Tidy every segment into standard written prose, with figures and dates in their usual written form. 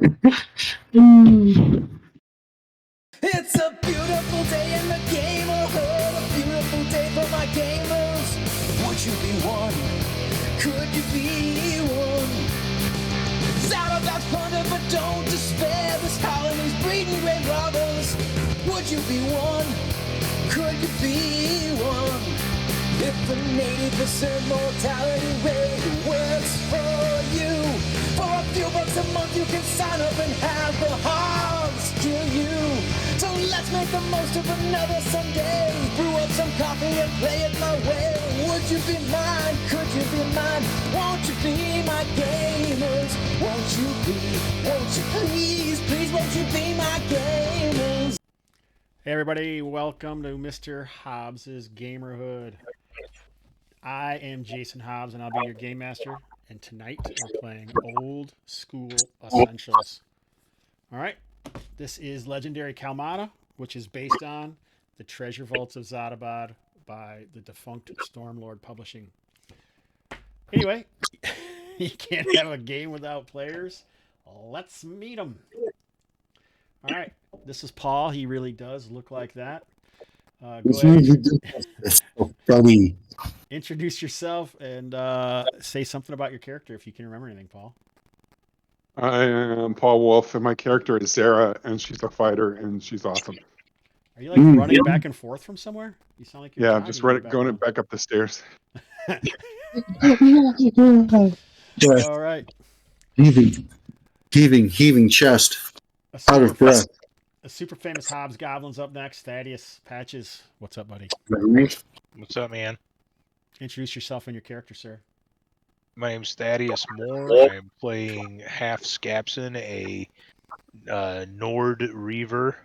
It's a beautiful day in the gamerhood, a beautiful day for my gamers. Would you be one? Could you be one? Zadabad's plunder, but don't despair. This colony's breeding great robbers. Would you be one? Could you be one? If the 80% mortality rate works for you, for a few bucks a month you can sign up and have the Hobbs kill you. So let's make the most of another Sunday. Brew up some coffee and play it my way. Would you be mine? Could you be mine? Won't you be my gamers? Won't you please, won't you be my gamers? Hey everybody, welcome to Mr. Hobbs' Gamerhood. I am Jason Hobbs and I'll be your game master. And tonight we're playing Old School Essentials. Alright, this is Legendary Kalmatta, which is based on the Treasure Vaults of Zadabad by the defunct Stormlord Publishing. Anyway, you can't have a game without players. Let's meet them. Alright, this is Paul. He really does look like that. Go ahead. That's so funny. Introduce yourself and say something about your character if you can remember anything, Paul. I am Paul Wolf, and my character is Sarah, and she's a fighter, and she's awesome. Are you like running back and forth from somewhere? You sound like you're I'm just going back up the stairs. All right. Heaving chest. Out of breath. A super famous Hobbs Goblin's up next. Thaddeus Patches. What's up, buddy? What's up, man? Introduce yourself and your character, sir. My name's Thaddeus Moore. I'm playing half Scapson, a Nord Reaver,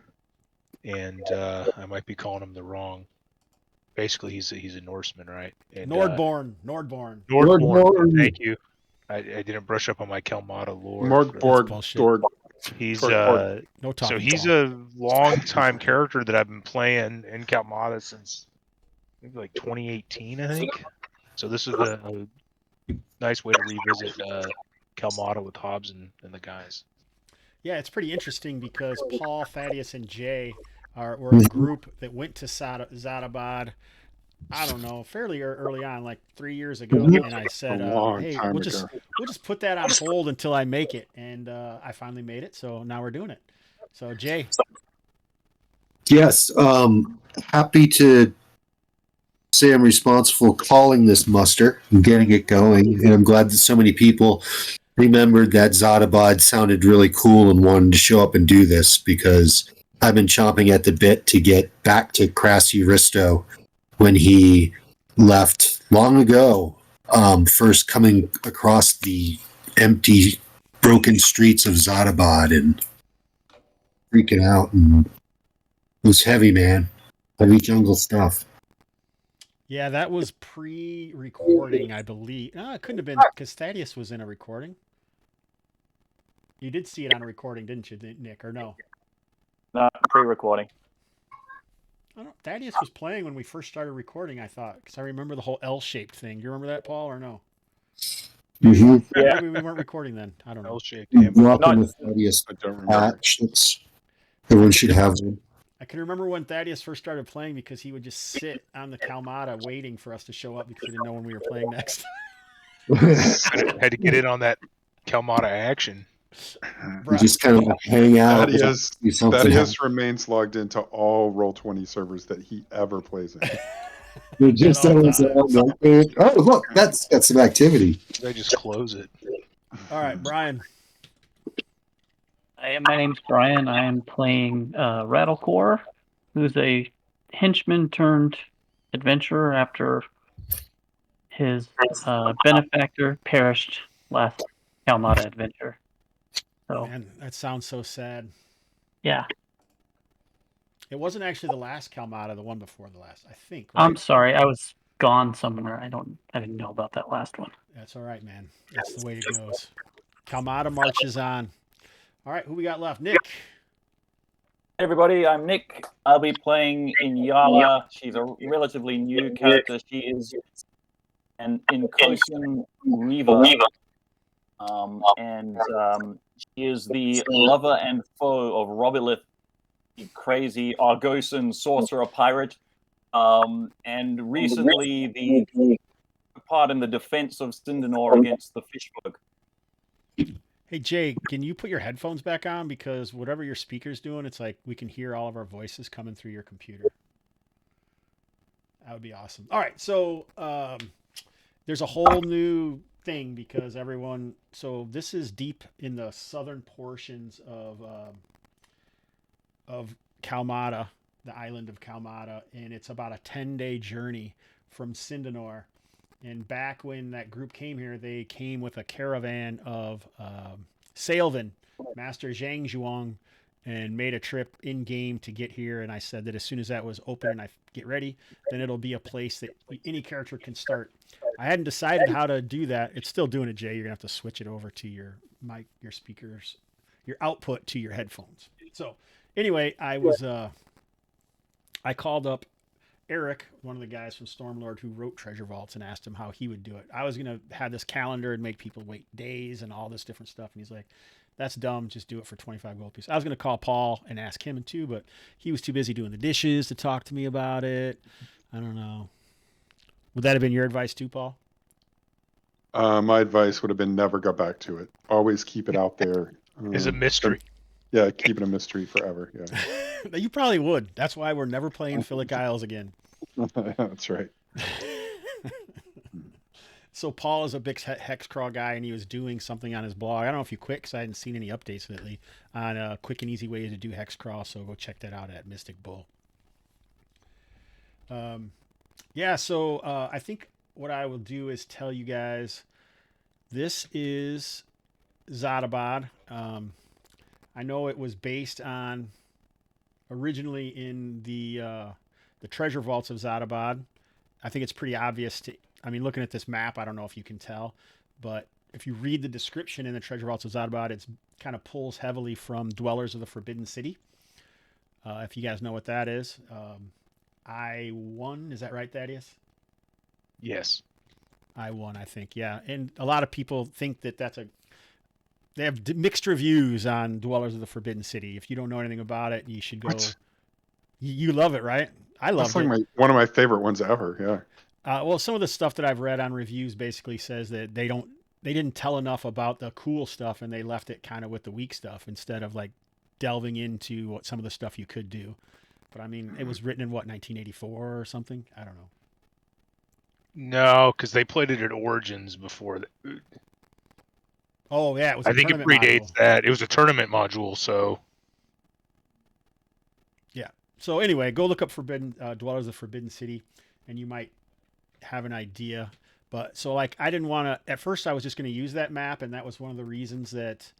and I might be calling him the wrong. Basically, he's a Norseman, right? And, Nordborn. Nordborn. Thank you. I didn't brush up on my Kalmatta lore. Mordborg. He's No talking. so he's Paul. a long-time character that I've been playing in Kalmatta since maybe like 2018, I think. So this is a nice way to revisit Kalmatta with Hobbs and the guys. Yeah, it's pretty interesting because Paul, Thaddeus, and Jay were a group that went to Zadabad, I don't know, fairly early on, like 3 years ago. And I said, hey, we'll just put that on hold until I make it. And I finally made it, so now we're doing it. So, Jay. Yes, happy to say I'm responsible for calling this muster and getting it going. And I'm glad that so many people remembered that Zadabad sounded really cool and wanted to show up and do this, because I've been chomping at the bit to get back to Krassi Risto when he left long ago, first coming across the empty, broken streets of Zadabad and freaking out. And it was heavy, man. Heavy jungle stuff. Yeah, that was pre-recording, I believe. No, it couldn't have been because Thaddeus was in a recording. You did see it on a recording, didn't you, Nick, or no? No, pre-recording. Thaddeus was playing when we first started recording, I thought, because I remember the whole L-shaped thing. Do you remember that, Paul, or no? Mm-hmm. Maybe we weren't recording then. I don't know. L-shaped. Rocking with Thaddeus patch. Everyone should have one. I can remember when Thaddeus first started playing because he would just sit on the Kalmatta waiting for us to show up because he didn't know when we were playing next. Had to get in on that Kalmatta action. You just kind of hang out. Thaddeus remains logged into all Roll20 servers that he ever plays in. Just oh, look, that's some activity. I just close it. All right, Brian. My name's Brian. I am playing Rattlecore, who's a henchman turned adventurer after his benefactor perished last Kalmatta adventure. So, man, that sounds so sad. Yeah. It wasn't actually the last Kalmatta, the one before the last, I think. Right? I'm sorry, I was gone somewhere. I didn't know about that last one. That's all right, man. That's the way it goes. Kalmatta marches on. All right, who we got left? Nick. Hey everybody, I'm Nick. I'll be playing Inyala. She's a relatively new character. She is an Incursion Reaver. and she is the lover and foe of Robilith, the crazy Argosan sorcerer pirate, and recently the part in the defense of Sindanor against the Fishbug. Hey Jay, can you put your headphones back on, because whatever your speaker's doing, it's like we can hear all of our voices coming through your computer. That would be awesome. All right, so there's a whole new thing because everyone. So this is deep in the southern portions of Kalmatta, the island of Kalmatta, and it's about a 10-day journey from Sindanor. And back when that group came here, they came with a caravan of Saelvyn, Master Jaingjuong, and made a trip in game to get here. And I said that as soon as that was open and I get ready, then it'll be a place that any character can start. I hadn't decided how to do that. It's still doing it, Jay. You're gonna have to switch it over to your mic, your speakers, your output to your headphones. So anyway, I called up Eric, one of the guys from Stormlord who wrote Treasure Vaults, and asked him how he would do it. I was going to have this calendar and make people wait days and all this different stuff. And he's like, that's dumb. Just do it for 25 gold pieces. I was going to call Paul and ask him too, but he was too busy doing the dishes to talk to me about it. I don't know. Would that have been your advice too, Paul? My advice would have been never go back to it. Always keep it out there. It's a mystery. Yeah, keep it a mystery forever. Yeah. You probably would. That's why we're never playing Philic Isles again. That's right. So Paul is a big Hexcrawl guy, and he was doing something on his blog. I don't know if you quit, because I hadn't seen any updates lately on a quick and easy way to do Hexcrawl, so go check that out at Mystic Bull. Yeah, so I think what I will do is tell you guys, this is Zadabad. I know it was based on originally in the Treasure Vaults of Zadabad. I think it's pretty obvious looking at this map, I don't know if you can tell, but if you read the description in the Treasure Vaults of Zadabad, it kind of pulls heavily from Dwellers of the Forbidden City. If you guys know what that is. I-1, is that right, Thaddeus? Yes. I-1, I think, yeah. And a lot of people think that they have mixed reviews on Dwellers of the Forbidden City. If you don't know anything about it, you should go. What? You love it, right? I love it. Like one of my favorite ones ever. Yeah. Well, some of the stuff that I've read on reviews basically says that they didn't tell enough about the cool stuff, and they left it kind of with the weak stuff instead of like delving into what some of the stuff you could do. But I mean, it was written in 1984 or something? I don't know. No, because they played it at Origins before. Oh yeah, it was. I think it predates that. It was a tournament module, so. Yeah. So anyway, go look up Dwellers of Forbidden City, and you might have an idea. But so I didn't want to. At first, I was just going to use that map, and that was one of the reasons that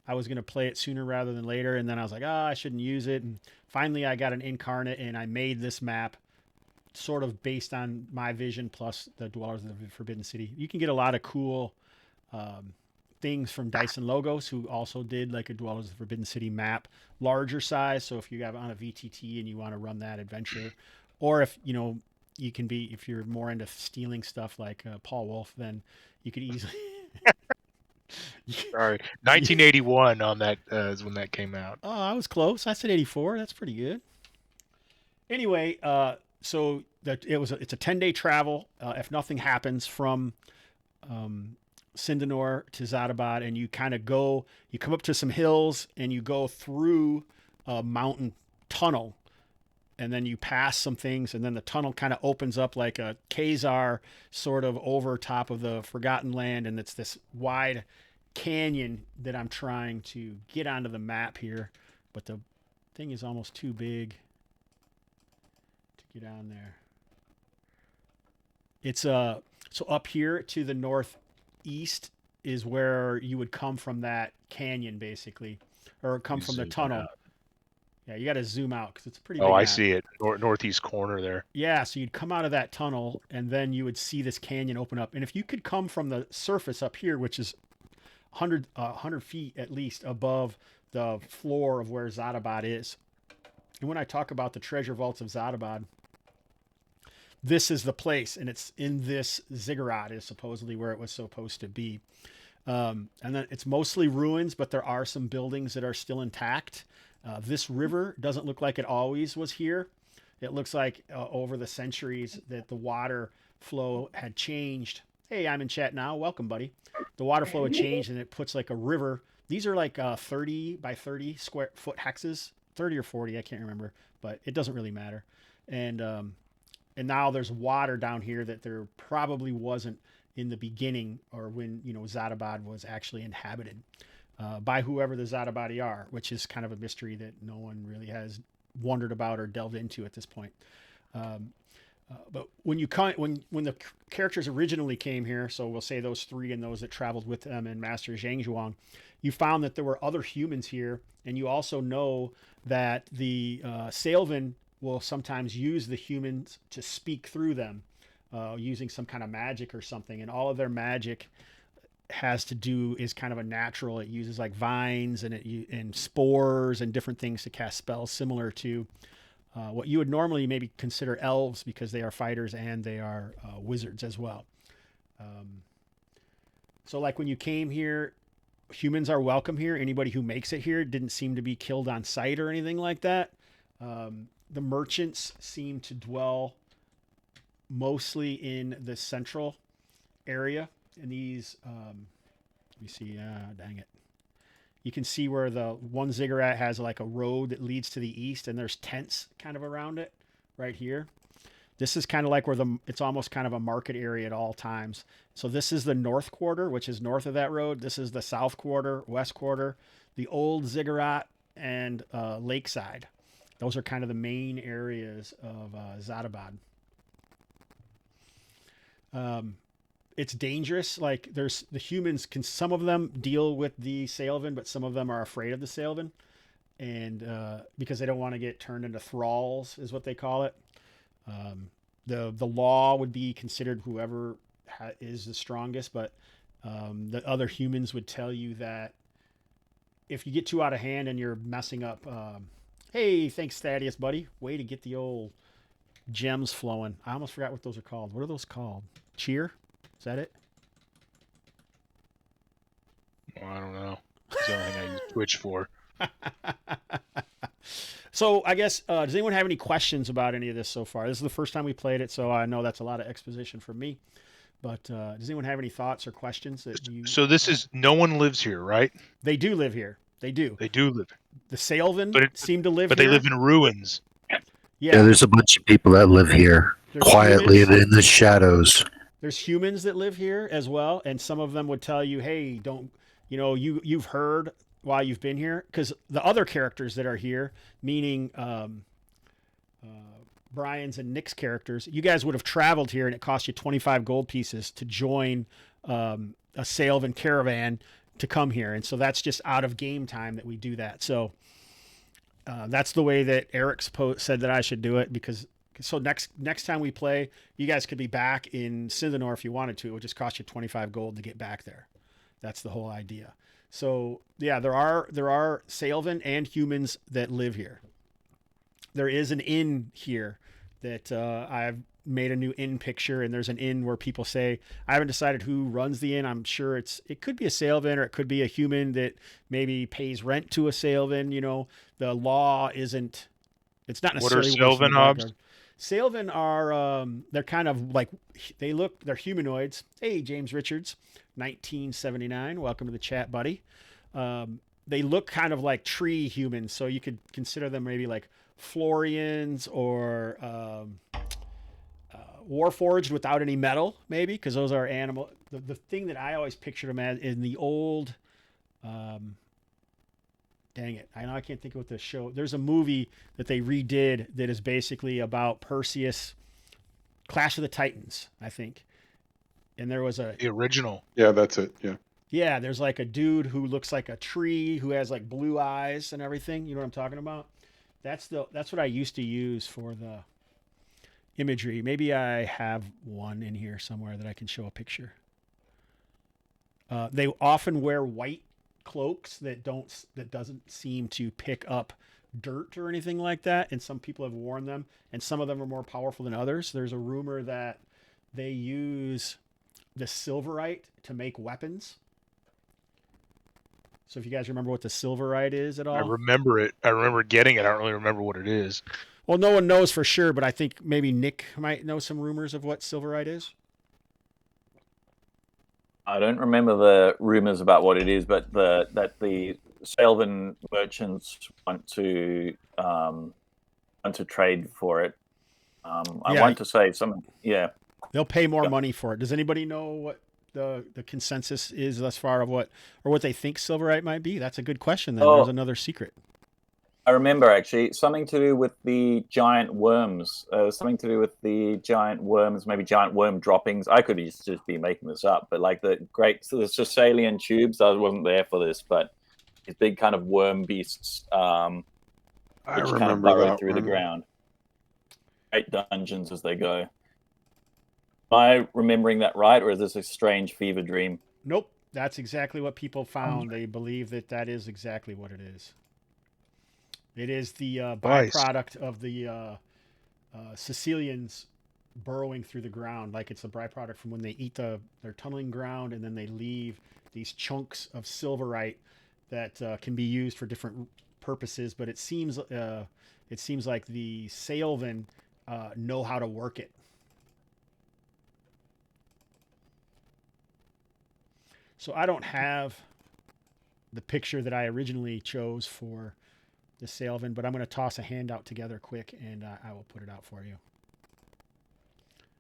I was going to play it sooner rather than later. And then I was like, I shouldn't use it. And finally, I got an incarnate, and I made this map sort of based on my vision plus the Dwellers of the Forbidden City. You can get a lot of cool things from Dyson Logos, who also did like a Dwellers of the Forbidden City map, larger size. So if you have on a VTT and you want to run that adventure, or if if you're more into stealing stuff like Paul Wolf, then you could easily. Sorry, 1981 on that is when that came out. Oh, I was close. I said 84. That's pretty good. Anyway, so it's a 10-day travel. If nothing happens from Sindanor to Zadabad, and you kind of you come up to some hills and you go through a mountain tunnel, and then you pass some things, and then the tunnel kind of opens up like a Khazar sort of over top of the Forgotten Land, and it's this wide canyon that I'm trying to get onto the map here, but the thing is almost too big to get on there. It's so up here to the northeast is where you would come from that canyon, basically, or come from the tunnel. Yeah, you got to zoom out because it's a pretty big I map. see it. Northeast corner there. Yeah, so you'd come out of that tunnel, and then you would see this canyon open up. And if you could come from the surface up here, which is 100 feet at least above the floor of where Zadabad is. And when I talk about the Treasure Vaults of Zadabad, this is the place, and it's in this ziggurat is supposedly where it was supposed to be. And then it's mostly ruins, but there are some buildings that are still intact. This river doesn't look like it always was here. It looks like over the centuries that the water flow had changed. Hey, I'm in chat now. Welcome, buddy. The water flow had changed, and it puts like a river. These are like 30 by 30 square foot hexes, 30 or 40, I can't remember, but it doesn't really matter. And now there's water down here that there probably wasn't in the beginning, or when Zadabad was actually inhabited by whoever the Zadabadi are, which is kind of a mystery that no one really has wondered about or delved into at this point. But when the characters originally came here, so we'll say those three and those that traveled with them and Master Jaingjuong, you found that there were other humans here, and you also know that the Saelvyn will sometimes use the humans to speak through them, using some kind of magic or something, and all of their magic is kind of a natural. It uses like vines and spores and different things to cast spells, similar to what you would normally maybe consider elves, because they are fighters and they are wizards as well. So like when you came here, humans are welcome here. Anybody who makes it here didn't seem to be killed on sight or anything like that. The merchants seem to dwell mostly in the central area. And these, let me see, dang it. You can see where the one ziggurat has like a road that leads to the east, and there's tents kind of around it right here. This is kind of like where it's almost kind of a market area at all times. So this is the north quarter, which is north of that road. This is the south quarter, west quarter, the old ziggurat, and lakeside. Those are kind of the main areas of Zadabad. It's dangerous. Like there's the humans some of them deal with the Saelvyn, but some of them are afraid of the Saelvyn, and because they don't want to get turned into thralls, is what they call it. The law would be considered whoever is the strongest, but the other humans would tell you that if you get too out of hand and you're messing up, hey, thanks Thaddeus, buddy. Way to get the old gems flowing. I almost forgot what those are called. What are those called? Cheer? Is that it? Well, I don't know. It's the only thing I use Twitch for. So I guess, does anyone have any questions about any of this so far? This is the first time we played it, so I know that's a lot of exposition from me. But does anyone have any thoughts or questions that you? So this is no one lives here, right? They do live here. They do. They do live. The Saelvyn seem to live but here. They live in ruins. Yeah, there's a bunch of people that live here quietly and in the shadows. There's humans that live here as well, and some of them would tell you, "Hey, don't you've heard while you've been here," because the other characters that are here, meaning Brian's and Nick's characters, you guys would have traveled here, and it cost you 25 gold pieces to join a Saelvyn caravan to come here, and so that's just out of game time that we do that. So that's the way that Eric said that I should do it, because. So next time we play, you guys could be back in Sindanor if you wanted to. It would just cost you 25 gold to get back there. That's the whole idea. So yeah, there are Saelvyn and humans that live here. There is an inn here that I've made a new inn picture, and there's an inn where people say, I haven't decided who runs the inn. I'm sure it could be a Saelvyn, or it could be a human that maybe pays rent to a Saelvyn. The law isn't. It's not necessarily. What are Saelvyn, Hobbs? Saelvyn are, they're kind of like, they're humanoids. Hey, James Richards, 1979. Welcome to the chat, buddy. They look kind of like tree humans. So you could consider them maybe like Florians or Warforged without any metal, maybe, because those are animal. The thing that I always pictured them as in the old, dang it, I know I can't think of what the show. There's a movie that they redid that is basically about Perseus, Clash of the Titans, I think. And there was the original. Yeah, that's it. Yeah. Yeah, there's like a dude who looks like a tree who has like blue eyes and everything. You know what I'm talking about? That's what I used to use for the imagery. Maybe I have one in here somewhere that I can show a picture. They often wear white cloaks that doesn't seem to pick up dirt or anything like that, and some people have worn them, and some of them are more powerful than others. There's a rumor that they use the silverite to make weapons, So if you guys remember what the silverite is at all, I remember it. I remember getting it. I don't really remember what it is. well, no one knows for sure, but I think maybe Nick might know some rumors of what silverite is. I don't remember the rumors about what it is, but that the Saelvyn merchants want to trade for it. I Yeah. want to say something. Yeah. They'll pay more Yeah. money for it. Does anybody know what the consensus is thus far of what they think silverite might be? That's a good question. Then there's another secret. I remember actually something to do with the giant worms. Something to do with the giant worms, maybe giant worm droppings. I could just be making this up, but like the Thessalian tubes. I wasn't there for this, but these big kind of worm beasts, I which kind of remember burrow that through the one. ground. Great dungeons as they go. Am I remembering that right, or is this a strange fever dream? Nope, that's exactly what people found. They believe that is exactly what it is. It is the byproduct of the Sicilians burrowing through the ground, like it's a byproduct from when they eat they're tunneling ground, and then they leave these chunks of silverite that can be used for different purposes. But it seems like the Saelvyn know how to work it. So I don't have the picture that I originally chose for the Saelvyn, but I'm going to toss a handout together quick, and I will put it out for you.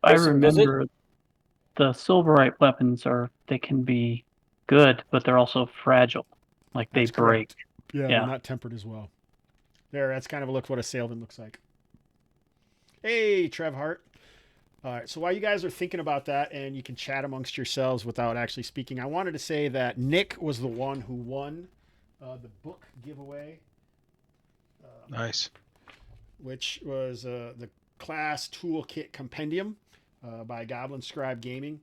I Does it- remember the silverite weapons they can be good, but they're also fragile. Like they That's break. correct. Yeah, Yeah. they're not tempered as well. That's kind of a look what a Saelvyn looks like. Hey, Trev Hart. All right, so while you guys are thinking about that, and you can chat amongst yourselves without actually speaking, I wanted to say that Nick was the one who won the book giveaway. Nice. Which was the Class Toolkit Compendium by Goblin Scribe Gaming.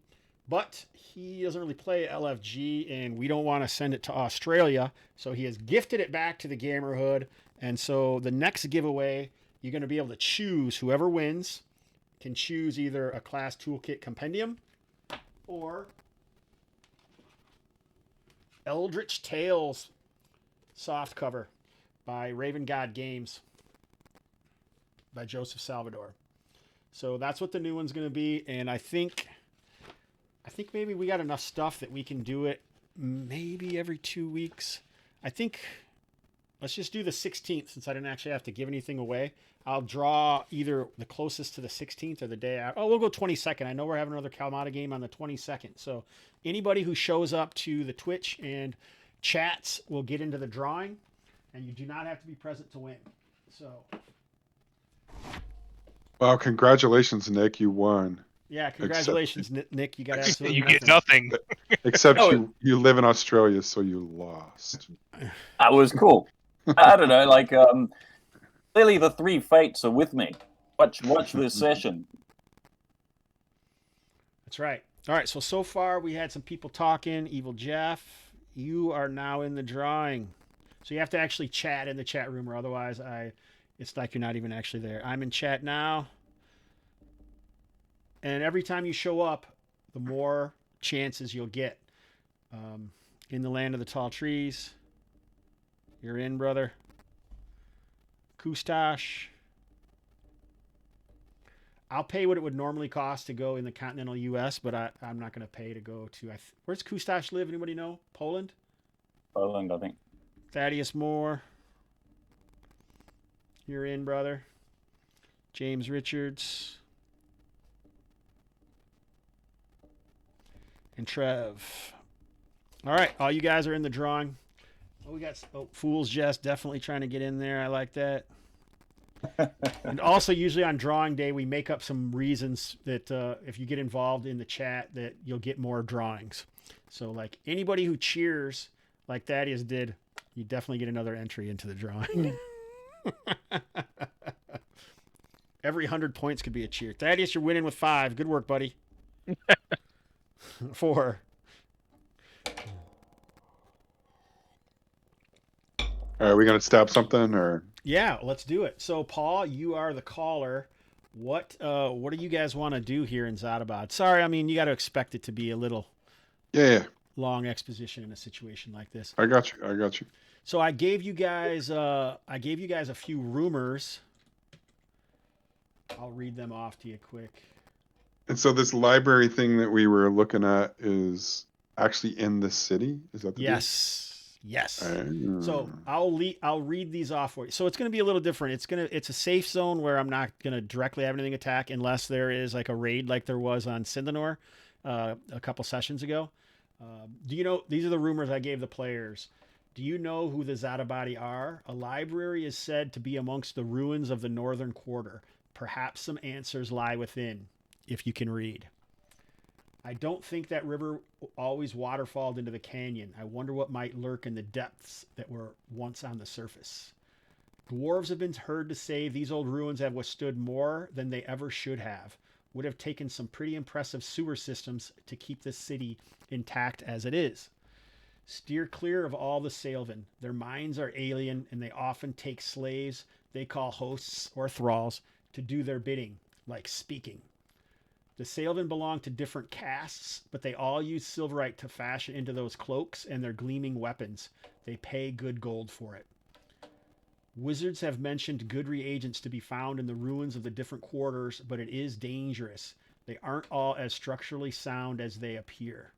But he doesn't really play LFG, and we don't want to send it to Australia, so he has gifted it back to the Gamerhood. And so the next giveaway, you're going to be able to choose. Whoever wins can choose either a Class Toolkit Compendium or Eldritch Tales softcover by Raven God Games by Joseph Salvador. So that's what the new one's going to be, and I think maybe we got enough stuff that we can do it maybe every 2 weeks. I think let's just do the 16th, since I didn't actually have to give anything away. I'll draw either the closest to the 16th or the day after. Oh, we'll go 22nd. I know we're having another Kalmatta game on the 22nd. So anybody who shows up to the Twitch and chats will get into the drawing, and you do not have to be present to win. So, Well, congratulations, Nick. You won. yeah, congratulations, Nick. You got absolutely You get nothing. Except Oh, you live in Australia, so you lost. That was cool. I don't know, like clearly the three fates are with me. Watch this session. That's right. All right, so far we had some people talking. Evil Jeff, you are now in the drawing. So you have to actually chat in the chat room, or otherwise it's like you're not even actually there. I'm in chat now. And every time you show up, the more chances you'll get. In the land of the tall trees. You're in, brother. Kustash. I'll pay what it would normally cost to go in the continental U.S., but I'm not going to pay to go to... where's Kustash live? Anybody know? Poland? Poland, I think. Thaddeus Moore. You're in, brother. James Richards. And Trev. All right, all you guys are in the drawing. Oh, we got Fool's Jest definitely trying to get in there. I like that. And also, usually on drawing day, we make up some reasons that if you get involved in the chat, that you'll get more drawings. So, like anybody who cheers like Thaddeus did, you definitely get another entry into the drawing. Every 100 points could be a cheer. Thaddeus, you're winning with 5. Good work, buddy. 4. Are we going to stab something, or? Yeah, let's do it. So, Paul, you are the caller. What do you guys want to do here in Zadabad? Sorry, I mean, you got to expect it to be a little long exposition in a situation like this. I got you. So I gave you guys a few rumors. I'll read them off to you quick. And so this library thing that we were looking at is actually in the city. Is that the Yes. deal? So I'll read these off for you. So it's going to be a little different. It's a safe zone where I'm not going to directly have anything attack unless there is like a raid like there was on Sindanor a couple sessions ago. Do you know, these are the rumors I gave the players. Do you know who the Zadabadi are? A library is said to be amongst the ruins of the northern quarter. Perhaps some answers lie within, if you can read. I don't think that river always waterfalled into the canyon. I wonder what might lurk in the depths that were once on the surface. Dwarves have been heard to say these old ruins have withstood more than they ever should have. Would have taken some pretty impressive sewer systems to keep this city intact as it is. Steer clear of all the Saelvyn. Their minds are alien, and they often take slaves they call hosts or thralls to do their bidding, like speaking. The Saelvyn belong to different castes, but they all use silverite to fashion into those cloaks and their gleaming weapons. They pay good gold for it. Wizards have mentioned good reagents to be found in the ruins of the different quarters, but it is dangerous. They aren't all as structurally sound as they appear.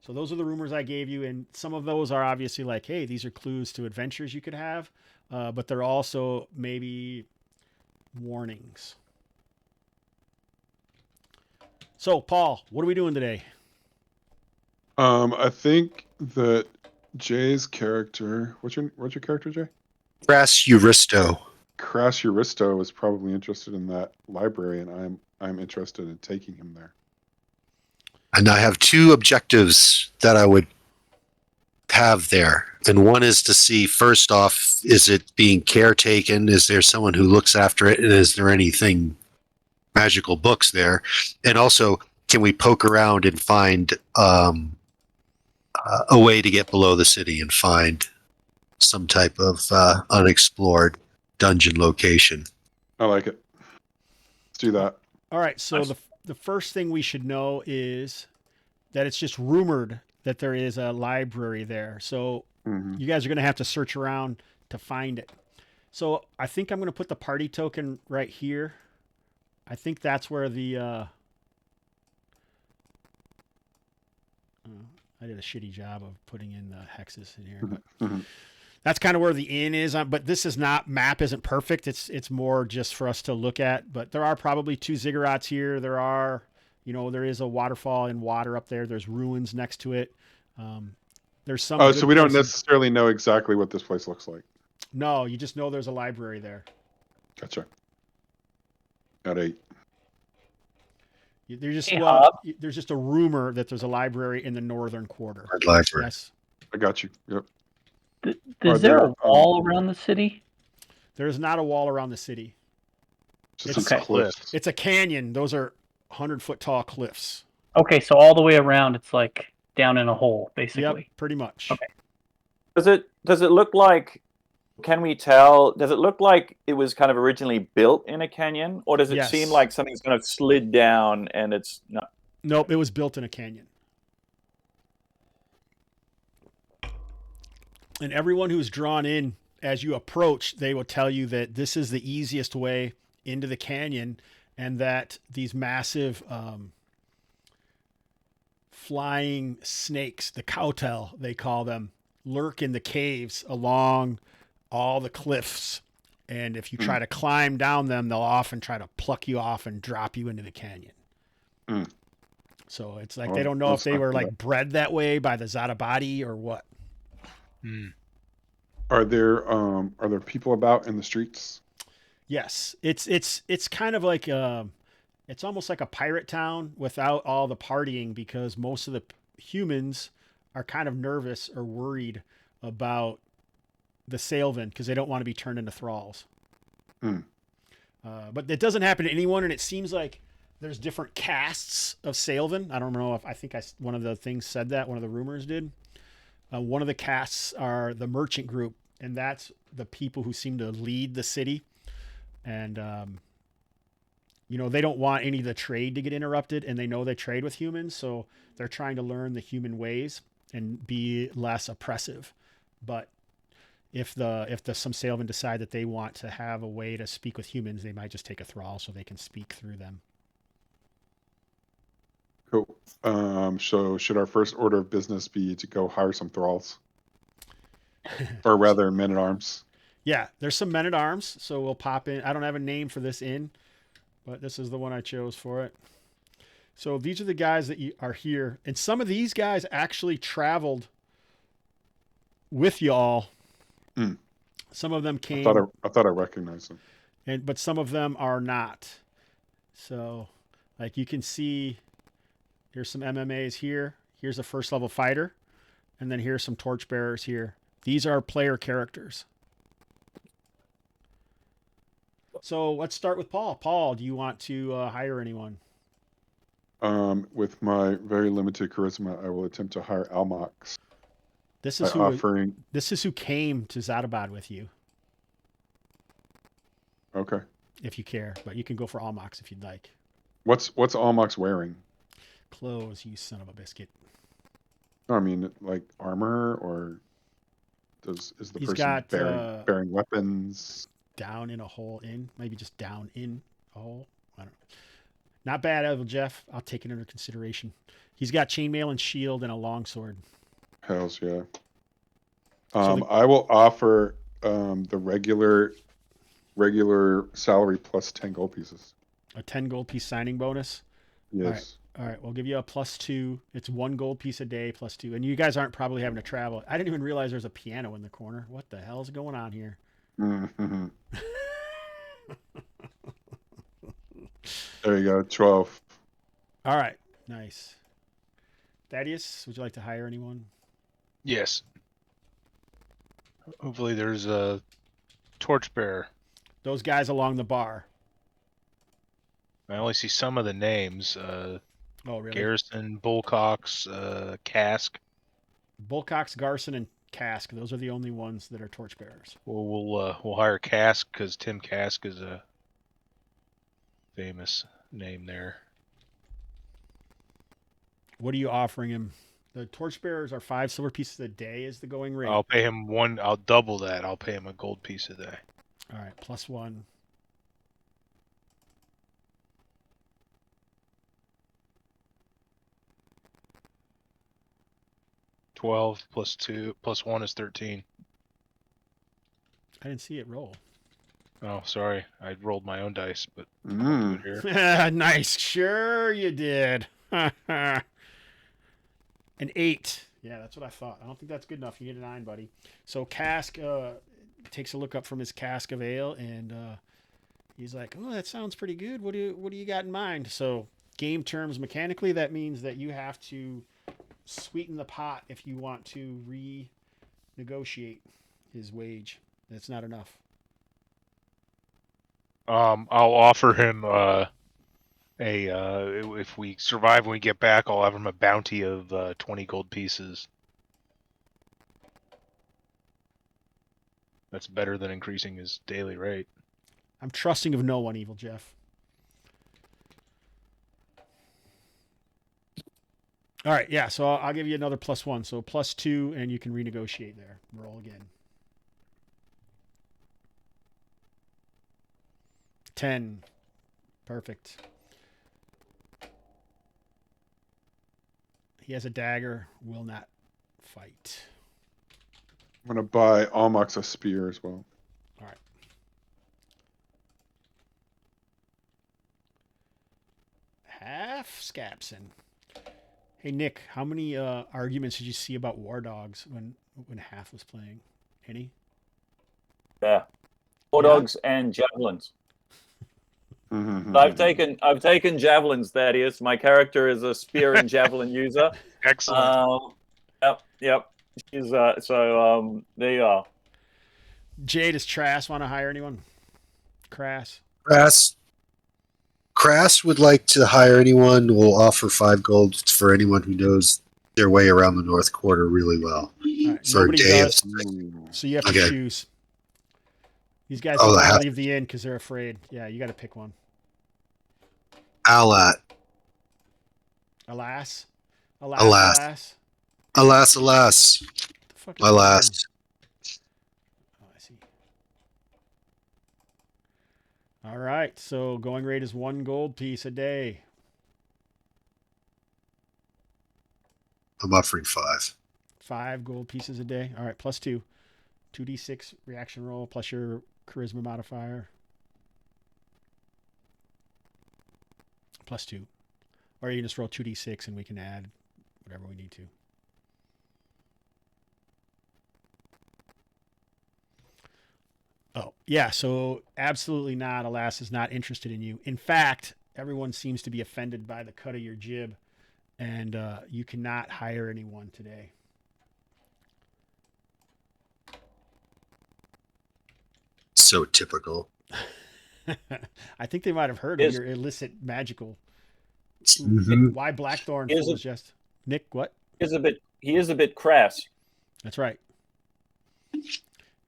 So those are the rumors I gave you, and some of those are obviously like, hey, these are clues to adventures you could have, but they're also maybe warnings. So, Paul, what are we doing today? I think that Jay's character. What's your character, Jay? Crass Euristo. Crass Euristo is probably interested in that library, and I'm interested in taking him there. And I have two objectives that I would have there. And one is to see, first off, is it being caretaken? Is there someone who looks after it? And is there anything magical books there? And also, can we poke around and find a way to get below the city and find some type of unexplored dungeon location? I like it. Let's do that. All right, so the first thing we should know is that it's just rumored that there is a library there. So you guys are going to have to search around to find it. So I think I'm going to put the party token right here. I think that's where the... I did a shitty job of putting in the hexes in here. But that's kind of where the inn is. But this is not, map isn't perfect. It's more just for us to look at. But there are probably 2 ziggurats here. There are, there is a waterfall and water up there. There's ruins next to it. There's some. Oh, so we don't necessarily know exactly what this place looks like. No, you just know there's a library there. Gotcha. At 8. There's just a rumor that there's a library in the northern quarter. Library. Yes. I got you. Yep. Is there a wall around the city? There's not a wall around the city. Just a cliff. It's a canyon. Those are 100-foot tall cliffs. Okay, so all the way around, it's like down in a hole, basically. Yep, pretty much. Okay. Does it look like? Can we tell? Does it look like it was kind of originally built in a canyon, or does it seem like something's kind of slid down and it's not? Nope, it was built in a canyon. And everyone who's drawn in as you approach, they will tell you that this is the easiest way into the canyon, and that these massive flying snakes, the cowtail they call them, lurk in the caves along all the cliffs. And if you try to climb down them, they'll often try to pluck you off and drop you into the canyon. So it's like they don't know if they were like bred that way by the Zadabadi or what. Are there people about in the streets? Yes, it's kind of like it's almost like a pirate town without all the partying, because most of the humans are kind of nervous or worried about the Saelvyn because they don't want to be turned into thralls. But it doesn't happen to anyone, and it seems like there's different castes of Saelvyn. I don't know if one of the things said that, one of the rumors did. One of the castes are the merchant group, and that's the people who seem to lead the city. And they don't want any of the trade to get interrupted, and they know they trade with humans, so they're trying to learn the human ways and be less oppressive. But if some Saelvyn decide that they want to have a way to speak with humans, they might just take a thrall so they can speak through them. Cool. So should our first order of business be to go hire some thralls? Or rather, men-at-arms? Yeah, there's some men-at-arms, so we'll pop in. I don't have a name for this inn, but this is the one I chose for it. So these are the guys that are here. And some of these guys actually traveled with y'all. Mm. Some of them came. I thought I recognized them. But some of them are not. So, like, you can see, here's some MMAs here. Here's a first level fighter. And then here's some torchbearers here. These are player characters. So let's start with Paul. Paul, do you want to hire anyone? With my very limited charisma, I will attempt to hire Almox. This is who came to Zadabad with you. Okay. If you care, but you can go for Almox if you'd like. What's Almox wearing? Clothes, you son of a biscuit. I mean, like armor, or is the He's person got, bearing weapons? Down in a hole in, maybe just down in a hole. I don't know. Not bad, Evan Jeff. I'll take it under consideration. He's got chainmail and shield and a longsword. Hells yeah. I will offer the regular salary plus 10 gold pieces. A 10 gold piece signing bonus. Yes. All right. We'll give you a +2. It's 1 gold piece a day +2. And you guys aren't probably having to travel. I didn't even realize there's a piano in the corner. What the hell is going on here? Mm-hmm. There you go. 12. All right. Nice. Thaddeus, would you like to hire anyone? Yes. Hopefully there's a torchbearer. Those guys along the bar. I only see some of the names. Oh, really? Garrison, Bullcox, Cask. Bullcox, Garson, and Cask. Those are the only ones that are torchbearers. Well, we'll hire Cask because Tim Cask is a famous name there. What are you offering him? The torchbearers are 5 silver pieces a day is the going rate. I'll pay him 1. I'll double that. I'll pay him a gold piece a day. All right, +1. 12 plus 2 plus 1 is 13. I didn't see it roll. Oh, sorry. I rolled my own dice, but I'll do it here. Nice. Sure you did. An 8. Yeah, that's what I thought. I don't think that's good enough. You need a 9, buddy. So Cask takes a look up from his cask of ale, and he's like, "Oh, that sounds pretty good. What do you got in mind?" So game terms mechanically, that means that you have to sweeten the pot if you want to renegotiate his wage. That's not enough. I'll offer him if we survive when we get back, I'll have him a bounty of 20 gold pieces. That's better than increasing his daily rate. I'm trusting of no one, Evil Jeff. All right, yeah, so I'll give you another +1. So +2, and you can renegotiate there. Roll again. 10. Perfect. He has a dagger, will not fight. I'm going to buy Almox a spear as well. All right. Half Scapson. Hey, Nick, how many arguments did you see about war dogs when Half was playing? Any? Yeah. War dogs and javelins. I've taken javelins, Thaddeus. My character is a spear and javelin user. Excellent. Yep. She's so there you are. Jay, does Trass want to hire anyone? Crass would like to hire anyone. We'll offer 5 gold for anyone who knows their way around the North Quarter really well. All right, For a day does, so you have to choose. These guys don't leave the inn because they're afraid. Yeah, you got to pick one. Alat. Alas. Alas. Alas, alas. What the fuck is going on? Alas. Oh, I see. All right, so going rate is 1 gold piece a day. I'm offering 5. 5 gold pieces a day. All right, plus 2. 2d6 reaction roll plus your charisma modifier. Plus 2. Or you can just roll 2d6 and we can add whatever we need to. Oh, yeah, so absolutely not. Alas is not interested in you. In fact, everyone seems to be offended by the cut of your jib, and you cannot hire anyone today. So typical. I think they might have heard of your illicit magical. Mhm. Why Blackthorn Here's was just Nick? What? He is a bit crass. That's right.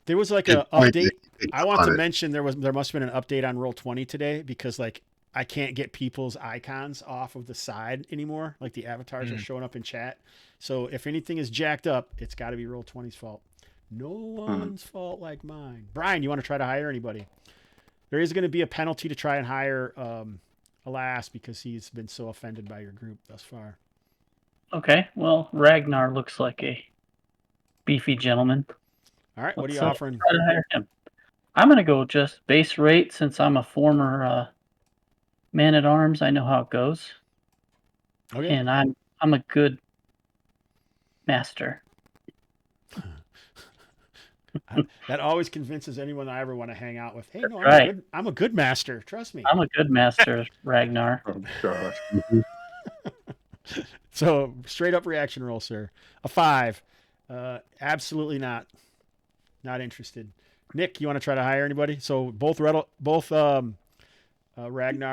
There was like Good a point, update. Nick. I want to On it. mention there must have been an update on Roll20 today because like I can't get people's icons off of the side anymore. Like the avatars are showing up in chat. So if anything is jacked up, it's got to be Roll20's fault. No one's fault like mine. Brian, you want to try to hire anybody? There is going to be a penalty to try and hire Alas because he's been so offended by your group thus far. Okay, well, Ragnar looks like a beefy gentleman. All right, what are you Let's, offering? try to hire him. I'm going to go just base rate since I'm a former man-at-arms. I know how it goes. Okay. And I'm a good master. That always convinces anyone I ever want to hang out with. Hey, no, Right. I'm a good master. Trust me. I'm a good master, Ragnar. Oh gosh. So straight up reaction roll, sir. A 5. Absolutely not. Not interested. Nick, you want to try to hire anybody? So both Ragnar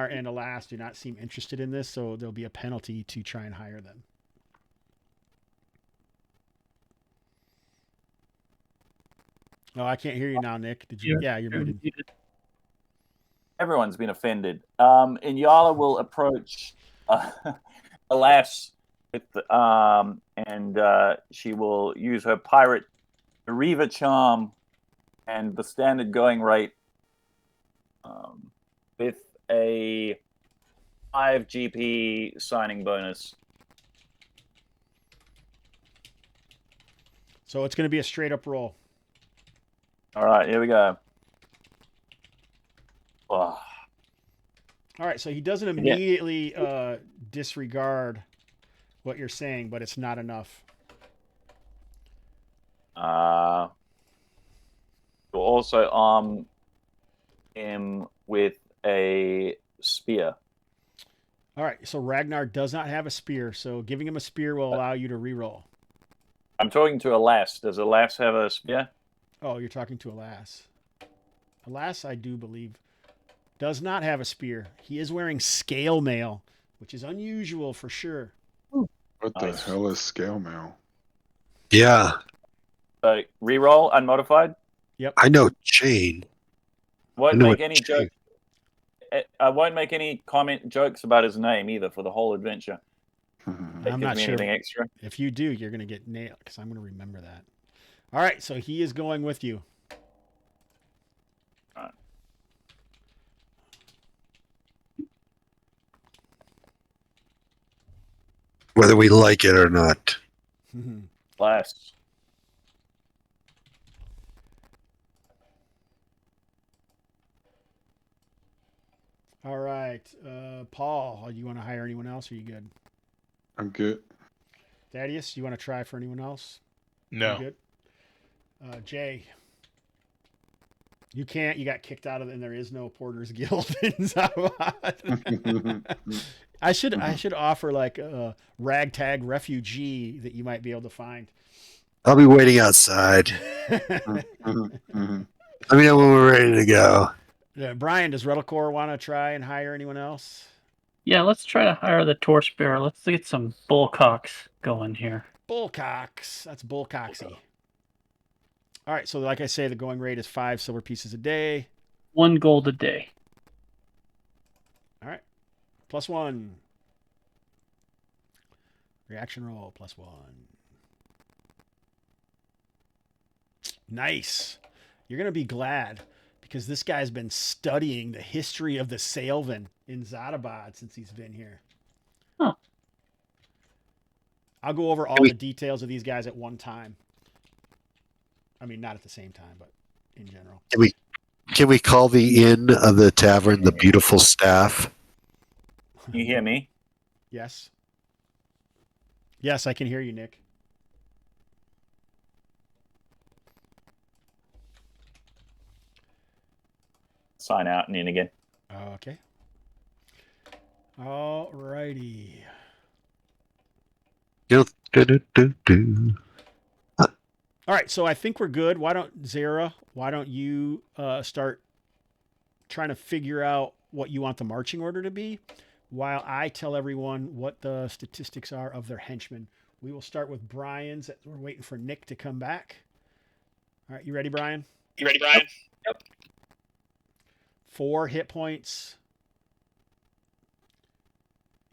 and Alas do not seem interested in this, so there'll be a penalty to try and hire them. Oh, I can't hear you now, Nick. Did you? Yeah, you're muted. Everyone's been offended. Inyala will approach Alas with and she will use her pirate Arriva charm and the standard going rate with a 5 GP signing bonus. So it's going to be a straight up roll. All right, here we go. Oh. All right, so he doesn't immediately disregard what you're saying, but it's not enough. You'll also arm him with a spear. All right, so Ragnar does not have a spear, so giving him a spear will allow you to reroll. I'm talking to Alas. Does Alas have a spear? Oh, you're talking to Alas. Alas, I do believe, does not have a spear. He is wearing scale mail, which is unusual for sure. What the hell is scale mail? Yeah, So reroll unmodified. Yep. I know chain. Won't I know make what any chain. joke. I won't make any jokes about his name either for the whole adventure. I'm not sure. Anything extra. If you do, you're going to get nailed because I'm going to remember that. All right, so he is going with you. All right. Whether we like it or not. Last. All right, Paul, do you want to hire anyone else? Or are you good? I'm good. Thaddeus, you want to try for anyone else? No. You good? Jay, you can't. You got kicked out of it, and there is no Porter's Guild in Zadabad. I should offer like a ragtag refugee that you might be able to find. I'll be waiting outside. Let me know when we're ready to go. Brian, does Redalcore want to try and hire anyone else? Yeah, let's try to hire the torchbearer. Let's get some bullcocks going here. Bullcocks. That's bullcocksy. All right, so like I say, the going rate is 5 silver pieces a day. 1 gold a day. All right. +1. Reaction roll, +1. Nice. You're going to be glad because this guy's been studying the history of the Saelvyn in Zadabad since he's been here. Huh. I'll go over all the details of these guys at one time. I mean, not at the same time, but in general. Can we call the inn of the tavern the Beautiful Staff? Can you hear me? Yes. Yes, I can hear you, Nick. Sign out and in again. Okay. All righty. Do, do, do, do, do. All right, so I think we're good. Why don't you start trying to figure out what you want the marching order to be while I tell everyone what the statistics are of their henchmen. We will start with Brian's. We're waiting for Nick to come back. All right, you ready, Brian? Yep. 4 hit points.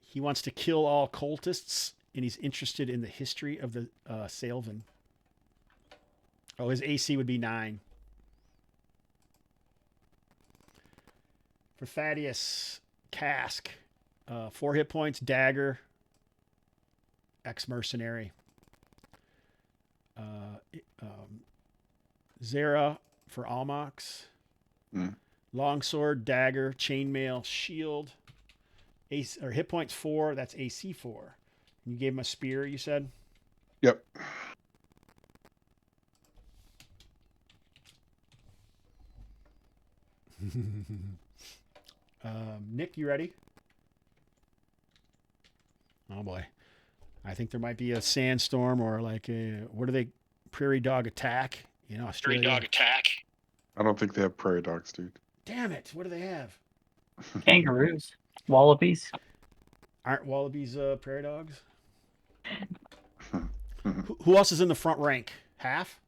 He wants to kill all cultists, and he's interested in the history of the Saelvyn. Oh, his AC would be 9. For Thaddeus, Cask, 4 hit points, dagger, ex-mercenary. Zera for Almox. Longsword, dagger, chainmail, shield. Ace or hit points 4. That's AC 4. You gave him a spear, you said? Yep. Nick, you ready? Oh boy, I think there might be a sandstorm or like a prairie dog attack in Australia. Prairie dog attack. I don't think they have prairie dogs, dude. Damn it! What do they have? Kangaroos. Wallabies. Aren't wallabies prairie dogs? Who else is in the front rank? Half?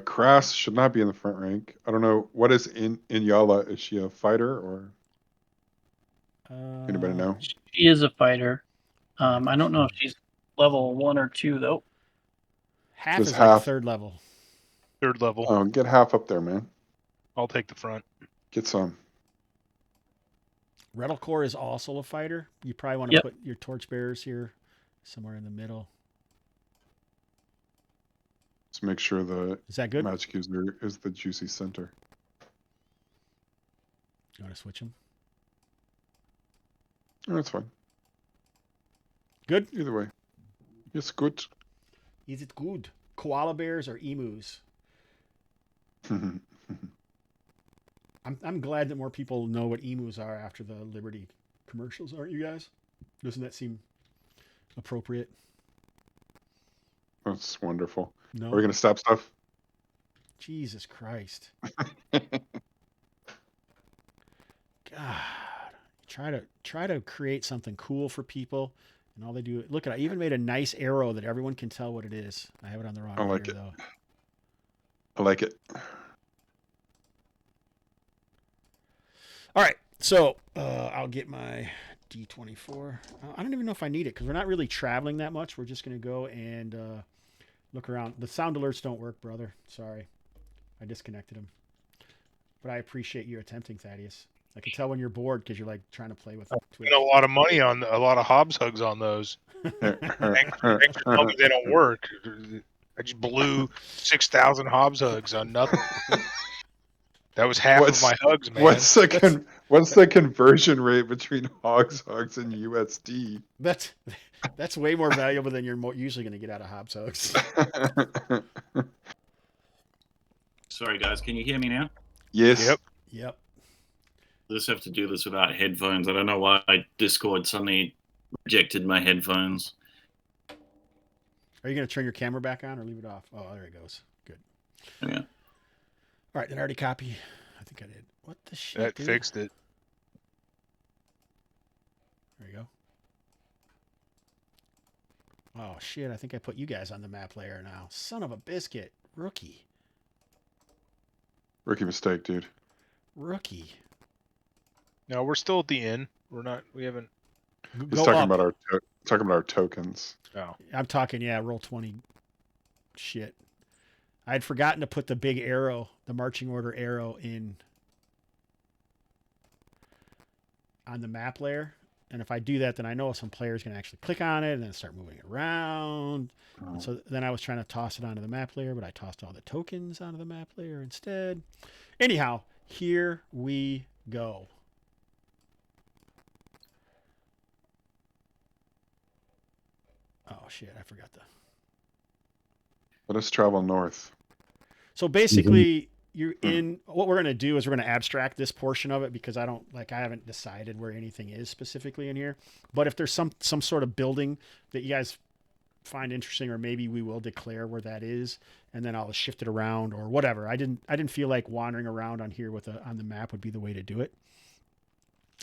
Crass should not be in the front rank. I don't know. What is Inyala? Is she a fighter or anybody know? She is a fighter. I don't know if she's level 1 or 2 though. Half Just is half. like 3rd level. 3rd level. Oh, get half up there, man. I'll take the front. Get some. Rettlecore is also a fighter. You probably want to put your torchbearers here somewhere in the middle. Let's make sure the Is that good? magic user is the juicy center. You want to switch them? Oh, that's fine. Good? Either way. Yes, good. Is it good? Koala bears or emus? I'm glad that more people know what emus are after the Liberty commercials, aren't you guys? Doesn't that seem appropriate? That's wonderful. No. Are we going to stop stuff? Jesus Christ. God. Try to create something cool for people, and all they do. Look at I even made a nice arrow that everyone can tell what it is. I have it on the wrong. I like layer, it. though. I like it. All right, so I'll get my D24. I don't even know if I need it because we're not really traveling that much. We're just going to go and look around. The sound alerts don't work, brother. Sorry. I disconnected them. But I appreciate you attempting, Thaddeus. I can tell when you're bored because you're like trying to play with Twitch. Spent a lot of money on a lot of Hobbs hugs on those. Thanks for telling me they don't work. I just blew 6,000 Hobbs hugs on nothing. That was half of my hugs, man. What's the conversion rate between Hogs hugs and USD? That's way more valuable than you're usually going to get out of Hobbs hugs. Sorry, guys. Can you hear me now? Yes. Yep. I just have to do this without headphones. I don't know why Discord suddenly rejected my headphones. Are you going to turn your camera back on or leave it off? Oh, there it goes. Good. Yeah. All right, did I already copy? I think I did. What the shit, That dude? fixed it. There you go. Oh, shit, I think I put you guys on the map layer now. Son of a biscuit. Rookie. Rookie mistake, dude. Rookie. No, we're still at the inn. We're not. We haven't. He's Go talking up. about our tokens. Oh, I'm talking, yeah, roll 20 shit. I had forgotten to put the big arrow, the marching order arrow in on the map layer. And if I do that, then I know some players can actually click on it and then start moving it around. And so then I was trying to toss it onto the map layer, but I tossed all the tokens onto the map layer instead. Anyhow, here we go. Oh, shit, I forgot the... Let us travel north. So basically, you're in. What we're going to do is we're going to abstract this portion of it because I haven't decided where anything is specifically in here. But if there's some sort of building that you guys find interesting, or maybe we will declare where that is, and then I'll shift it around or whatever. I didn't feel like wandering around on here on the map would be the way to do it.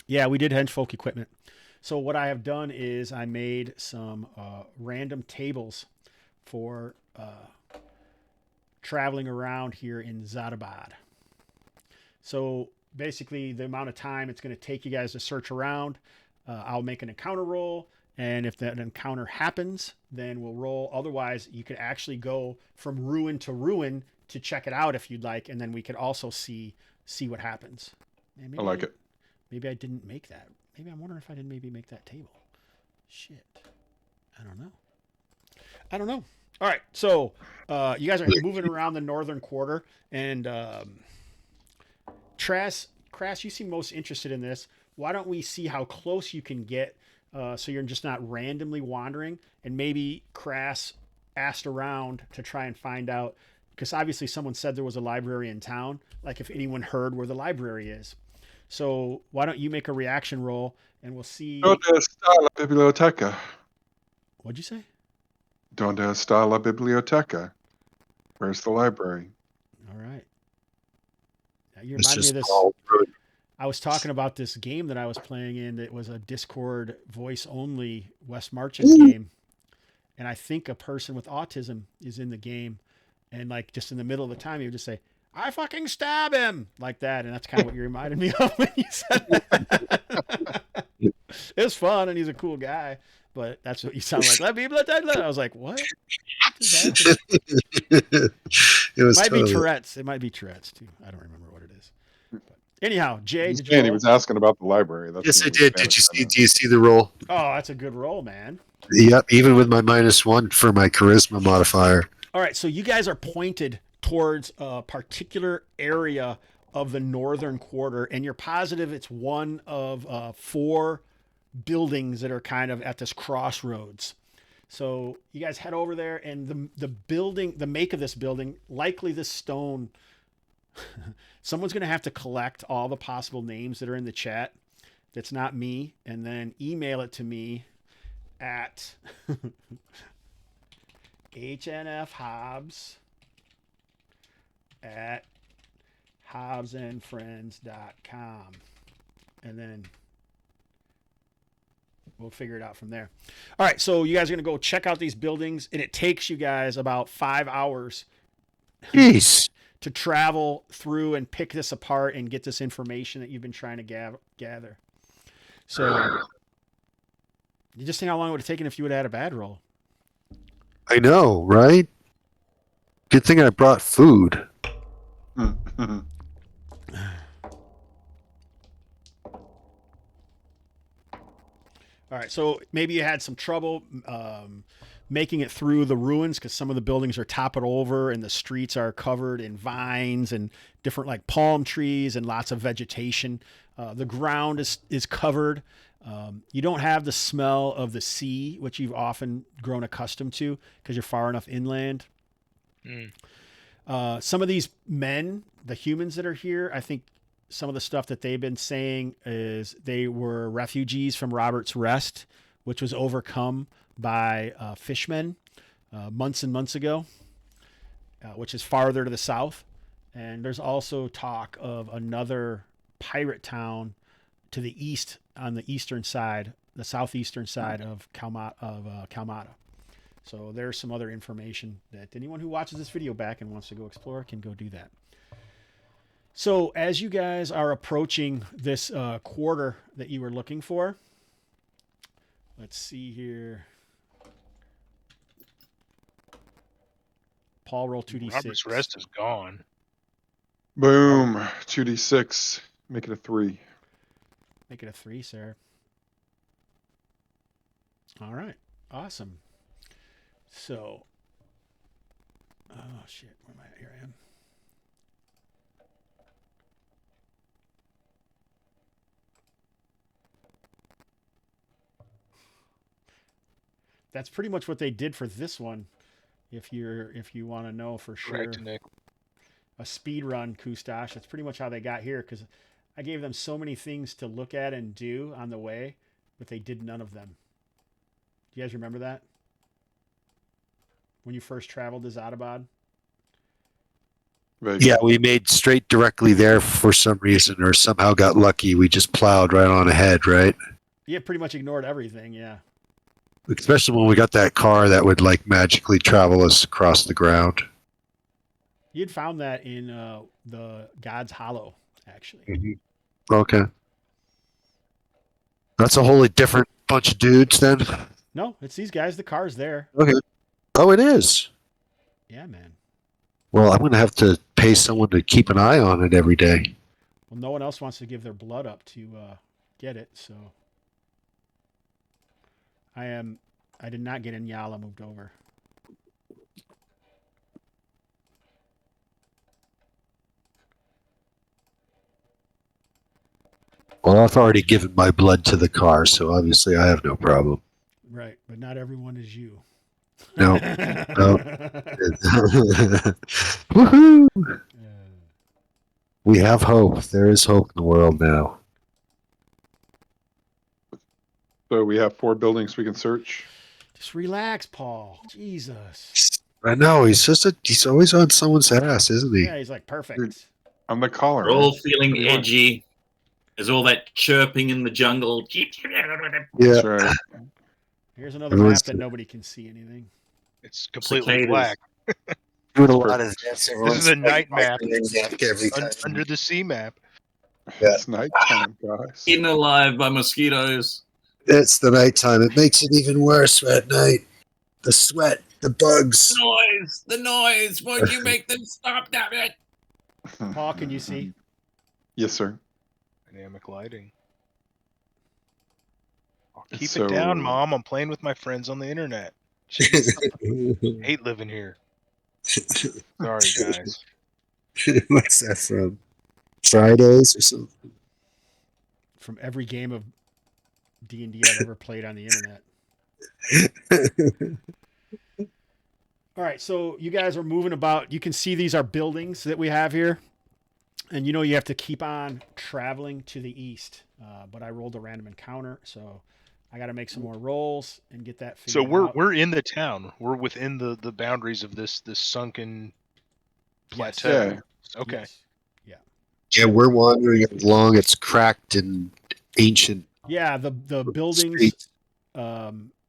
Yeah, we did henchfolk equipment. So what I have done is I made some random tables for traveling around here in Zadabad. So basically the amount of time it's going to take you guys to search around, I'll make an encounter roll, and if that encounter happens, then we'll roll. Otherwise, you could actually go from ruin to ruin to check it out if you'd like, and then we could also see what happens. Man, I like it. Maybe I didn't make that. Maybe I'm wondering if I didn't maybe make that table. Shit. I don't know. All right, so you guys are moving around the northern quarter, and Crass, you seem most interested in this. Why don't we see how close you can get so you're just not randomly wandering, and maybe Crass asked around to try and find out, because obviously someone said there was a library in town, like if anyone heard where the library is. So why don't you make a reaction roll, and we'll see. ¿Dónde está la biblioteca? What'd you say? ¿Dónde está la biblioteca? Where's the library? All right. Now, you It's remind me just of this. all good. I was talking about this game that I was playing in that was a Discord voice only West Marches game. And I think a person with autism is in the game. And like just in the middle of the time, he would just say, "I fucking stab him," like that. And that's kind of what you reminded me of when you said that. It was fun, and he's a cool guy, but that's what you sound like. Let me, I was like, what? It was Might be totally. Tourette's. It might be Tourette's too. I don't remember what it is. But anyhow, Jay, did you And he roll? was asking about the library. That's Yes, what I was did. Spanish Do you see the roll? Oh, that's a good roll, man. Yep, even with my -1 for my charisma modifier. All right, so you guys are pointed towards a particular area of the northern quarter, and you're positive it's one of 4 buildings that are kind of at this crossroads. So you guys head over there, and the building, the make of this building, likely this stone, someone's going to have to collect all the possible names that are in the chat. That's not me, and then email it to me at hnfhobbs@hobbsandfriends.com, and then we'll figure it out from there. All right, so you guys are going to go check out these buildings, and it takes you guys about 5 hours Jeez. to travel through and pick this apart and get this information that you've been trying to gather. So you just think how long it would have taken if you would have had a bad roll. I know, right? Good thing I brought food. Mhm. All right, so maybe you had some trouble making it through the ruins because some of the buildings are toppled over and the streets are covered in vines and different like palm trees and lots of vegetation. The ground is covered. You don't have the smell of the sea, which you've often grown accustomed to because you're far enough inland. Some of these men, the humans that are here, I think some of the stuff that they've been saying is they were refugees from Robert's Rest, which was overcome by fishmen months and months ago, which is farther to the south. And there's also talk of another pirate town to the east on the eastern side, the southeastern side of Kalmatta. So there's some other information that anyone who watches this video back and wants to go explore can go do that. So as you guys are approaching this quarter that you were looking for, let's see here. Paul, roll 2d6. Robert's rest is gone. Boom. 2d6. Make it a 3. Make it a 3, sir. All right. Awesome. So, oh shit, where am I at? Here I am. That's pretty much what they did for this one. If you want to know for sure. Correct, Nick. A speed run, Kustash. That's pretty much how they got here, because I gave them so many things to look at and do on the way, but they did none of them. Do you guys remember that? When you first traveled to Zadabad? Yeah, we made straight directly there for some reason, or somehow got lucky. We just plowed right on ahead, right? Yeah, pretty much ignored everything, yeah. Especially when we got that car that would like magically travel us across the ground. You'd found that in the God's Hollow, actually. Mm-hmm. Okay. That's a wholly different bunch of dudes then? No, it's these guys. The car's there. Okay. Oh, it is? Yeah, man. Well, I'm going to have to pay someone to keep an eye on it every day. Well, no one else wants to give their blood up to get it, so... I did not get Inyala moved over. Well, I've already given my blood to the car, so obviously I have no problem. Right, but not everyone is you. No. No. Woohoo! We have hope. There is hope in the world now. So we have 4 buildings we can search. Just relax, Paul. Jesus. I know, he's always on someone's ass, isn't he? Yeah, he's like, perfect. I'm the caller. We're all man. feeling What do you want? edgy. There's all that chirping in the jungle. Yeah. That's right. Here's another Everyone's- map that nobody can see anything. It's completely Cicadas. black. Doing a lot of this. This is a night map. Every time. Under the sea map. Yeah. It's nighttime, guys. Eaten alive by mosquitoes. It's the nighttime. It makes it even worse at night. The sweat, the bugs. The noise. Won't you make them stop, damn it? Paul, can you see? Yes, sir. Dynamic lighting. Oh, keep So- it down, Mom. I'm playing with my friends on the internet. Jeez, hate living here. Sorry, guys. What's that from? Fridays or something? From every game of D&D I've ever played on the internet. All right, so you guys are moving about. You can see these are buildings that we have here. And you know you have to keep on traveling to the east. But I rolled a random encounter, so I got to make some more rolls and get that figured So out. we're in the town. We're within the boundaries of this sunken Yes. plateau. Yeah. Okay. Yes. Yeah. Yeah, we're wandering along. It's cracked and ancient. Yeah, the buildings Streets.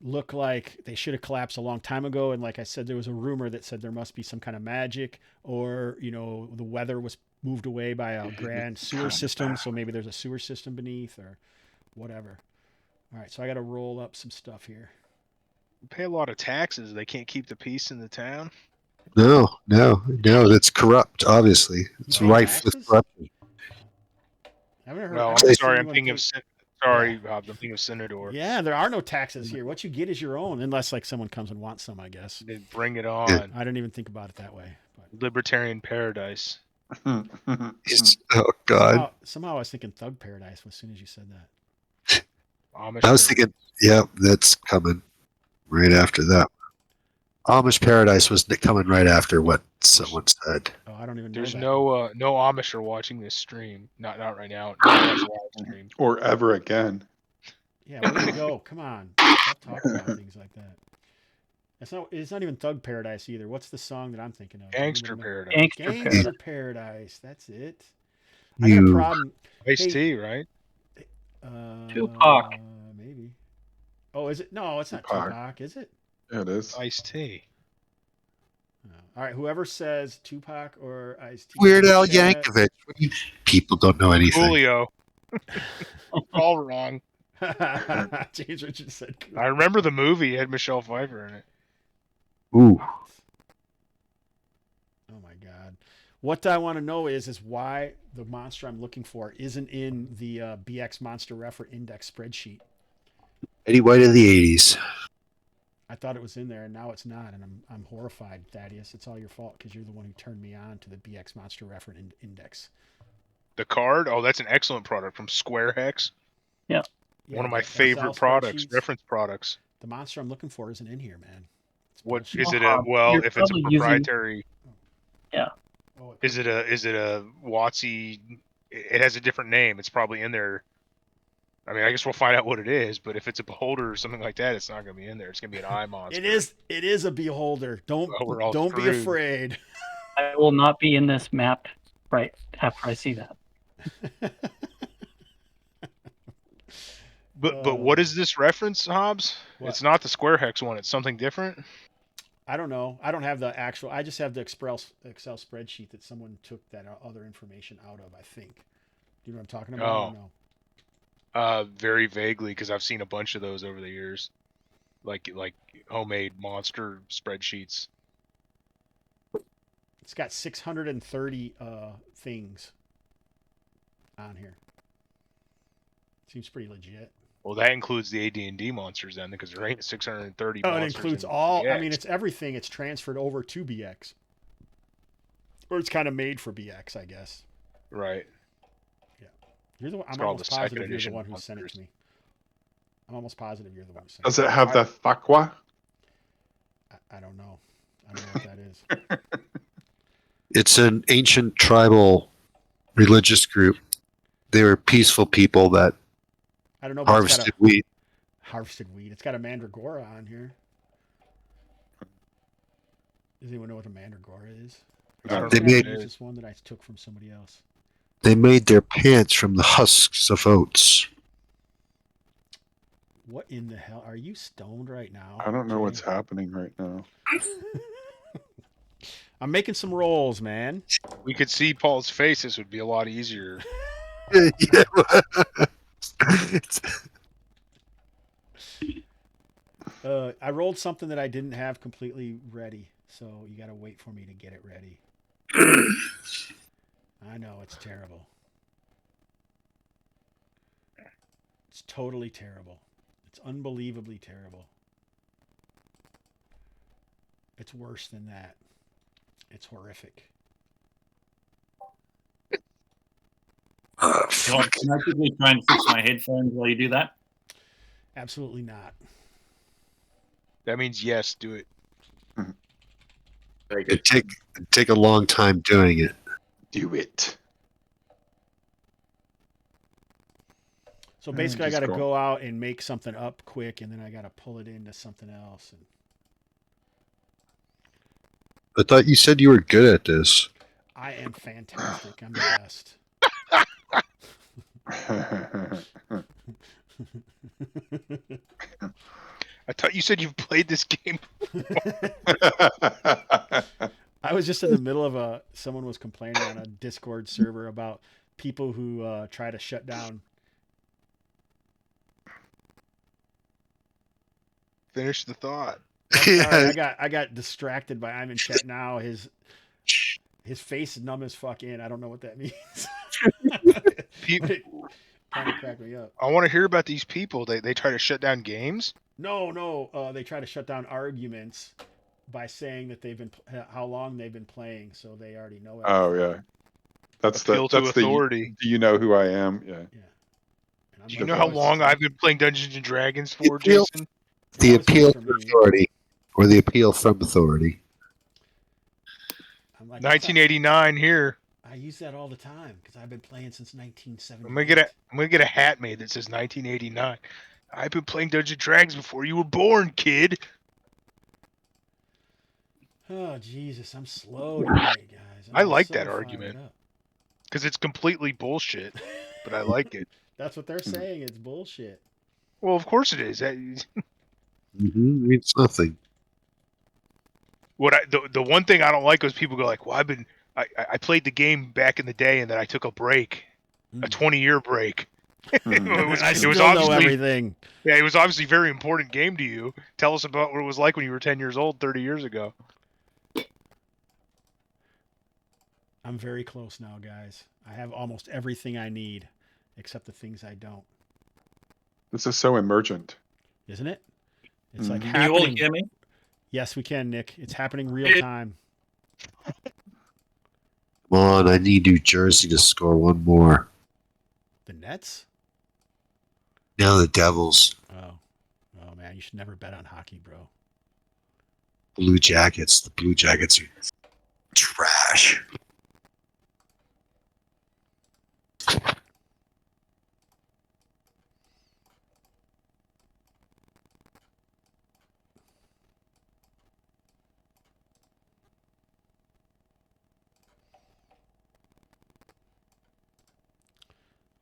look like they should have collapsed a long time ago. And like I said, there was a rumor that said there must be some kind of magic, or the weather was moved away by a grand sewer system, so maybe there's a sewer system beneath or whatever. All right, so I got to roll up some stuff here. We pay a lot of taxes. They can't keep the peace in the town. No. That's corrupt. Obviously, it's pay rife with taxes? corruption. I haven't heard. No, I I'm haven't seen sorry. I'm anyone thinking of. pay- Sorry, Bob. I'm thinking of Senador. Yeah, there are no taxes here. What you get is your own, unless like someone comes and wants some, I guess. They bring it on. I didn't even think about it that way. But Libertarian paradise. Oh God! somehow I was thinking Thug Paradise as soon as you said that. Amish I was paradise. thinking, yeah, that's coming right after that. Amish Paradise was coming right after what someone said. Oh, I don't even know. There's that. no Amish are watching this stream. Not right now. Not this live stream. Or ever again. Yeah, way to go. Come on. Stop talking about things like that. It's not even Thug Paradise either. What's the song that I'm thinking of? Gangster paradise. Gangster Paradise. That's it. I got a problem. Ice-T, right? Tupac. Maybe. Oh, is it? No, it's not Tupac. Tupac, is it? Yeah, it is. Ice-T. Oh, All right, whoever says Tupac or Ice-T. Weird Al chat. Yankovic. People don't know anything. Julio. All wrong. James Richards said. I remember the movie. It had Michelle Pfeiffer in it. Ooh. Oh my god. What I want to know is why the monster I'm looking for isn't in the BX Monster Reference Index spreadsheet. Eddie White of the 80s. I thought it was in there, and now it's not, and I'm horrified, Thaddeus. It's all your fault because you're the one who turned me on to the BX Monster Reference Index. The card? Oh, that's an excellent product from Square Hex. Yeah. One of my the favorite Excel products, spreadsheets. reference products. The monster I'm looking for isn't in here, man. It's What bullshit. is it? A well, You're if it's a probably using- proprietary, Oh, is it a WotC? It has a different name. It's probably in there. I mean, I guess we'll find out what it is. But if it's a beholder or something like that, it's not going to be in there. It's going to be an eye monster. It is a beholder. Don't Well, we're all don't be screwed. afraid. I will not be in this map right after I see that. But what is this reference, Hobbs? What? It's not the Square Hex one. It's something different. I don't know. I don't have the actual. I just have the Excel spreadsheet that someone took that other information out of. I think. Do you know what I'm talking about? Oh. Or no? Very vaguely, because I've seen a bunch of those over the years, like homemade monster spreadsheets. It's got 630 things on here. Seems pretty legit. Well, that includes the AD&D monsters then, because there ain't 630 Oh, it monsters. includes in all. I BX. mean, it's everything. It's transferred over to BX, or it's kind of made for BX, I guess. right. You're the one. I'm called almost the second positive you're the edition one who sent it monsters. to me. I'm almost positive you're the one who sent Does it. it have the Thakwa? I don't know. I don't know what that is. It's an ancient tribal religious group. They were peaceful people that I don't know. But harvested wheat. Harvested wheat. It's got a mandragora on here. Does anyone know what a mandragora is? I don't They know made- what it Use is. this one that I took from somebody else. They made their pants from the husks of oats. What in the hell? Are you stoned right now? I don't know Jay? what's happening right now. I'm making some rolls, man. We could see Paul's face. This would be a lot easier. Yeah. I rolled something that I didn't have completely ready, so you got to wait for me to get it ready. I know, it's terrible. It's totally terrible. It's unbelievably terrible. It's worse than that. It's horrific. Oh, Well, can I quickly try and fix my headphones while you do that? Absolutely not. That means yes, do it. It'd take a long time doing it. Do it. So basically, I Just got to go. go out and make something up quick, and then I got to pull it into something else. And I thought you said you were good at this. I am fantastic. I'm the best. I thought you said you've played this game. I was just in the middle of someone was complaining on a Discord server about people who try to shut down. Finish the thought. Sorry, I got distracted by I'm in chat now. His face is numb as fuck in. I don't know what that means. People, Kind of cracked me up. I want to hear about these people. They try to shut down games. No. They try to shut down arguments by saying that they've been how long they've been playing, so they already know it. Oh yeah, that's Appeal to the. authority. Do you know who I am? Yeah. And I'm Do you like, know how "Oh, long this is- I've been playing Dungeons and Dragons for, Appeal. Jason? The always appeal comes to from me. authority, or the appeal from authority. I'm like, 1989 here. I use that all the time because I've been playing since 1970. I'm gonna get a hat made that says 1989. I've been playing Dungeons and Dragons before you were born, kid. Oh Jesus, I'm slow tonight, guys. I I'm like so that fired argument. up. Because it's completely bullshit, but I like it. That's what they're saying. It's bullshit. Well, of course it is. Mm-hmm. Means nothing. The one thing I don't like is people go like, "Well, I played the game back in the day, and then I took a break, a 20-year break." I it still was know obviously everything. Yeah, it was obviously a very important game to you. Tell us about what it was like when you were 10 years old, 30 years ago. I'm very close now, guys. I have almost everything I need, except the things I don't. This is so emergent. Isn't it? It's like Can you all happening. hear me? Yes, we can, Nick. It's happening real time. Come on, I need New Jersey to score one more. The Nets? Now the Devils. Oh man, you should never bet on hockey, bro. Blue Jackets. The Blue Jackets are trash.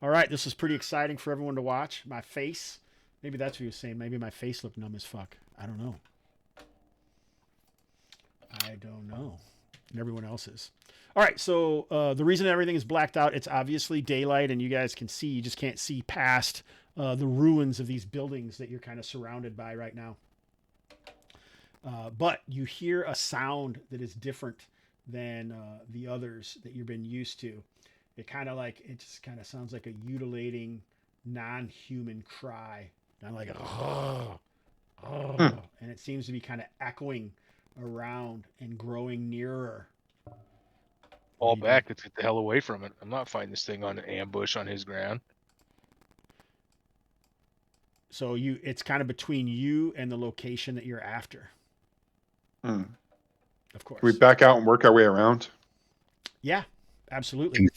All right, this was pretty exciting for everyone to watch. My face. Maybe that's what he was saying. Maybe my face looked numb as fuck. I don't know. And everyone else's. All right, so the reason everything is blacked out, it's obviously daylight, and you guys can see. You just can't see past the ruins of these buildings that you're kind of surrounded by right now. But you hear a sound that is different than the others that you've been used to. It just kind of sounds like a mutilating, non-human cry. Kind of like and it seems to be kind of echoing around and growing nearer. All back. Let's get the hell away from it. I'm not fighting this thing on an ambush on his ground. So it's kind of between you and the location that you're after. Of course. Can we back out and work our way around? Yeah, absolutely.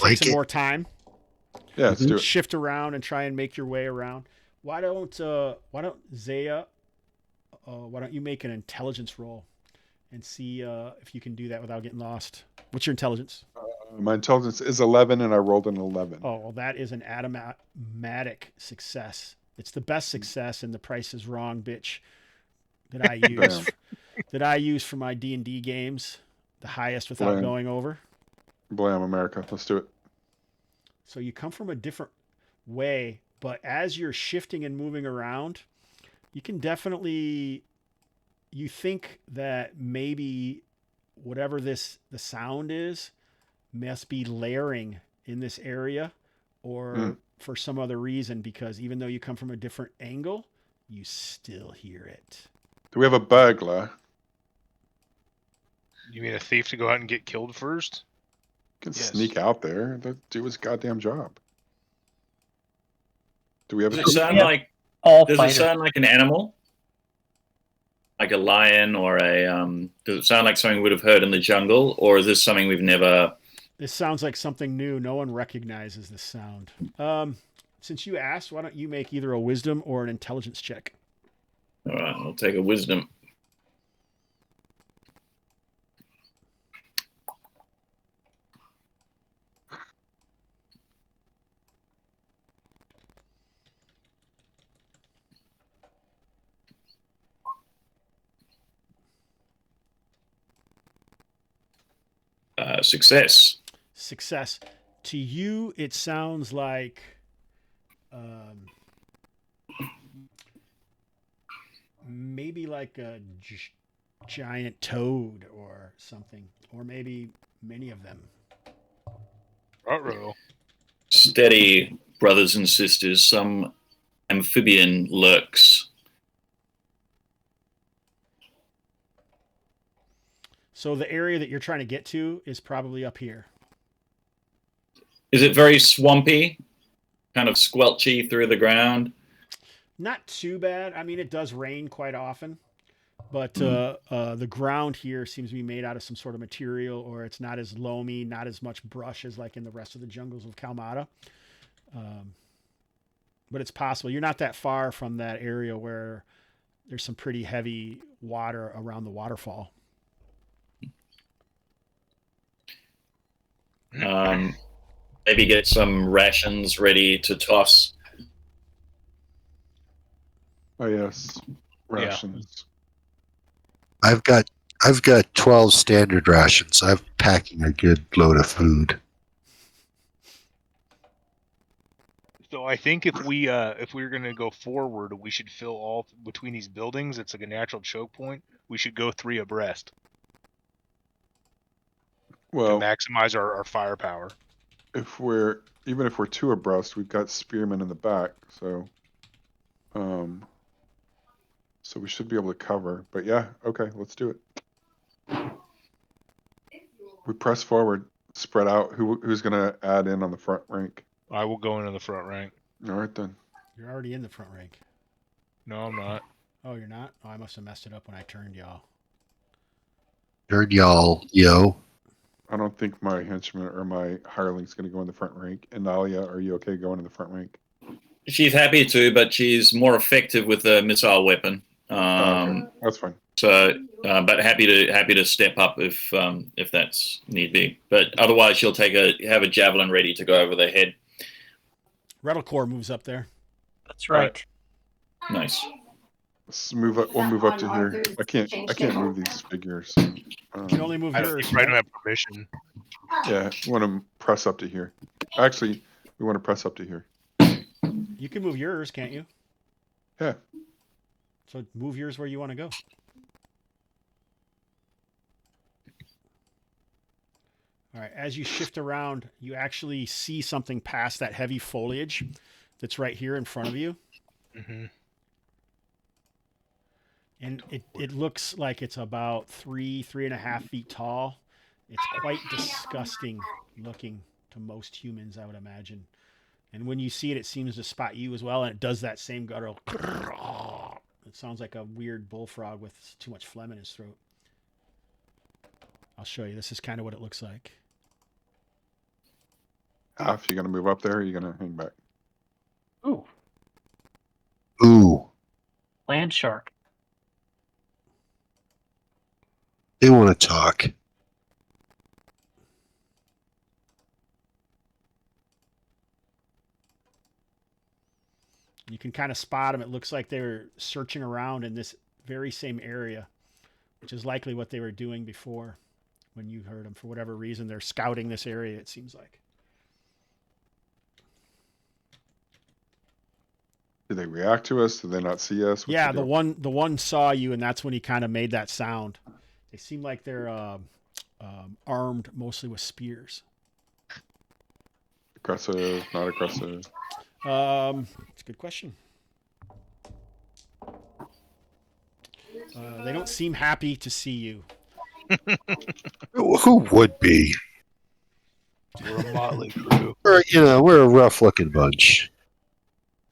Take some more time. Yeah, let's do it. Shift around and try and make your way around. Why don't Zaya? Why don't you make an intelligence roll and see if you can do that without getting lost? What's your intelligence? My intelligence is 11, and I rolled an 11. Oh, well, that is an automatic success. It's the best success, and the price is wrong, bitch. That I use that I use for my D&D games, the highest without going over. Blam America. Let's do it. So you come from a different way, but as you're shifting and moving around, you can definitely, you think that maybe whatever the sound is must be layering in this area or for some other reason, because even though you come from a different angle, you still hear it. Do we have a burglar? You mean a thief to go out and get killed first? Can sneak out there. Do his goddamn job. Do we have Does a it sound like an animal? Like a lion or a does it sound like something we would have heard in the jungle, or is this something we've never? This sounds like something new. No one recognizes this sound. Since you asked, why don't you make either a wisdom or an intelligence check? All right, I'll take a wisdom. Success. Success. To you, it sounds like maybe like a giant toad or something, or maybe many of them. Uh-oh. Steady, brothers and sisters. Some amphibian lurks. So the area that you're trying to get to is probably up here. Is it very swampy? Kind of squelchy through the ground? Not too bad. I mean, it does rain quite often, but the ground here seems to be made out of some sort of material, or it's not as loamy, not as much brush as like in the rest of the jungles of Kalmatta. But it's possible. You're not that far from that area where there's some pretty heavy water around the waterfall. Maybe get some rations ready to toss. Oh yes, rations. I've got I've got 12 standard rations. I'm packing a good load of food. So I think if we're gonna go forward, we should fill all between these buildings. It's like a natural choke point. We should go 3 abreast Well, to maximize our firepower. Even if we're 2 abreast, we've got spearmen in the back, so we should be able to cover. But yeah, okay, let's do it. We press forward, spread out. Who's gonna add in on the front rank? I will go into the front rank. All right then. You're already in the front rank. No, I'm not. Oh, you're not? Oh, I must have messed it up when I turned y'all. Turn y'all, yo. I don't think my henchman or my hireling's gonna go in the front rank. And Nalia, are you okay going in the front rank? She's happy to, but she's more effective with a missile weapon. Okay. That's fine. So, but happy to step up if that's need be. But otherwise, she'll have a javelin ready to go over their head. Rettlecore moves up there. That's right. Nice. Let's move up. We'll move up to here. I can't move these figures. You can only move I yours. don't have permission. Yeah, we want to press up to here. Actually, we want to press up to here. You can move yours, can't you? Yeah. So move yours where you want to go. All right, as you shift around, you actually see something past that heavy foliage that's right here in front of you. Mm-hmm. And it looks like it's about 3.5 feet tall. It's quite disgusting looking to most humans, I would imagine. And when you see it, it seems to spot you as well, and it does that same guttural. It sounds like a weird bullfrog with too much phlegm in his throat. I'll show you. This is kind of what it looks like. If you're gonna move up there, or you're gonna hang back. Ooh, Ooh. land shark. They want to talk. You can kind of spot them. It looks like they were searching around in this very same area, which is likely what they were doing before when you heard them. For whatever reason, they're scouting this area, it seems like. Did they react to us? Did they not see us? What's Yeah, the the one saw you, and that's when he kind of made that sound. They seem like they're armed mostly with spears. Aggressive, not aggressive. It's a good question. They don't seem happy to see you. Who would be? We're a motley crew. We're a rough-looking bunch.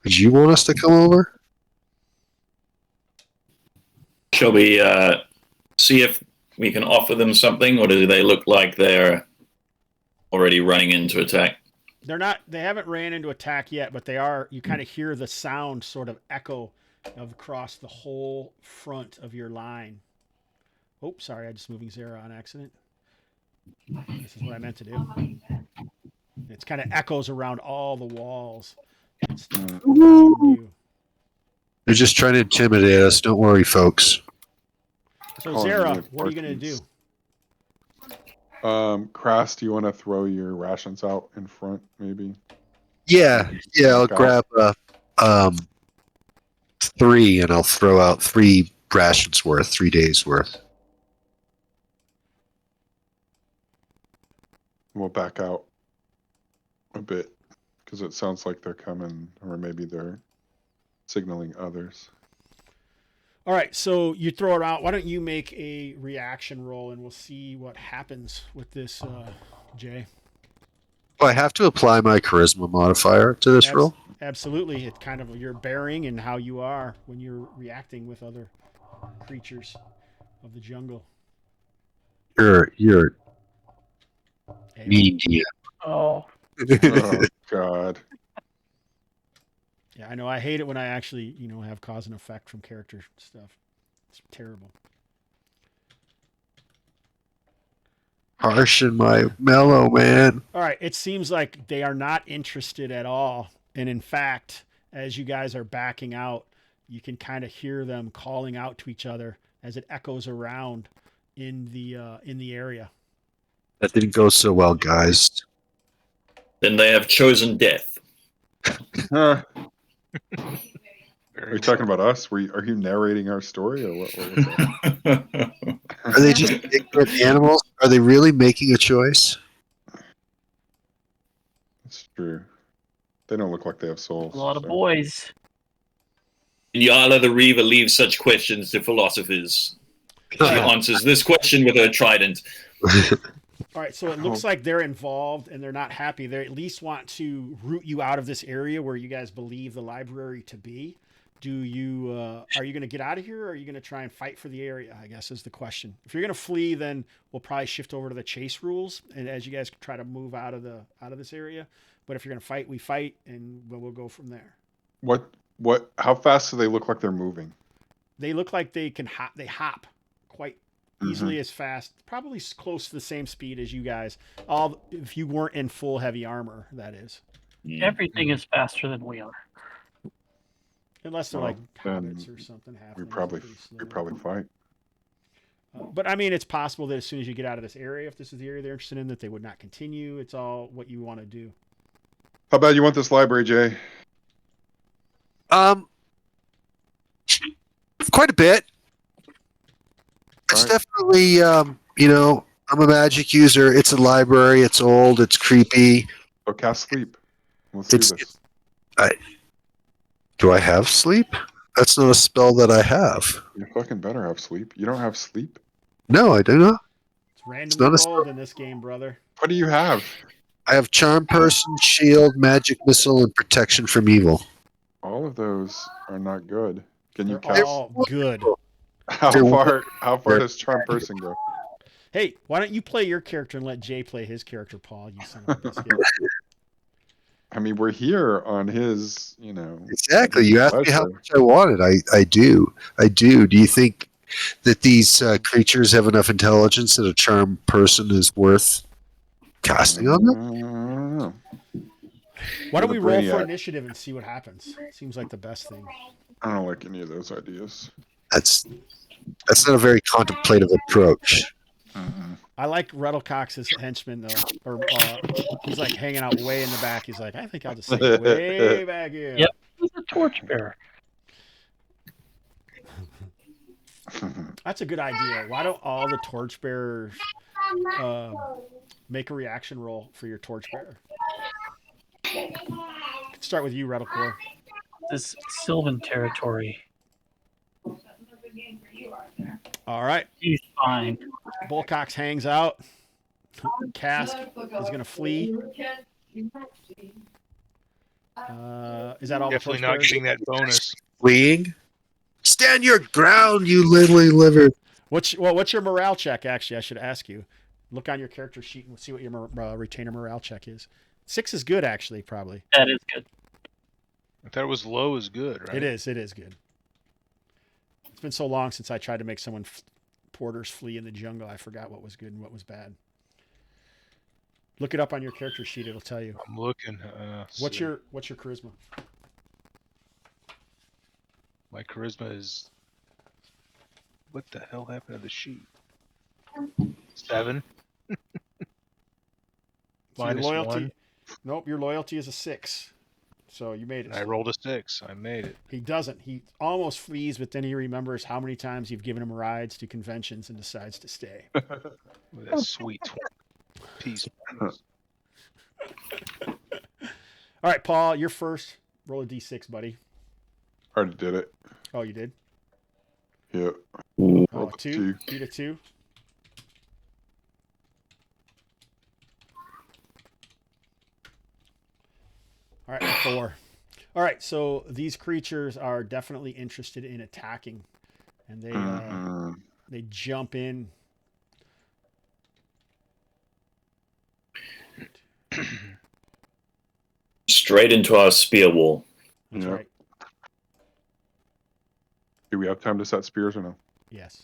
Did you want us to come over? Shall we see if we can offer them something, or do they look like they're already running into attack? They haven't ran into attack yet, but they are. You kind of hear the sound sort of echo across the whole front of your line. Oh, sorry, I just moving Zara on accident. This is what I meant to do. It's kind of echoes around all the walls. They're just trying to intimidate us. Don't worry, folks. So Zara, what are you going to do? Crass, do you want to throw your rations out in front, maybe? Yeah, I'll grab 3, and I'll throw out 3 rations worth, 3 days worth. We'll back out a bit because it sounds like they're coming, or maybe they're signaling others. All right, so you throw it out. Why don't you make a reaction roll, and we'll see what happens with this, Jay. Well, I have to apply my charisma modifier to this roll? Absolutely. It's kind of your bearing and how you are when you're reacting with other creatures of the jungle. You're medium. Oh. Oh, God. Yeah, I know. I hate it when I actually, have cause and effect from character stuff. It's terrible. Harsh and my mellow, man. All right. It seems like they are not interested at all. And in fact, as you guys are backing out, you can kind of hear them calling out to each other as it echoes around. in the area. That didn't go so well, guys. Then they have chosen death. Are you talking about us? Are you narrating our story, or what was that? Are they just ignorant animals? Are they really making a choice? That's true. They don't look like they have souls. A lot of boys. Yala the Reaver leaves such questions to philosophers. She answers this question with her trident. All right, so it looks like they're involved and they're not happy. They at least want to root you out of this area where you guys believe the library to be. Are you going to get out of here, or are you going to try and fight for the area, I guess is the question. If you're going to flee, then we'll probably shift over to the chase rules, and as you guys try to move out of this area. But if you're going to fight, we fight, and we'll go from there. How fast do they look like they're moving? They look like they can hop. They hop quite easily, as fast, probably close to the same speed as you guys. If you weren't in full heavy armor, that is. Everything is faster than we are. Unless they're like hobbits or something. We probably fight. But I mean, it's possible that as soon as you get out of this area, if this is the area they're interested in, that they would not continue. It's all what you want to do. How bad you want this library, Jay? Quite a bit. It's definitely, I'm a magic user. It's a library. It's old. It's creepy. So cast sleep. Let's do this. Do I have sleep? That's not a spell that I have. You fucking better have sleep. You don't have sleep? No, I do not. It's randomly rolled in this game, brother. What do you have? I have Charm Person, Shield, Magic Missile, and Protection from Evil. All of those are not good. Can you They're cast? all good. How far does Charm Person go? Hey, why don't you play your character and let Jay play his character, Paul? You son of a biscuit. I mean, we're here on his, Exactly. You asked me how much I wanted. I do. Do you think that these creatures have enough intelligence that a Charm Person is worth casting on them? Why don't we roll for initiative and see what happens? Seems like the best thing. I don't like any of those ideas. That's not a very contemplative approach. I like Ruddlecox's henchman though, or he's like hanging out way in the back. He's like, I think I'll just stay way back here. Yep, he's a torchbearer. That's a good idea. Why don't all the torchbearers make a reaction roll for your torchbearer? Start with you, Ruddlecore. This Sylvan territory. All right. He's fine. Bullcox hangs out. Cask is going to flee. Is that all? Definitely not getting that bonus. Fleeing? Stand your ground, you lily liver. What's your morale check? Actually, I should ask you. Look on your character sheet and see what your retainer morale check is. 6 is good, actually, probably. That is good. I thought it was low is good, right? It is good. It's been so long since I tried to make someone porters flee in the jungle. I forgot what was good and what was bad. Look it up on your character sheet. It'll tell you. I'm looking. What's your charisma? My charisma is. What the hell happened to the sheet? 7. Minus loyalty. 1. Nope, your loyalty is a 6. So you made it. I rolled a 6. I made it. He doesn't. He almost flees, but then he remembers how many times you've given him rides to conventions and decides to stay. With that sweet piece. All right, Paul, you're first. Roll a d6, buddy. Already did it. Oh, you did? Yeah. Oh, 2. Beat a 2. All right, 4. All right, so these creatures are definitely interested in attacking, and they jump in. Straight into our spear wall. That's right. Do we have time to set spears or no? Yes.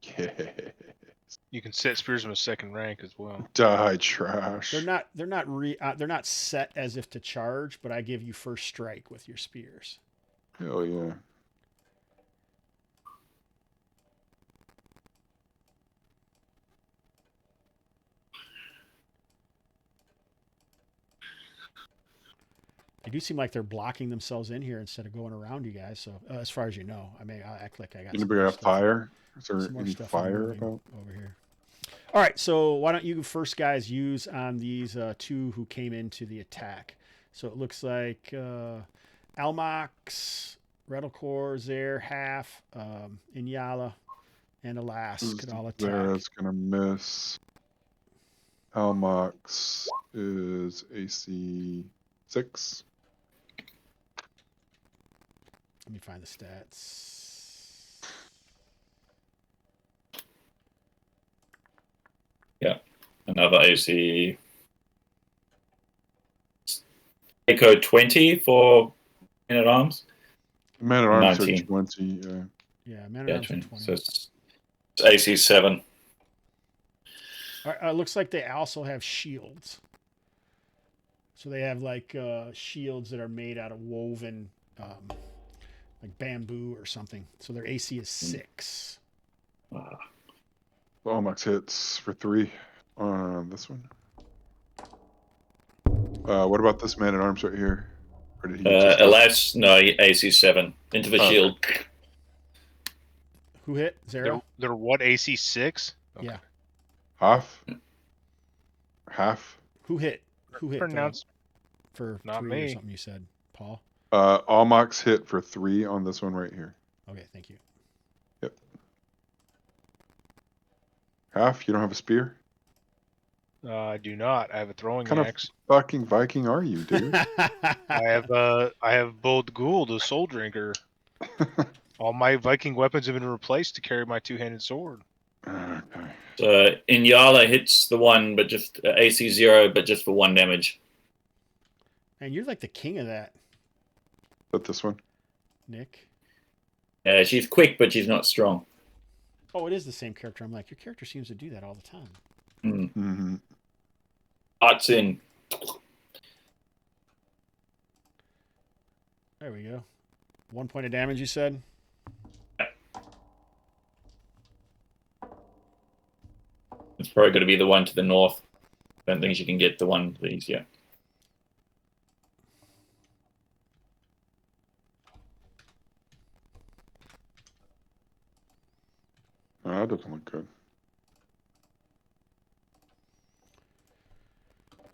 Yeah. You can set spears in a second rank as well. Die trash. They're not set as if to charge, but I give you first strike with your spears. Hell yeah. They do seem like they're blocking themselves in here instead of going around you guys. So as far as you know, I mean, I'll act like I got Anybody got fire? Is there some more any stuff fire moving about? over here. All right, so why don't you first guys use on these two who came into the attack? So it looks like Almox, Redalcore, Zare, Half, Inyala, and Alas could all attack. Zara's gonna miss. Almox is AC 6. Let me find the stats. Yeah, another AC. Echo 20 for Men at Arms. Man at Arms are 19. 20. Yeah, Man at Yeah, Arms are 20. 20. So it's AC 7. All right, looks like they also have shields. So they have like shields that are made out of woven, like bamboo or something. So their AC is 6. Almox hits for 3 on this one. What about this Man at Arms right here? Or did he just Alas, no, AC 7. Into the shield. Who hit? Zero? They're what, AC 6? Okay. Yeah. Half? Who hit? Who hit? Pronounced For not 3 me. or something you said, Paul? Almox hit for 3 on this one right here. Okay, thank you. Yep. Half? You don't have a spear? I do not. I have a throwing What kind axe. of fucking Viking are you, dude? I have Bold Ghoul, the Soul Drinker. All my Viking weapons have been replaced to carry my two-handed sword. Okay. Inyala hits the one, but just AC 0, but just for 1 damage. And you're like the king of that, But this one? Nick. She's quick, but she's not strong. Oh, it is the same character. I'm like, your character seems to do that all the time. Mm-hmm. Arts in. There we go. 1 point of damage, you said? It's probably going to be the one to the north. Don't think she can get the one, please. Yeah. Oh, that doesn't look good.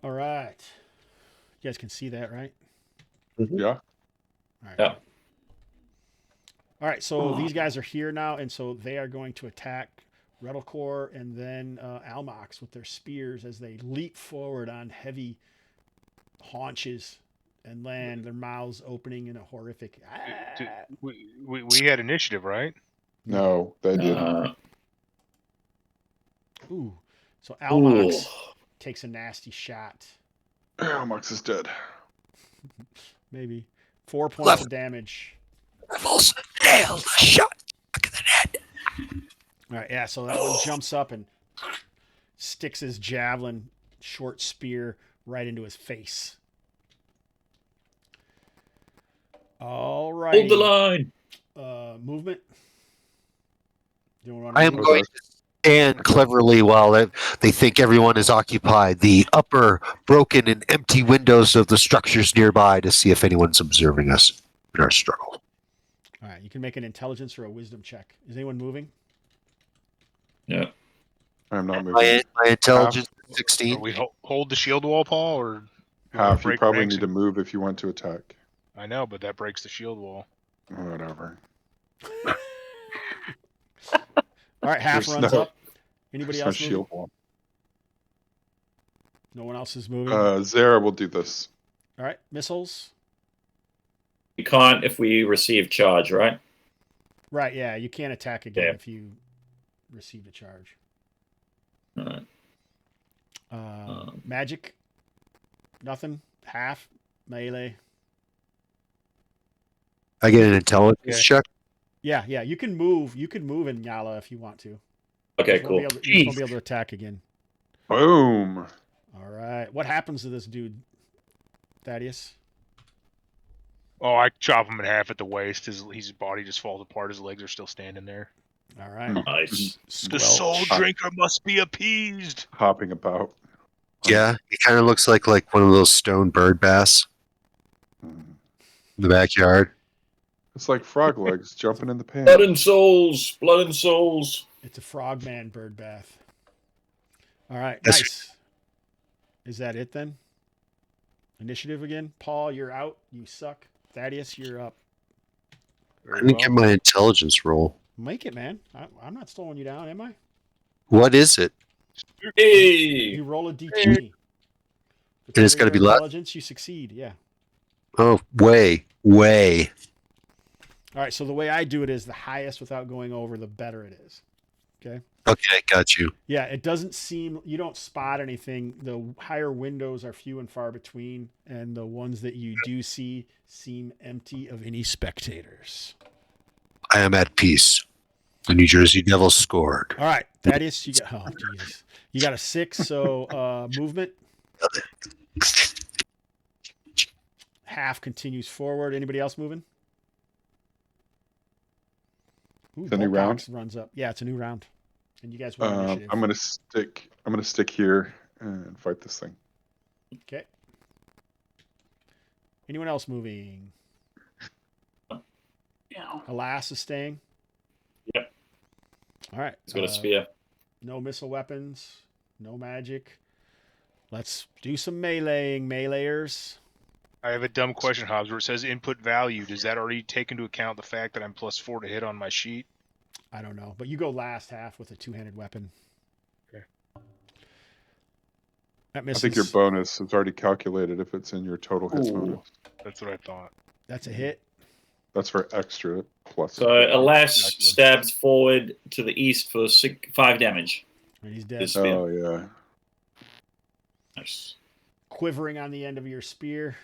All right. You guys can see that, right? Yeah. All right. Yeah. All right, so these guys are here now, and so they are going to attack Redalcore and then Almox with their spears as they leap forward on heavy haunches and land, their mouths opening in a horrific. We had initiative, right? No, they didn't. Ooh. So Almox takes a nasty shot. Almox is dead. Maybe 4 points of damage. I've also nailed a shot back of the head. All right, yeah, so that one jumps up and sticks his javelin, short spear, right into his face. All right. Hold the line. Movement. I am going to stand cleverly while they think everyone is occupied. The upper, broken, and empty windows of the structures nearby to see if anyone's observing us in our struggle. All right, you can make an intelligence or a wisdom check. Is anyone moving? Yeah. I'm not moving. My intelligence is 16. We hold the shield wall, Paul, or Half. You break probably ranks need to move if you want to attack. I know, but that breaks the shield wall. Whatever. All right, half There's runs no- up. Anybody There's no else moving? shield wall. No one else is moving. Zara will do this. All right, missiles. We can't if we receive charge, right? Right, yeah, you can't attack again Yeah. if you received a charge. All right. Magic. Nothing. Half. Melee. I get an intelligence check. Yeah, you can move. You can move in Yala if you want to. Okay, You just cool. won't be able to attack again. Boom. All right. What happens to this dude, Thaddeus? Oh, I chop him in half at the waist. His body just falls apart. His legs are still standing there. All right. Nice. The soul drinker must be appeased. Hopping about. Yeah, he kind of looks like one of those stone bird bass. in the backyard. It's like frog legs jumping in the pan. Blood and souls. Blood and souls. It's a frogman bird bath. All right, That's- nice. Is that it then? Initiative again. Paul, you're out. You suck. Thaddeus, you're up. I didn't get my intelligence roll. Make it, man. I'm not slowing you down, am I? What is it? Hey. You roll a d20. And it's gotta be less? intelligence. You succeed. Yeah. Oh, way. All right. So the way I do it is the highest without going over, the better it is. Okay. Okay, got you. Yeah. It doesn't seem you don't spot anything. The higher windows are few and far between, and the ones that you do see seem empty of any spectators. I am at peace. The New Jersey Devils scored. All right, Thaddeus, you got Jesus. You got a 6, so movement. Half continues forward. Anybody else moving? Ooh, It's a new round? runs up. Yeah, it's a new round. And you guys want initiative. I'm gonna stick here and fight this thing. Okay. Anyone else moving? Yeah. Alas is staying. Yep. All right. He's got a spear. No missile weapons. No magic. Let's do some meleeing, meleeers. I have a dumb question, Hobbs, where it says input value. Does that already take into account the fact that I'm +4 to hit on my sheet? I don't know, but you go last half with a two-handed weapon. Okay. That I misses. think your bonus is already calculated if it's in your total hits Ooh. bonus. That's what I thought. That's a hit. That's for extra plus. So Alas stabs forward to the east for 5 damage. And he's dead. This spear. Oh yeah. Nice. Quivering on the end of your spear.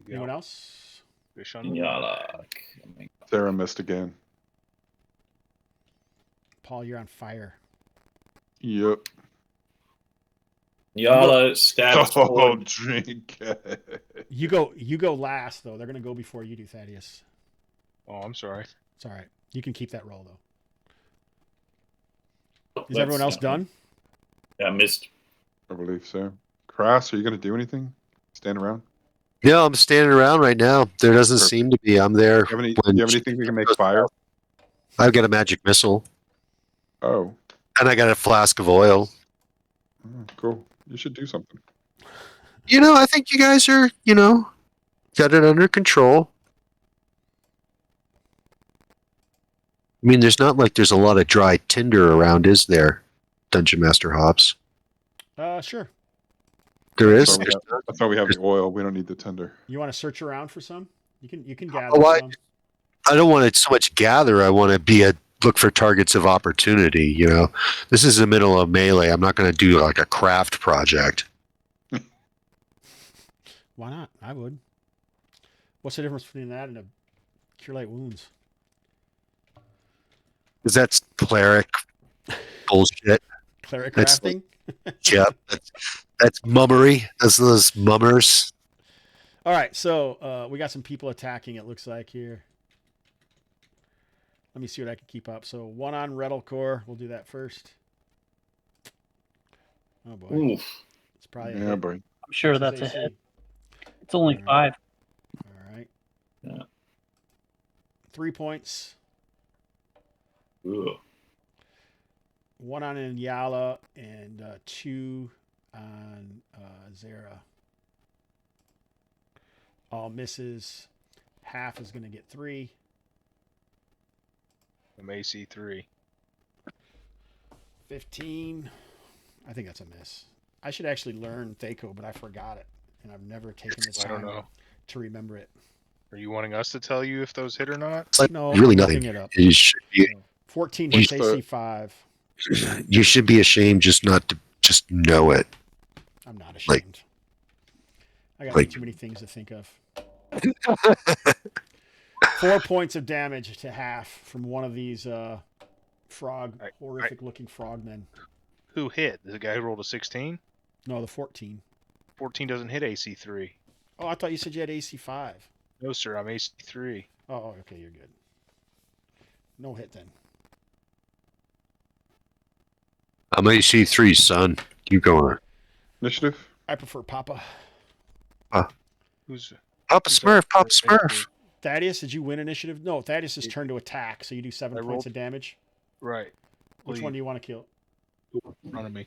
Anyone else? Fish on the Yala. Sarah missed again. Paul, you're on fire. Yep. Yala stabs Oh, forward. drink. You go last though. They're gonna go before you do, Thaddeus. Oh, I'm sorry. It's all right. You can keep that roll though. Is Let's- everyone else done? Yeah, missed. I believe so. Crass, are you gonna do anything? Stand around? Yeah, I'm standing around right now. There doesn't Perfect. seem to be. I'm there. Do you when have anything that can make fire? I've got a magic missile, Oh. and I got a flask of oil. Oh, cool. You should do something. I think you guys are, got it under control. I mean, there's not like there's a lot of dry tinder around, is there, Dungeon Master Hobbs? Sure. There is. I thought we have the oil. We don't need the tender. You want to search around for some? You can gather Oh, some. I don't want to so much gather. I want to look for targets of opportunity. This is the middle of melee. I'm not going to do like a craft project. Why not? I would. What's the difference between that and a cure light wounds? Because that's cleric bullshit. Cleric That's crafting? Yep. That's mummery. That's those mummers. All right, so we got some people attacking, it looks like, here. Let me see what I can keep up. So one on Reddlecore. We'll do that first. Oh, boy. Oof. It's probably a Yeah, hit. boy. I'm sure What's that's his a AC? hit. It's only All 5. All right. Yeah. 3 points. Ugh. 1 on Inyala and 2 on Zara. All misses. Half is going to get 3. I'm AC 3. 15. I think that's a miss. I should actually learn Thaco, but I forgot it. And I've never taken the I don't time know. to remember it. Are you wanting us to tell you if those hit or not? It's like No, really I'm nothing. looking it up. You should be 14 hits What's the- AC 5. you should be ashamed just not to just know it. I'm not Like- ashamed. I got like- too many things to think of. 4 points of damage to half from one of these horrific looking frogmen. Who hit? The guy who rolled a 16? No, the 14. 14 doesn't hit AC 3. Oh, I thought you said you had AC 5. No, sir, I'm AC 3. Oh, okay, you're good. No hit then. I'm AC3, son. Keep going. Initiative? I prefer Papa. Who's Papa who's Smurf, up? Papa Smurf. Thaddeus, did you win initiative? No, Thaddeus is turn to attack, so you do 7 I points rolled- of damage. Right. Which one do you want to kill? In front of me.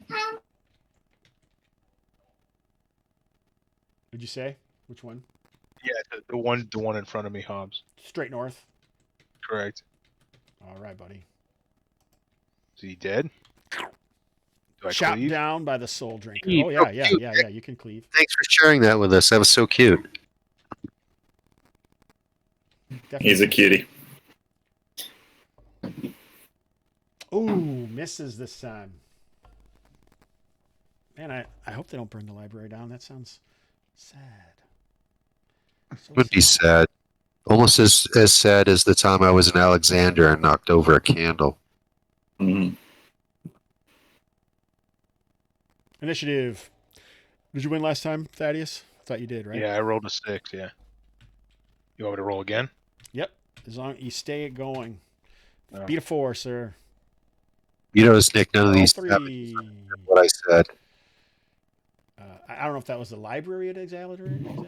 Did you say? Which one? Yeah, the one in front of me, Hobbs. Straight north. Correct. All right, buddy. Is he dead? Do I Shot cleave? down by the soul drinker. Cleave. Oh, yeah. You can cleave. Thanks for sharing that with us. That was so cute. Definitely. He's a cutie. Ooh, misses this time. Man, I hope they don't burn the library down. That sounds sad. So Would be sad. Almost as sad as the time I was in Alexander and knocked over a candle. Mhm. Initiative. Did you win last time, Thaddeus? I thought you did, right? Yeah, I rolled a 6. Yeah. You want me to roll again? Yep. As long as you stay it going. Oh. Beat a 4, sir. You notice, Nick, none of All these 3. what I said. I don't know if that was the library at Exalter or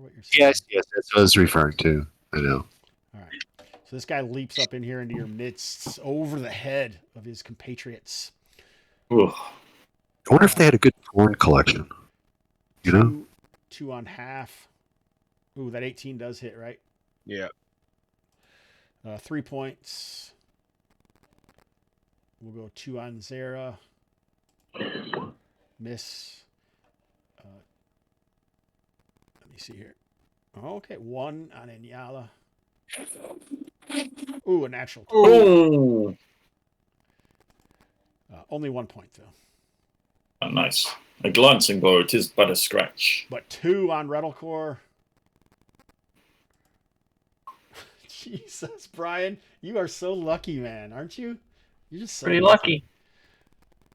what you're saying. Yes, that's what I was referring to. I know. All right. So this guy leaps up in here into your midst over the head of his compatriots. Ooh. I wonder if they had a good porn collection. You know? 2 on half. Ooh, that 18 does hit, right? Yeah. 3 points. We'll go 2 on Zara. Miss. Let me see here. Okay, 1 on Inyala. Ooh, a natural. Ooh. Only 1 point, though. Oh, nice. A glancing blow, it is but a scratch. But 2 on Rettlecore. Jesus, Brian, you are so lucky, man, aren't you? You're just so Pretty lucky.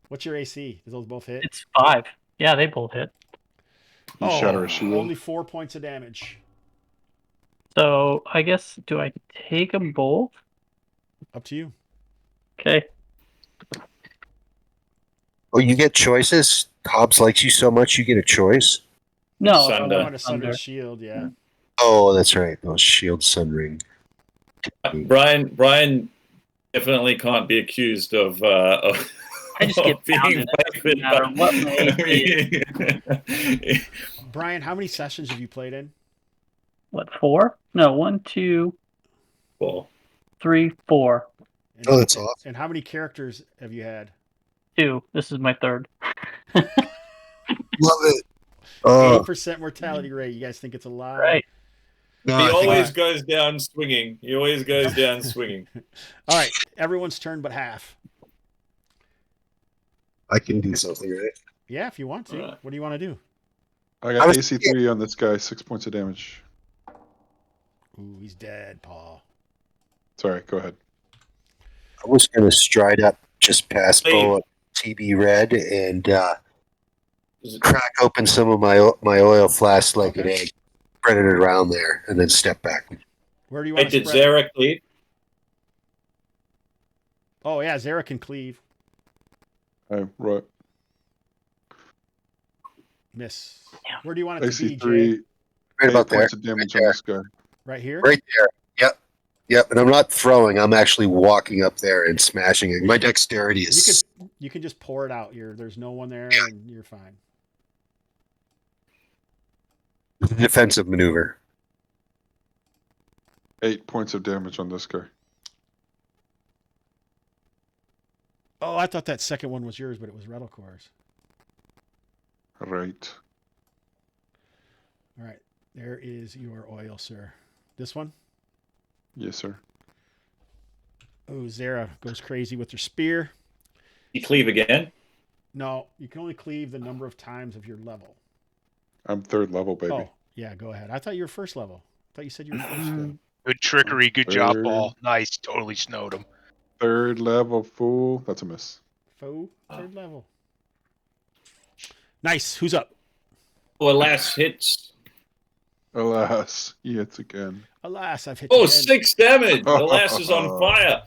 What's your AC? Does those both hit? It's 5. Yeah, they both hit. You shatter a shield. Only 4 points of damage. So I guess, do I take them both? Up to you. Okay. Oh, you get choices? Hobbs likes you so much you get a choice? No, Sunder. I want a Sundered Sunder. Shield, yeah. Oh, that's right. Oh, shield sunring. Brian definitely can't be accused of I just get being pounded. favored No matter by- what my AC is. Brian, how many sessions have you played in? What, 4? No, 1, 2, Well, 3, 4. And, Oh, that's awesome. And how many characters have you had? 2. This is my 3rd. Love it. Oh, 8% mortality rate. You guys think it's a lot? Right. no, he I think always goes down swinging. He always goes down swinging. All right, everyone's turn but half. I can do something, right? Yeah, if you want to. All right. What do you want to do? I I got was- AC3 on this guy, 6 points of damage. Ooh, he's dead, Paul. Sorry, go ahead. I was going to stride up just past Leave. Bo TB Red and crack open some of my oil flask like an egg, spread it around there, and then step back. Where do you Hey, want to did spread? Zarek leave? Oh, yeah, Zara can cleave. Right. Miss. Where do you want it to be, Jay? AC3, Right 8 about there. points of damage on this guy. Right here? Right there. Yep. And I'm not throwing. I'm actually walking up there and smashing it. My dexterity is... You can just pour it out. There's no one there, and you're fine. defensive maneuver. 8 points of damage on this guy. Oh, I thought that second one was yours, but it was Rettlecore's. Right. All right. There is your oil, sir. This one? Yes, sir. Oh, Zara goes crazy with her spear. You cleave again? No, you can only cleave the number of times of your level. I'm 3rd level, baby. Oh, yeah, go ahead. I thought you were first level. I thought you said you were first. Though. Good trickery. Good job, Third. Paul. Nice. Totally snowed him. 3rd level, fool. That's a miss. Foe, third level. Nice. Who's up? Oh, alas, hits. Alas, he hits again. Alas, I've hit Oh, you again. 6 damage. Alas is on fire.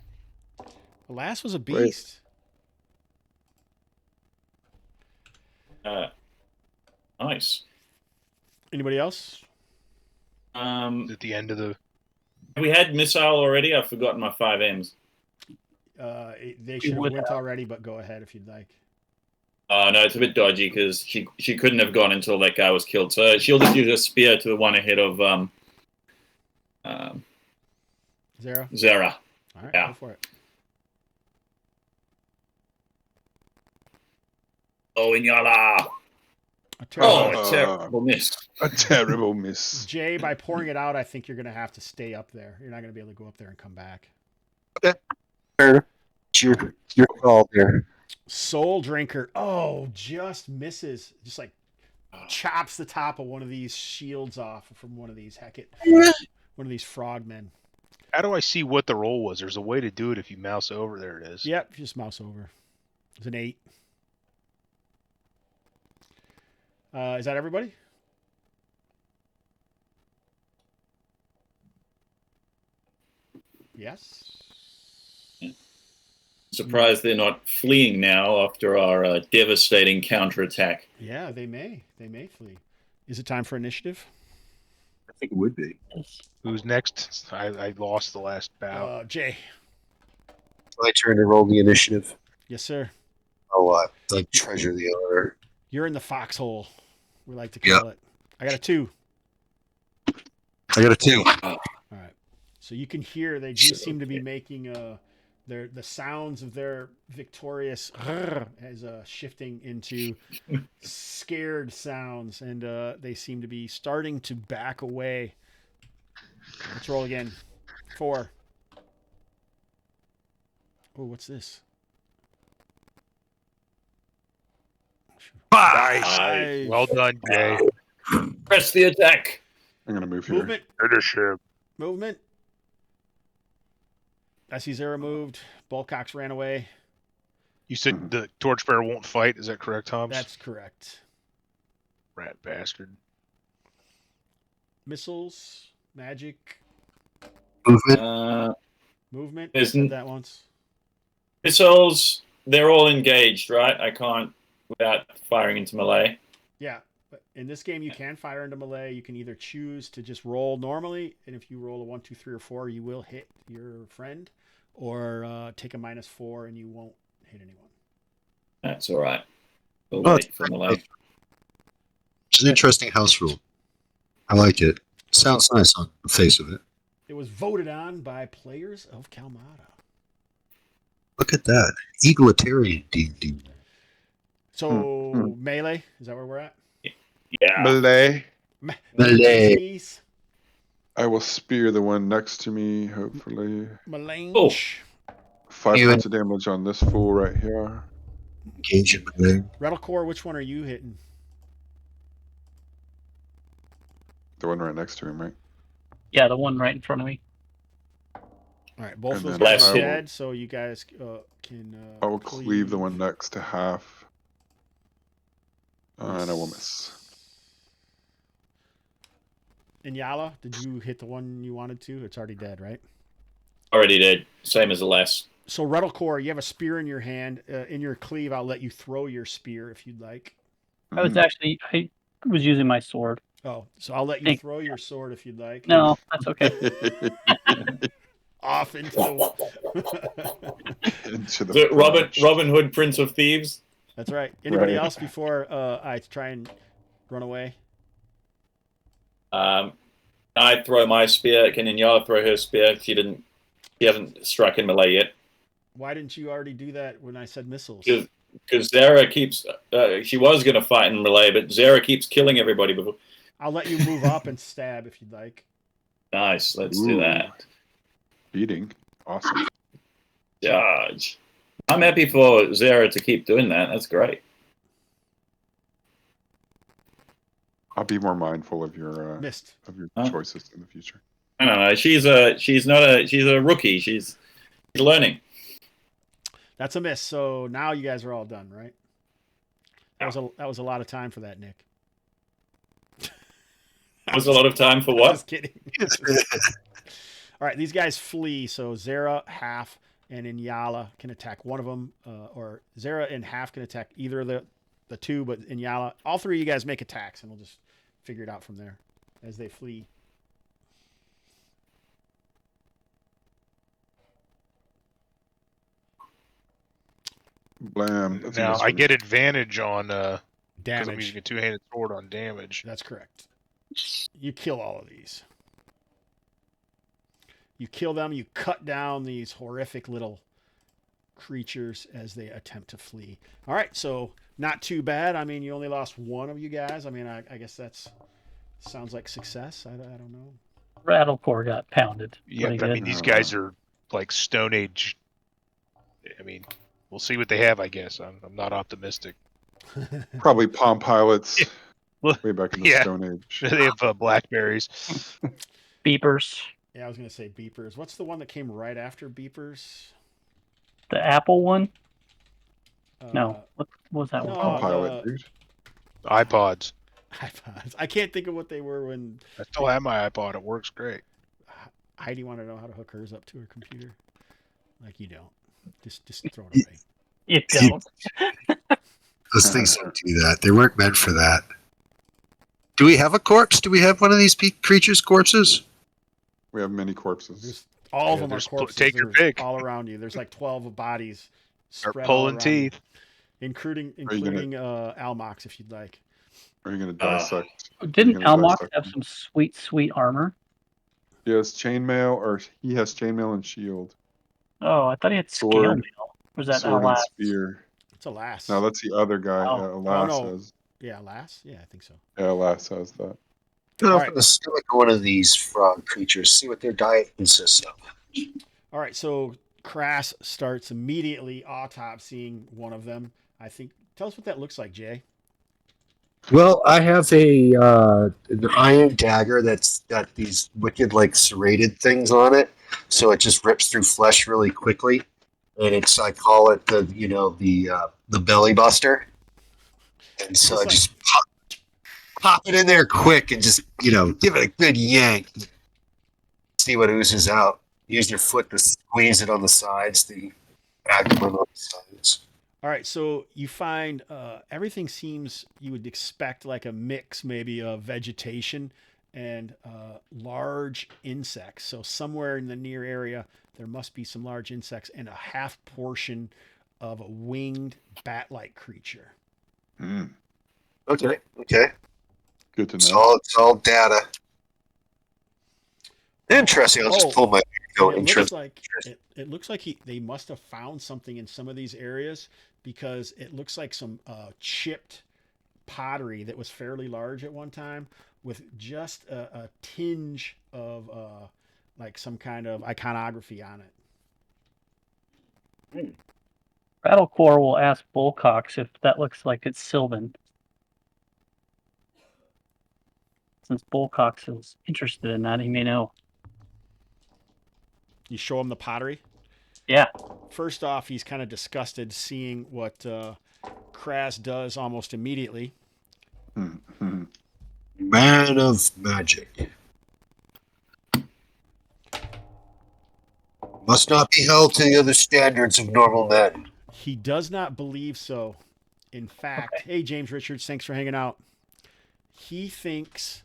Alas was a beast. Nice. Anybody else? At the end of the. We had missile already. I've forgotten my 5Ms. They should have went already, but go ahead if you'd like. No, it's a bit dodgy because she couldn't have gone until that guy was killed. So she'll just use a spear to the one ahead of Zara. Zara. All right, Yeah. go for it. Oh, Inyala. A terrible, Oh, a terrible miss. A terrible miss. Jay, by pouring it out, I think you're going to have to stay up there. You're not going to be able to go up there and come back. Fair. It's your call there. Soul Drinker. Oh, just misses. Just like chops the top of one of these shields off from one of these one of these frogmen. How do I see what the roll was? There's a way to do it if you mouse over. There it is. Yep, just mouse over. It's an 8. Is that everybody? Yes. Surprised they're not fleeing now after our devastating counterattack. Yeah, they may. They may flee. Is it time for initiative? I think it would be. Who's next? I lost the last bout. Jay. My turn to roll the initiative. Yes, sir. Oh, like treasure the honor. You're in the foxhole. We like to call it. I got a 2. I got a 2. All right. So you can hear they do seem to be making the sounds of their victorious as shifting into scared sounds, and they seem to be starting to back away. Let's roll again. 4. Oh, what's this? Nice. Well done, Jay. Press the attack. I'm gonna move here. Movement. Leadership. Movement. I see Zara moved. Bullcox ran away. You said the torchbearer won't fight. Is that correct, Hobbs? That's correct. Rat bastard. Missiles, magic, Movement. movement. There's Said that once. Missiles, they're all engaged, right? I can't without firing into melee. Yeah, but in this game you can fire into melee. You can either choose to just roll normally, and if you roll a 1, 2, 3, or 4, you will hit your friend, or take a -4 and you won't hit anyone. That's all right. We'll Oh, wait for melee. It's an interesting house rule. I like it. Sounds nice on the face of it. It was voted on by players of Kalmatta. Look at that. Egalitarian D&D. So melee, is that where we're at? Yeah. Melee. Melee. I will spear the one next to me, hopefully. Melange. Oh. 5 You- points of damage on this fool right here. Engage in melee. Rattlecore, which one are you hitting? The one right next to him, right? Yeah, the one right in front of me. All right, both And of those then guys I are will- dead, so you guys can. I will cleave the one next to half. And I will miss. Inyala, did you hit the one you wanted to? It's already dead, right? Already did. Same as the last. So Rattlecore, you have a spear in your hand. In your cleave, I'll let you throw your spear if you'd like. I was using my sword. Oh, so I'll let you Thank- throw your sword if you'd like. No, that's okay. Off into the. Into the The Robin branch. Hood, Prince of Thieves. That's right. Anybody Right. else before I try and run away? I throw my spear. Can Inyala throw her spear? She hasn't struck in melee yet. Why didn't you already do that when I said missiles? Because Zara keeps. She was going to fight in melee, but Zara keeps killing everybody before. I'll let you move up and stab if you'd like. Nice. Let's do Ooh. that. Beating. Awesome. Charge. I'm happy for Zara to keep doing that. That's great. I'll be more mindful of your Missed. choices in the future. I don't know. She's a rookie. She's learning. That's a miss. So now you guys are all done, right? That was a lot of time for that, Nick. That was a lot of time for what? Just kidding. All right, these guys flee. So Zara, Half, and Inyala can attack one of them, or Zara and Half can attack either of the two, but Inyala, all three of you guys make attacks, and we'll just figure it out from there as they flee. Blam. That's a Now I mystery. get advantage on because I'm Damage. using a two-handed sword on damage. That's correct. You kill all of these. You kill them. You cut down these horrific little creatures as they attempt to flee. All right, so not too bad. I mean, you only lost one of you guys. I mean, I guess that's sounds like success. I don't know. Rattlecore got pounded. Yeah, Pretty but I good. mean, these guys are like Stone Age. I mean, we'll see what they have, I guess. I'm not optimistic. Probably Palm Pilots. Well, Way back in the yeah. Stone Age. They have blackberries. Beepers. Yeah, I was going to say beepers. What's the one that came right after beepers? The Apple one? Uh, No. What was that one? no, Palm Pilot, dude. iPods. iPods. I can't think of what they were when I still have my iPod. It works great. Heidi wanted to know how to hook hers up to her computer. Like you don't. Just throw it away. You don't. Those things don't do that. They weren't meant for that. Do we have a corpse? Do we have one of these creatures' corpses? We have many corpses. There's, all of Yeah, them are there's- corpses. take your There's pick. all around you. There's like 12 bodies Start spread all pulling around you, teeth. including Almox if you'd like. Are you going to dissect? Didn't You're gonna Almox dissect have them. some sweet, sweet armor? He has chainmail, or he has chainmail and shield. Oh, I thought he had Sword. scale mail. Or was that Sword and Alas? spear. It's Alas. No, that's the other guy. Oh. Alas Oh, no. has. Yeah, Alas? Yeah, I think so. Yeah, Alas has that. Get All off right. on the stomach of one of these frog creatures. See what their diet consists of. All right, so Crass starts immediately autopsying one of them. I think. Tell us what that looks like, Jay. Well, I have an iron dagger that's got these wicked, like, serrated things on it, so it just rips through flesh really quickly. And I call it the belly buster. And so I just pop it in there quick and just give it a good yank. See what oozes out. Use your foot to squeeze it on the sides, the abdomen on the sides. All right, so you find everything seems you would expect like a mix maybe of vegetation and large insects. So somewhere in the near area, there must be some large insects and a half portion of a winged bat-like creature. Okay. Good to know. It's all data. Interesting. I'll just pull my It looks like they must have found something in some of these areas because it looks like some chipped pottery that was fairly large at one time with just a tinge of like some kind of iconography on it. Rattlecore will ask Bullcox if that looks like it's Sylvan. Since Bullcox is interested in that, he may know. You show him the pottery? Yeah. First off, he's kind of disgusted seeing what Kraz does almost immediately. Man of magic. Must not be held to the other standards of normal men. He does not believe so. In fact, Hey, James Richards, thanks for hanging out. He thinks,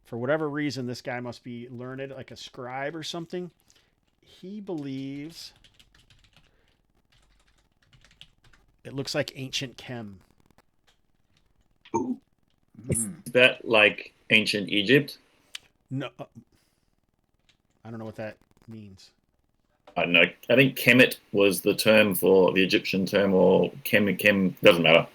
for whatever reason, this guy must be learned, like a scribe or something. He believes it looks like ancient chem. Ooh. Is that like ancient Egypt? No, I don't know what that means. I don't know. I think Kemet was the term for the Egyptian term, or chem doesn't matter.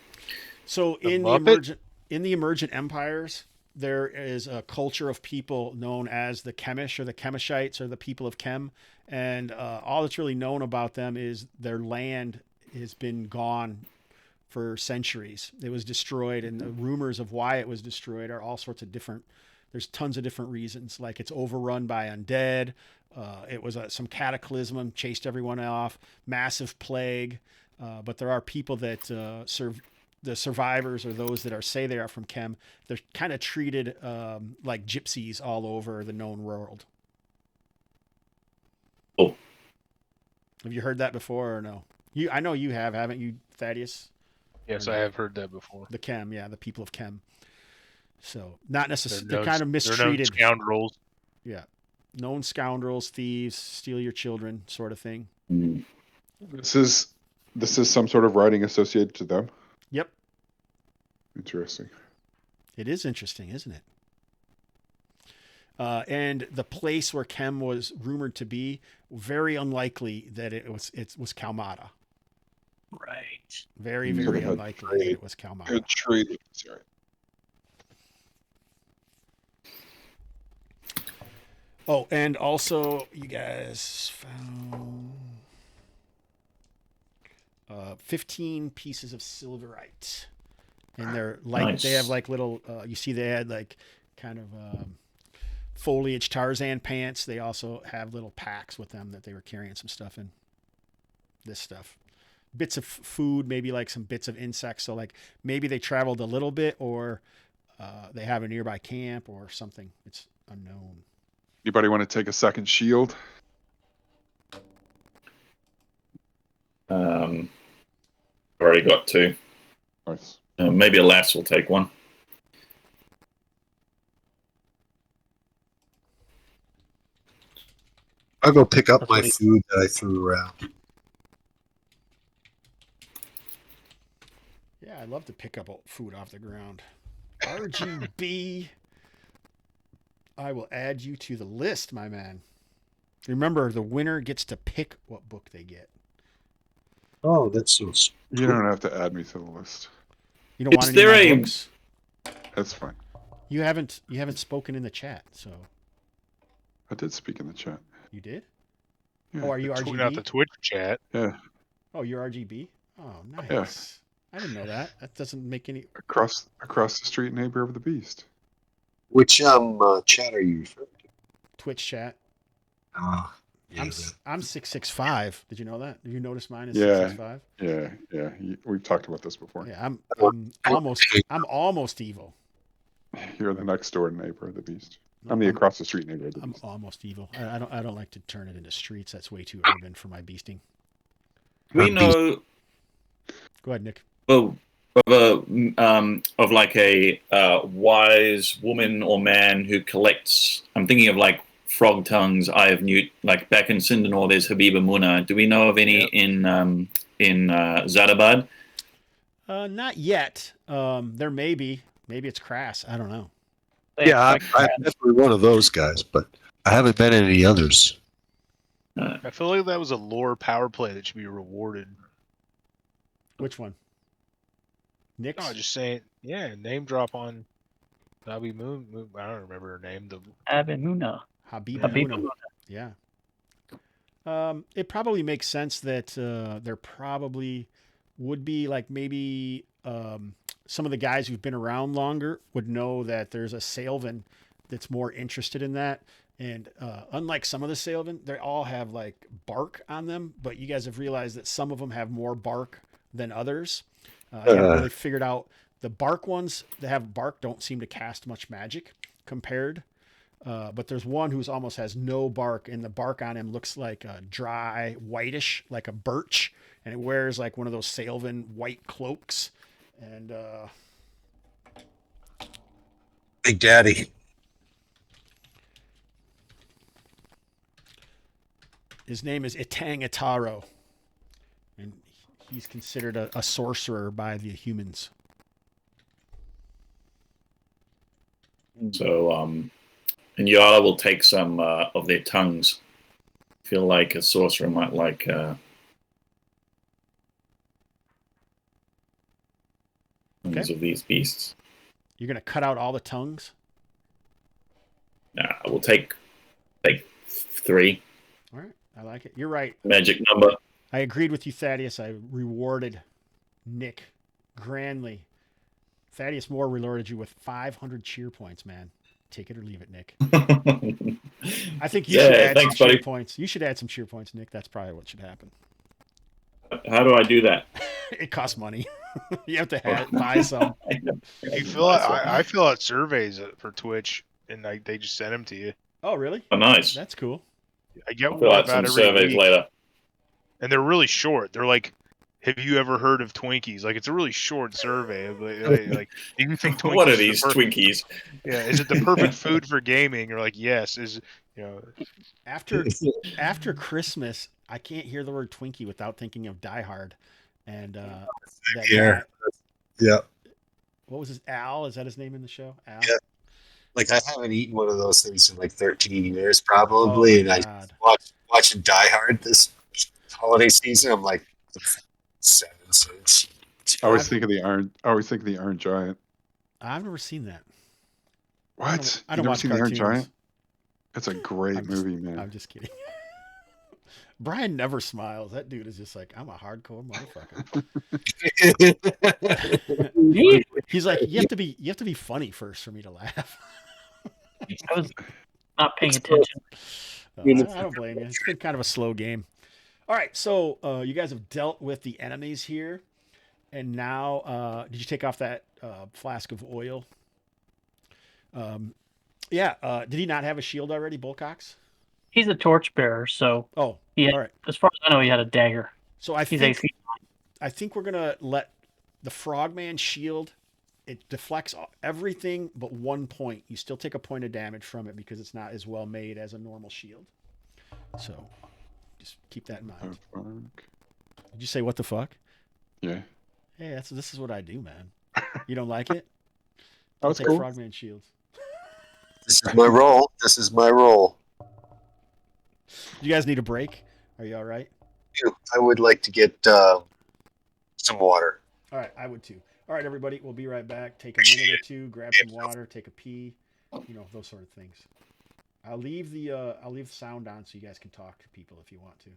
So in the emergent empires, there is a culture of people known as the Chemish or the Chemishites or the people of Chem, and all that's really known about them is their land has been gone for centuries. It was destroyed, and the rumors of why it was destroyed are all sorts of different. There's tons of different reasons, like it's overrun by undead. It was some cataclysm, chased everyone off, massive plague. But there are people that the survivors or those that say they are from Chem. They're kind of treated like gypsies all over the known world. Oh. Have you heard that before or no? I know you have, haven't you, Thaddeus? Yes, I have heard that before. The Chem, yeah, the people of Chem. So not necessarily, They're kind of mistreated. They're known scoundrels. Yeah. Known scoundrels, thieves, steal your children, sort of thing. This is This is some sort of writing associated to them. Yep. Interesting. It is interesting, isn't it? And the place where Kem was rumored to be, very unlikely that it was Kalmatta. Right. Very, very unlikely that it was Kalmatta. Good trade. Sorry. Oh, and also you guys found 15 pieces of silverite. And they're like, Nice. they have like little, you see they had like kind of foliage Tarzan pants. They also have little packs with them that they were carrying some stuff in. This stuff. Bits of food, maybe like some bits of insects. So like maybe they traveled a little bit, or they have a nearby camp or something. It's unknown. Anybody want to take a second shield? Already got 2. Nice. Maybe a lass will take one. I'll go pick up my food that I threw around. Yeah, I'd love to pick up food off the ground. RGB. I will add you to the list, my man. Remember, the winner gets to pick what book they get. Oh, that's so You don't have to add me to the list. You don't want any of my books? That's fine. You haven't spoken in the chat, so I did speak in the chat. you did. Yeah. Oh, are you RGB? Not the Twitch chat. Yeah. Oh, you're RGB. Oh, nice. Yeah. I didn't know that. That doesn't make any. Across the street, neighbor of the beast. Which chat are you referring to? Twitch chat. Yeah, I'm 665. Did you know that? Did you notice mine is Yeah. 665? Yeah. We've talked about this before. Yeah, I'm almost evil. You're the next door neighbor of the beast. I'm the across the street neighbor of the I'm beast. almost evil. I don't like to turn it into streets. That's way too urban for my beasting. We know Go ahead, Nick. of like a wise woman or man who collects. I'm thinking of like frog tongues, Eye of Newt. Like back in Sindanor, there's Habiba Muna. Do we know of any in Zadabad? Not yet. There may be. Maybe it's crass. I don't know. Yeah, I'm definitely one of those guys, but I haven't met any others. I feel like that was a lore power play that should be rewarded. Which one? Nick's? No, just saying. Yeah, name drop on Nabi Moon. I don't remember her name. The Abimuna. Habiba Muna. Yeah. It probably makes sense that there probably would be like maybe some of the guys who've been around longer would know that there's a Saelvyn that's more interested in that. And unlike some of the Saelvyn, they all have like bark on them, but you guys have realized that some of them have more bark than others. I haven't really figured out the bark ones that have bark don't seem to cast much magic compared. But there's one who's almost has no bark, and the bark on him looks like a dry whitish, like a birch, and it wears like one of those Saelvyn white cloaks. And Big Daddy. his name is Itang Itaro, and he's considered a sorcerer by the humans. So, and Yara will take some of their tongues. I feel like a sorcerer might like tongues of these beasts. You're gonna cut out all the tongues? Nah, we'll take 3. All right, I like it. You're right. Magic number. I agreed with you, Thaddeus. I rewarded Nick grandly. Thaddeus Moore rewarded you with 500 cheer points, man. Take it or leave it, Nick. I think you should add some cheer points. You should add some cheer points, Nick. That's probably what should happen. How do I do that? It costs money. You have to buy some. I fill out surveys for Twitch, and they just send them to you. Oh, really? Oh, nice. That's cool. I get I'll one fill out about some every surveys week, later. and they're really short. They're like, "Have you ever heard of Twinkies?" Like, it's a really short survey. Like, do you think Twinkies? What are these Twinkies? Yeah, is it the perfect food for gaming? Or like, yes, After Christmas, I can't hear the word Twinkie without thinking of Die Hard. And that Here. guy, Yeah. what was his Al? Is that his name in the show? Al. Yeah. Like I haven't eaten one of those things in like 13 years, Oh probably. my And God. watching Die Hard this holiday season. I'm like 7 cents. I always think of the Iron Giant. I've never seen that. What? I You don't never watch seen the Iron cartoons. Giant? It's a great movie, man. I'm just kidding. Brian never smiles. That dude is just like, I'm a hardcore motherfucker. He's like, you have to be funny first for me to laugh. I was not paying attention. I don't blame you. It's been kind of a slow game. All right, so you guys have dealt with the enemies here, and now did you take off that flask of oil? Yeah. Did he not have a shield already, Bullcox? He's a torchbearer, so Oh, he had, all right. as far as I know, he had a dagger. So I He's think AC. I think we're gonna let the Frogman shield. It deflects everything but 1 point. You still take a point of damage from it because it's not as well made as a normal shield. So just keep that in mind. Oh, fuck. Did you say what the fuck? Yeah. Hey, this is what I do, man. You don't like it? That was Take cool. Frogman shields. This is my role. You guys need a break? Are you all right? I would like to get some water. All right, I would too. All right, everybody, we'll be right back. Take a minute or two, grab some water, take a pee, those sort of things. I'll leave the sound on so you guys can talk to people if you want to.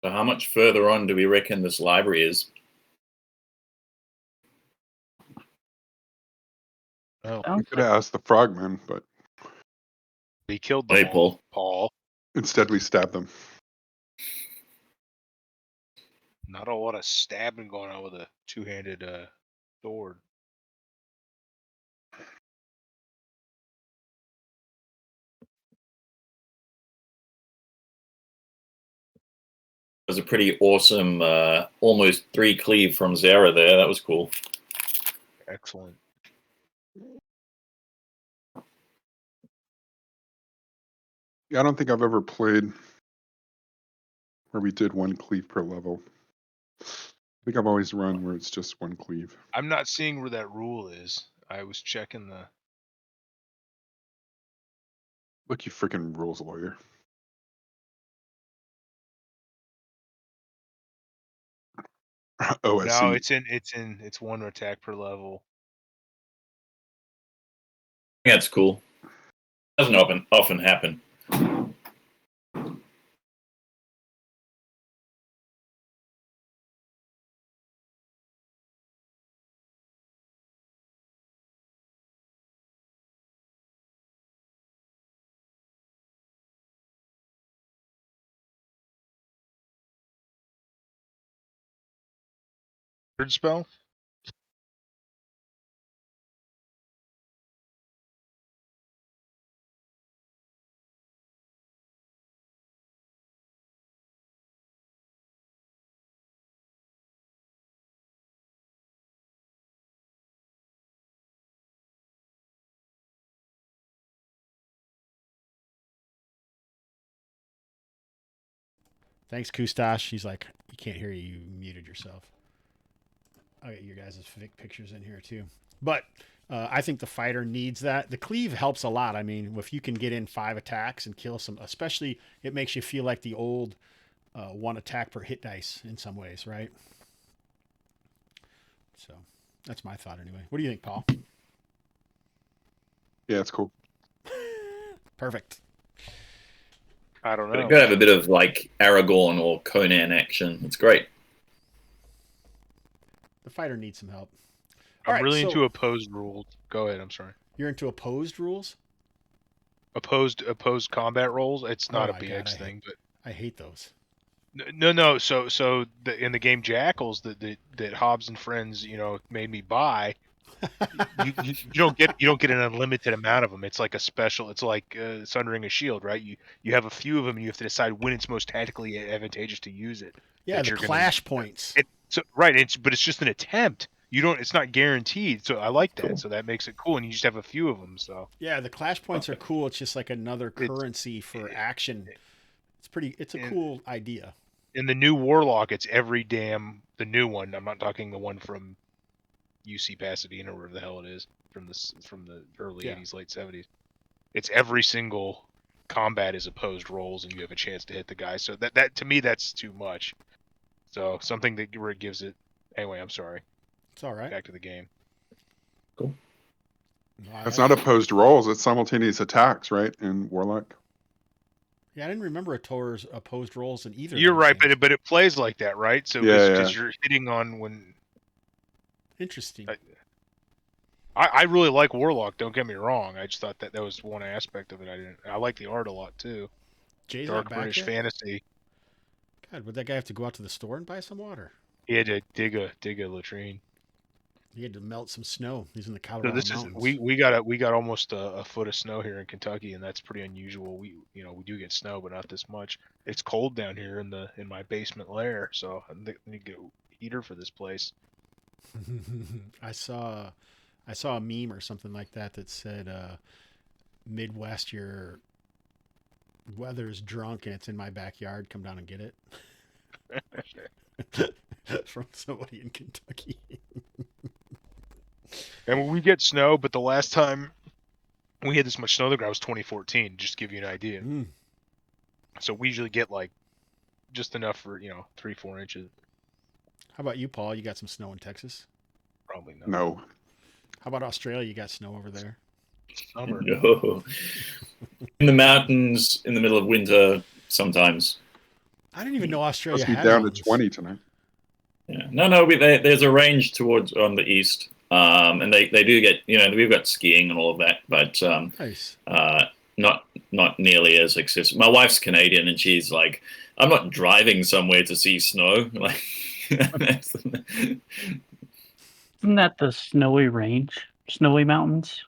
So how much further on do we reckon this library is? Oh, You could have asked the frogmen, but we killed them Hey, all, Paul. instead we stabbed them. Not a lot of stabbing going on with a two-handed sword. It was a pretty awesome, almost 3 cleave from Zara there. That was cool. Excellent. Yeah, I don't think I've ever played where we did 1 cleave per level. I think I've always run where it's just 1 cleave. I'm not seeing where that rule is. I was checking the... Look, you freaking rules lawyer. OSE. No, it's 1 attack per level. That's cool. Doesn't often happen. Third spell? Thanks, Kustash. He's like, you can't hear you. You muted yourself. I'll get your guys' pictures in here too. But I think the fighter needs that. The cleave helps a lot. I mean, if you can get in 5 attacks and kill some, especially it makes you feel like the old 1 attack per hit dice in some ways, right? So that's my thought anyway. What do you think, Paul? Yeah, it's cool. Perfect. I don't But know. it could have a bit of like Aragorn or Conan action. It's great. The fighter needs some help. I'm really into opposed rules. Go ahead, I'm sorry. You're into opposed rules? Opposed combat rolls? It's not Oh a my God, BX thing, but I hate those. No. So in the game Jackals that Hobbs and Friends, made me buy, you don't get an unlimited amount of them. It's like a special. It's like Sundering a Shield, right? You have a few of them, and you have to decide when it's most tactically advantageous to use it. Yeah, the clash points. But it's just an attempt. It's not guaranteed. So I like that. Cool. So that makes it cool, and you just have a few of them. So yeah, the clash points are cool. It's just like another currency for action. It's a cool idea. In the new Warlock, it's the new one. I'm not talking the one from UC Pasadena or wherever the hell it is from the early 80s, late 70s. It's every single combat is opposed rolls, and you have a chance to hit the guy. So that to me, that's too much. So something where it gives it. Anyway, I'm sorry. It's all right. Back to the game. Cool. That's not opposed rolls. It's simultaneous attacks, right? In Warlock. Yeah, I didn't remember opposed rolls in either. You're right, but it plays like that, right? So because you're hitting on when. Interesting. I really like Warlock. Don't get me wrong. I just thought that was one aspect of it. I like the art a lot too. Jay's Dark British fantasy. God, would that guy have to go out to the store and buy some water? He had to dig a latrine. He had to melt some snow. He's in the Colorado mountains. We got almost a foot of snow here in Kentucky, and that's pretty unusual. We do get snow, but not this much. It's cold down here in my basement lair, so I need to get a heater for this place. I saw a meme or something like that said Midwest, your weather's drunk and it's in my backyard. Come down and get it. From somebody in Kentucky. And when we get snow, but the last time we had this much snow on the ground was 2014, just to give you an idea. So we usually get like just enough for 3-4 inches. How about you, Paul? You got some snow in Texas? Probably not. No. How about Australia? You got snow over there? Summer. No. In the mountains, in the middle of winter, sometimes. I didn't even know Australia Must be had down mountains. to 20 tonight. Yeah. No. There's a range towards on the east, and they do get we've got skiing and all of that, but Nice. not nearly as accessible. My wife's Canadian, and she's like, I'm not driving somewhere to see snow. Like, Isn't that the snowy range? Snowy mountains?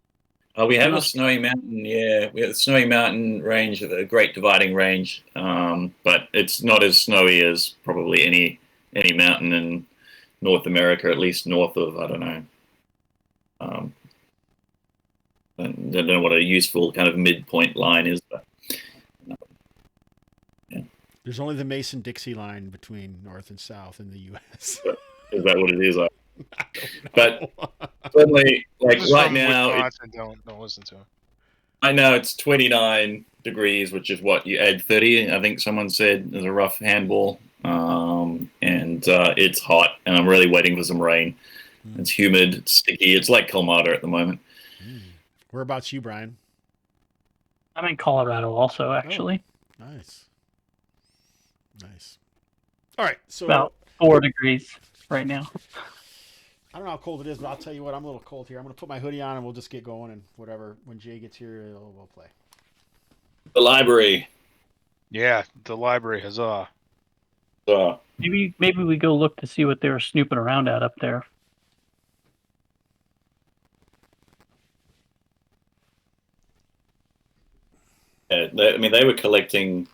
we have a snowy mountain. Yeah, we have a snowy mountain range, a Great Dividing Range, but it's not as snowy as probably any mountain in North America, at least north of, I don't know. I don't know what a useful kind of midpoint line is, but yeah. There's only the Mason-Dixie line between north and south in the U.S. Is that what it is? I don't know. But certainly, like Just right from now, Wisconsin, don't listen to him. I know it's 29 degrees, which is what you add 30. I think someone said is a rough handball, and it's hot, and I'm really waiting for some rain. It's humid, it's sticky. It's like Kalmatta at the moment. Whereabouts you, Brian? I'm in Colorado also, actually. Oh, nice. All right, so About 4 degrees right now. I don't know how cold it is, but I'll tell you what, I'm a little cold here. I'm going to put my hoodie on and we'll just get going, and whatever, when Jay gets here, we'll play. The library. Yeah, the library, huzzah. Maybe we go look to see what they were snooping around at up there. Yeah, they were collecting.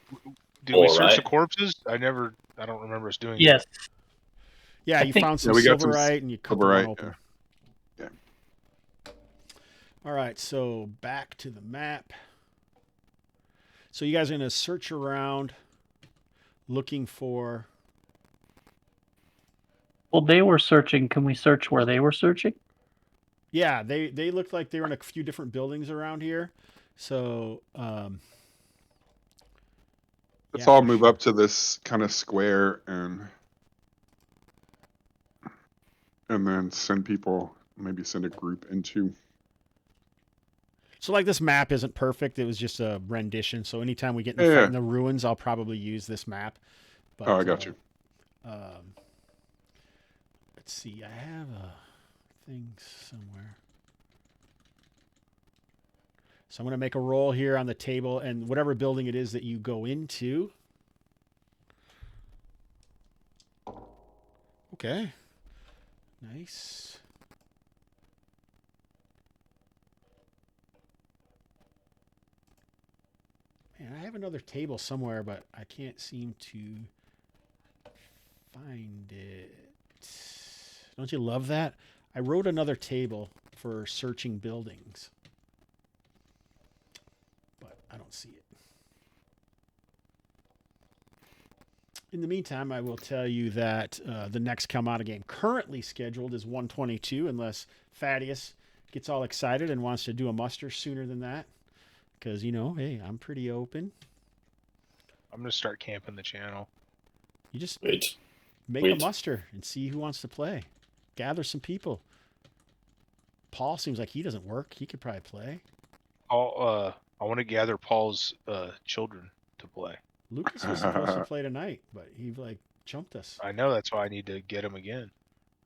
Did we search right? the corpses? I don't remember us doing Yes. Yeah, you found some we got some silverite and you cut the one silverite, open. yeah. All right, so back to the map. So you guys are going to search around looking for... Well, they were searching. Can we search where they were searching? Yeah, they looked like they were in a few different buildings around here. So, Let's yeah, all for move sure. up to this kind of square and then maybe send a group into. So, like, this map isn't perfect. It was just a rendition. So anytime we get in the fight in the ruins, I'll probably use this map. But, I got you. Let's see. I have a thing somewhere. So I'm going to make a roll here on the table, and whatever building it is that you go into. Okay. Nice. Man, I have another table somewhere, but I can't seem to find it. Don't you love that? I wrote another table for searching buildings, but I don't see it. In the meantime, I will tell you that the next Kalmatta game currently scheduled is 122, unless Thaddeus gets all excited and wants to do a muster sooner than that. Because, hey, I'm pretty open. I'm going to start camping the channel. You just Wait. make a muster and see who wants to play. Gather some people. Paul seems like he doesn't work. He could probably play. I want to gather Paul's children to play. Lucas was supposed to play tonight, but he chumped us. I know, that's why I need to get him again.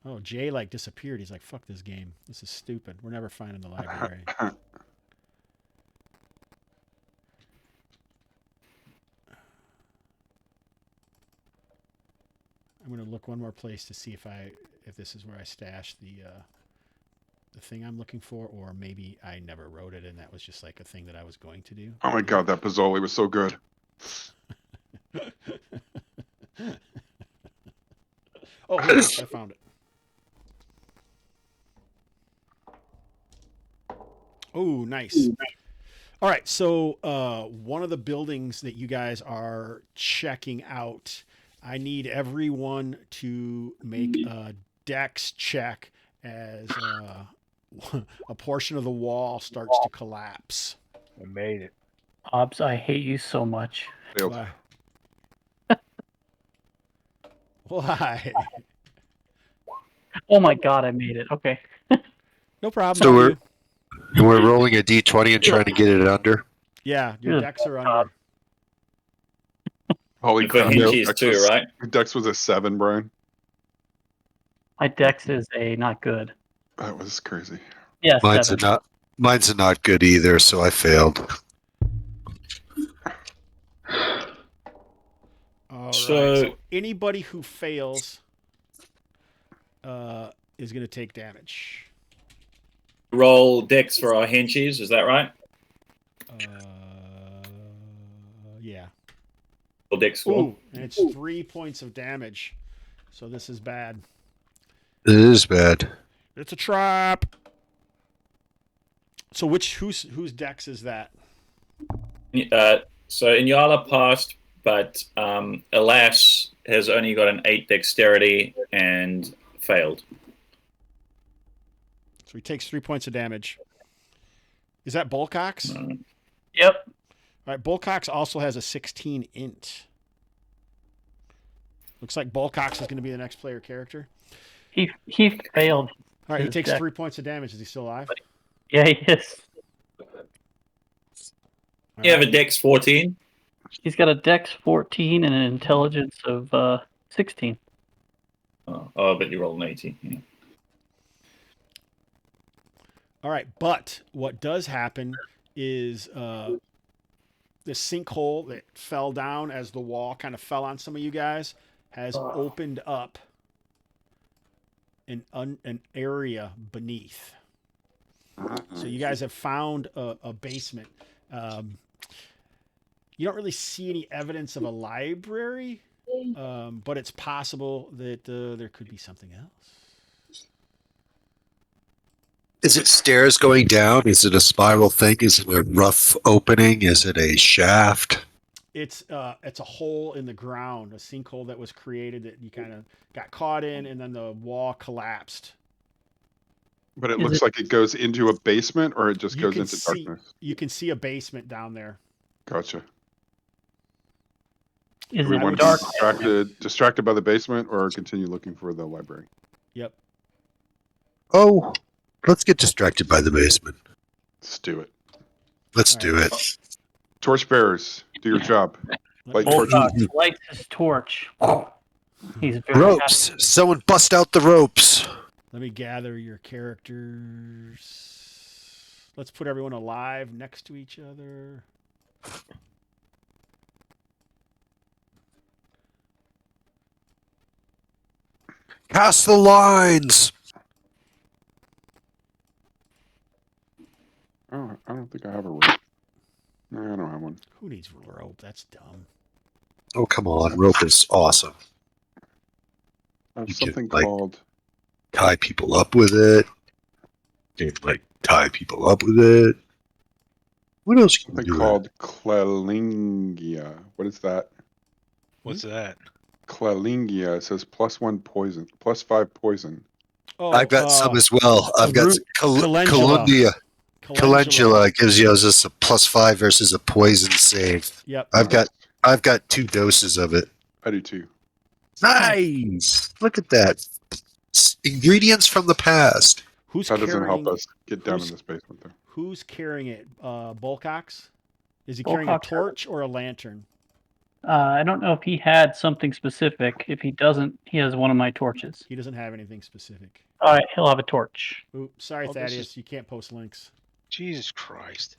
Oh, Jay disappeared. He's like, fuck this game. This is stupid. We're never finding the library. I'm going to look one more place to see if this is where I stashed the thing I'm looking for, or maybe I never wrote it and that was just like a thing that I was going to do. Oh my god, that Pizzoli was so good. Oh, here it is. I found it. Oh, nice. All right, so one of the buildings that you guys are checking out, I need everyone to make a dex check as a portion of the wall starts to collapse. I made it. Hobbs, I hate you so much. Why? Why? Oh my god, I made it. Okay. No problem. So we're rolling a d20 and trying to get it under. Yeah, your Good decks are under. Holy And for crap! Henchies Dex too, was- right? Dex was a 7, Brian. My dex is a not good. That was crazy. Yeah, Mine's 7. a not good either, so I failed. All right. So- So anybody who fails is going to take damage. Roll Dex for our Henchies, is that right? Yeah. Roll Dex score. Ooh, and it's 3 points of damage. So this is bad. It is bad. It's a trap. So whose dex is that? So Inyala passed, but Alas has only got an 8 dexterity and failed. So he takes 3 points of damage. Is that Bullcox? Yep. All right, Bullcox also has a 16 int. Looks like Bullcox is going to be the next player character. He failed. All right, he His takes dex. 3 points of damage. Is he still alive? Yeah, he is. All You have right. a Dex 14. He's got a dex 14 and an intelligence of 16. Oh, but you rolled an 80. Yeah. All right, but what does happen is the sinkhole that fell down as the wall kind of fell on some of you guys has opened up an area beneath. So you guys have found a basement. You don't really see any evidence of a library, but it's possible that there could be something else. Is it stairs going down? Is it a spiral thing? Is it a rough opening? Is it a shaft? It's a hole in the ground, a sinkhole that was created that you kind of got caught in, and then the wall collapsed. But it Is looks it- like it goes into a basement, or it just You goes can into see- darkness. You can see a basement down there. Gotcha. Is Do we it want dark? to be distracted by the basement, or continue looking for the library? Yep. Oh, let's get distracted by the basement. Let's do it. Let's All do right. it. Torchbearers, do your job. Light Let me- torches. Bullcox lights his torch. He's very Ropes. Someone bust out the ropes. Let me gather your characters. Let's put everyone alive next to each other. Cast the lines. Oh, I don't think I have a rope. No, I don't have one. Who needs rope? That's dumb. Oh, come on. Rope is awesome. I have You can, something like- called. Tie people up with it. You can, tie people up with it. What else can you Something do? called Clelingia. What is that? What's that? Clelingia. It says +1 poison, +5 poison. Oh, I've got some as well. I've got root- calendula. calendula. calendula. Calendula gives you us a +5 versus a poison save. Yep. I've got 2 doses of it. I do too. Nice. Look at that. Ingredients from the past. Who's That doesn't carrying? help us get down in who's- this basement, though. Who's carrying it? Bullcox? Is he carrying a Bullcox has it. torch or a lantern? I don't know if he had something specific. If he doesn't, he has one of my torches. He doesn't have anything specific. All right, he'll have a torch. Ooh, sorry, Oh, this Thaddeus, is- you can't post links. Jesus Christ.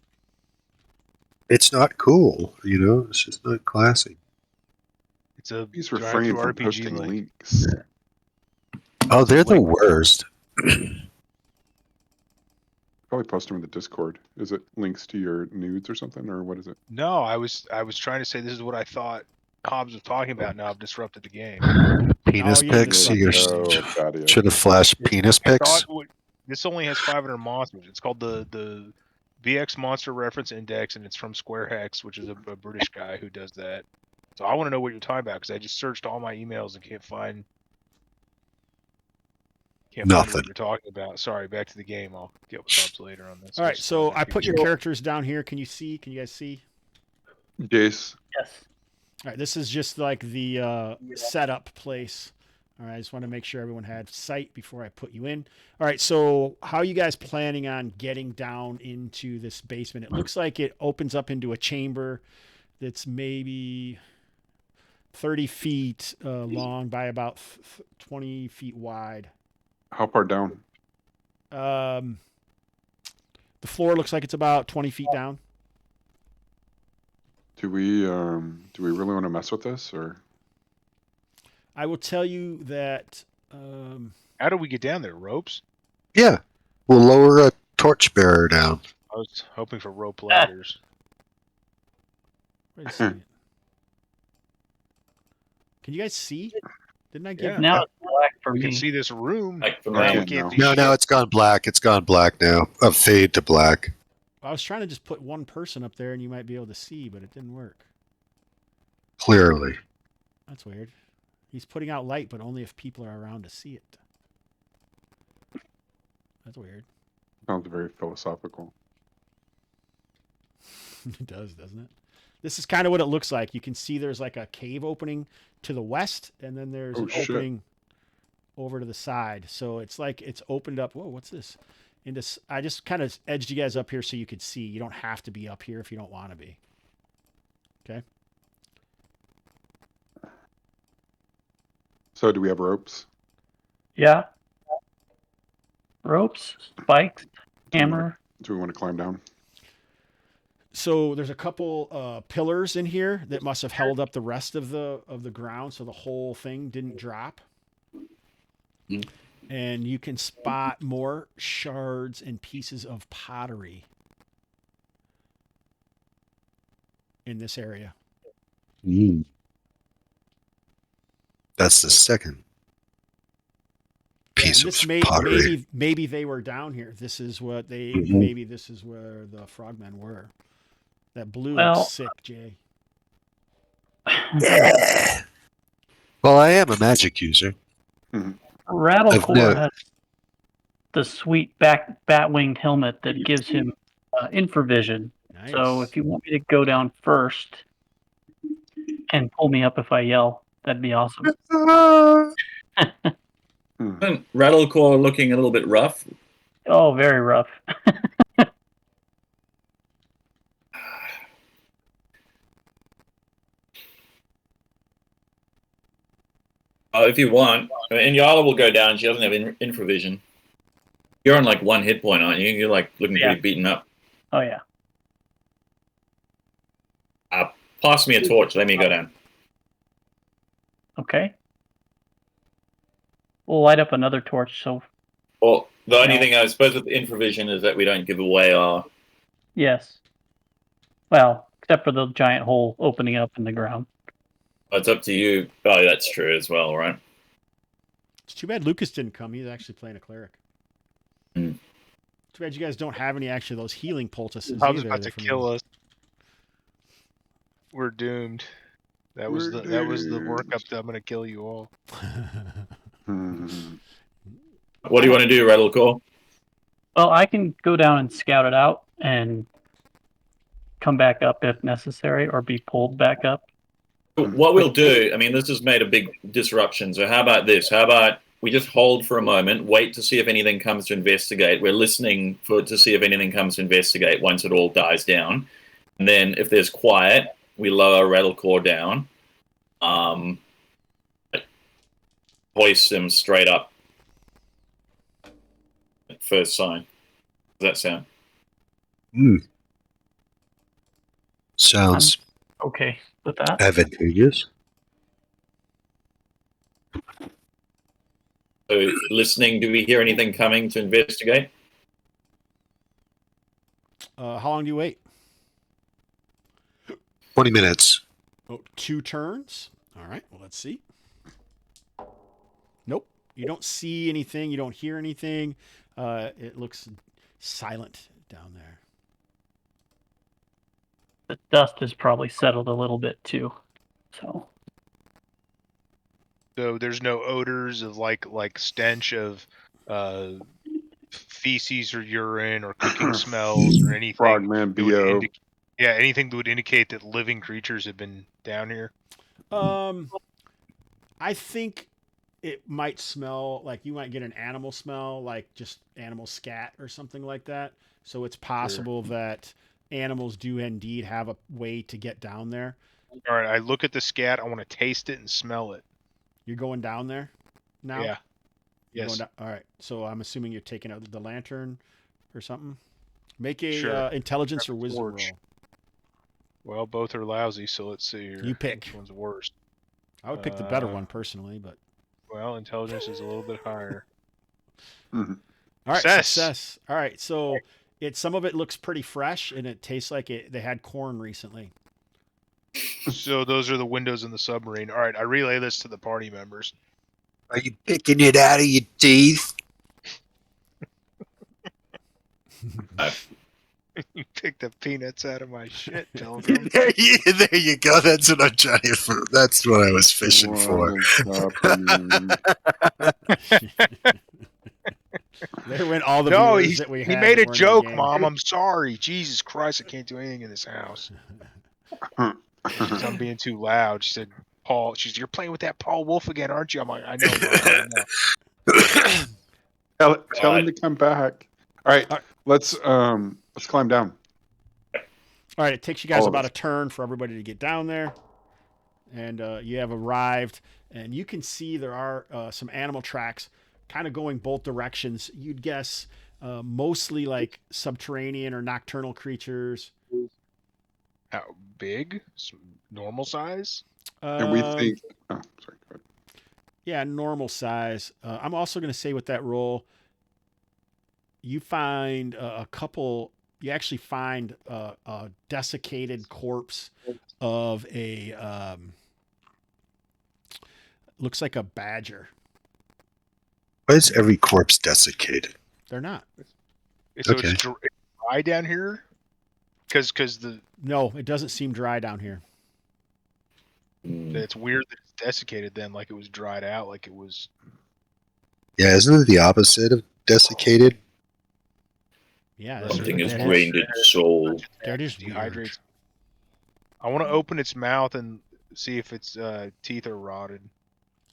It's not cool, It's just not classy. It's a He's drive-through refraining from RPG posting link. links. Oh, they're the worst. Probably post them in the Discord. Is it links to your nudes or something, or what is it? No, I was trying to say this is what I thought Hobbs was talking about. Now I've disrupted the game. Penis Oh, you pics. disrupted You it. Oh, Thaddeus. should have flashed penis I pics. thought this only has 500 monsters. It's called the VX Monster Reference Index, and it's from Square Hex, which is a British guy who does that. So I want to know what you're talking about because I just searched all my emails and can't find Nothing. what you're talking about. Sorry, back to the game. I'll get with Hobbs later on this. All right, Just so wanted to I keep put your it- characters down here. Can you see? Can you guys see? Jace. Yes. All right, this is just like the setup place. All right, I just want to make sure everyone had sight before I put you in. All right, so how are you guys planning on getting down into this basement? It looks like it opens up into a chamber that's maybe 30 feet long by about 20 feet wide. How far down? The floor looks like it's about 20 feet down. Do we really want to mess with this, or? I will tell you that. How do we get down there? Ropes? Yeah. We'll lower a torchbearer down. I was hoping for rope ladders. Wait a second. Can you guys see? Didn't I give? Yeah. Now it's black for We me. can see this room. Like from Now around- we can't do No, shit. now it's gone black. It's gone black now. A fade to black. I was trying to just put one person up there and you might be able to see, but it didn't work. Clearly. That's weird. He's putting out light, but only if people are around to see it. That's weird. Sounds very philosophical. It does, doesn't it? This is kind of what it looks like. You can see there's like a cave opening to the west, and then there's Oh, an shit. opening over to the side. So it's like it's opened up. Whoa, what's this? I just kind of edged you guys up here so you could see. You don't have to be up here if you don't want to be. Okay. So do we have ropes? Yeah. Ropes, spikes, hammer. Do we want to climb down? So there's a couple pillars in here that must have held up the rest of the ground, so the whole thing didn't drop. Mm. And you can spot more shards and pieces of pottery in this area. Mm. That's the second piece of pottery. Maybe they were down here. This is what they. Mhm. Maybe this is where the frogmen were. That blue Well- looks sick, Jay. Yeah. Well, I am a magic user. Rattlecore no- has the sweet bat-winged helmet that gives him infravision. Nice. So if you want me to go down first and pull me up if I yell, that'd be awesome. Isn't Rattlecore looking a little bit rough? Oh, very rough. If you want, and Yala will go down. She doesn't have infravision. You're on like 1 hit point, aren't you? You're like looking Yeah. pretty beaten up. Oh, yeah. Pass me a torch. Let me go down. Okay. We'll light up another torch. So, Well, the only No. thing I suppose with infravision is that we don't give away our. yes. Well, except for the giant hole opening up in the ground. It's up to you. Oh, that's true as well, right? It's too bad Lucas didn't come. He's actually playing a cleric. Hmm. Too bad you guys don't have any actually those healing poultices. Hobbs is either about there to for me. kill us. We're doomed. That was the workup that I'm gonna kill you all. Hmm. What do you want to do, Rattlecore? Well, I can go down and scout it out and come back up if necessary or be pulled back up. What we'll do, I mean, this has made a big disruption. So how about this? How about we just hold for a moment, wait to see if anything comes to investigate. We're listening to see if anything comes to investigate once it all dies down. And then if there's quiet, we lower Rattlecore down. Hoist him straight up. At first sign. Does that sound? Sounds Okay with that. advantageous. So listening, do we hear anything coming to investigate? How long do you wait? 20 minutes. Oh, 2 turns. All right. Well, let's see. Nope. You don't see anything. You don't hear anything. It looks silent down there. The dust has probably settled a little bit too. So there's no odors of like stench of feces or urine or cooking smells or anything. Frogman that would BO. anything that would indicate that living creatures have been down here. I think it might smell like you might get an animal smell, like just animal scat or something like that. So it's possible that animals do indeed have a way to get down there. All right, I look at the scat. I want to taste it and smell it. You're going down there now? Yeah. You're going Yes. down, all right. So I'm assuming you're taking out the lantern or something. Make a Sure. intelligence or Grab a wisdom torch. roll. Well, both are lousy, so let's see here. You pick. Which one's worse? I would pick the better one personally, but Well, intelligence is a little bit higher. Mhm. all right, Success. success. All right, so some of it looks pretty fresh and it tastes like they had corn recently. So those are the windows in the submarine. All right, I relay this to the party members. Are you picking it out of your teeth? You picked the peanuts out of my shit, Pilgrim. there you go. That's what I'm trying for. That's what I was fishing for. What is happening? There went all the No, viewers that we he had. made that a weren't in the joke, game. Mom. I'm sorry. Jesus Christ, I can't do anything in this house. I'm being too loud. She said, Paul, you're playing with that Paul Wolf again, aren't you? I'm like, I know, Mom, I know. Tell him to come back. All right, let's climb down. All right, it takes you guys All of about us. a turn for everybody to get down there. And you have arrived, and you can see there are some animal tracks kind of going both directions. You'd guess mostly like subterranean or nocturnal creatures. How big? Normal size? And we think. Oh, sorry. Go ahead. Yeah, normal size. I'm also going to say with that roll, you find a couple. You actually find a desiccated corpse of a looks like a badger. Why is every corpse desiccated? They're not. So Okay. it's dry down here? Because No, it doesn't seem dry down here. it's weird that it's desiccated then, like it was dried out, like it was. Yeah, isn't it the opposite of desiccated? Yeah, I think it's that is- drained its soul. That is Dehydrates. weird. I want to open its mouth and see if its teeth are rotted.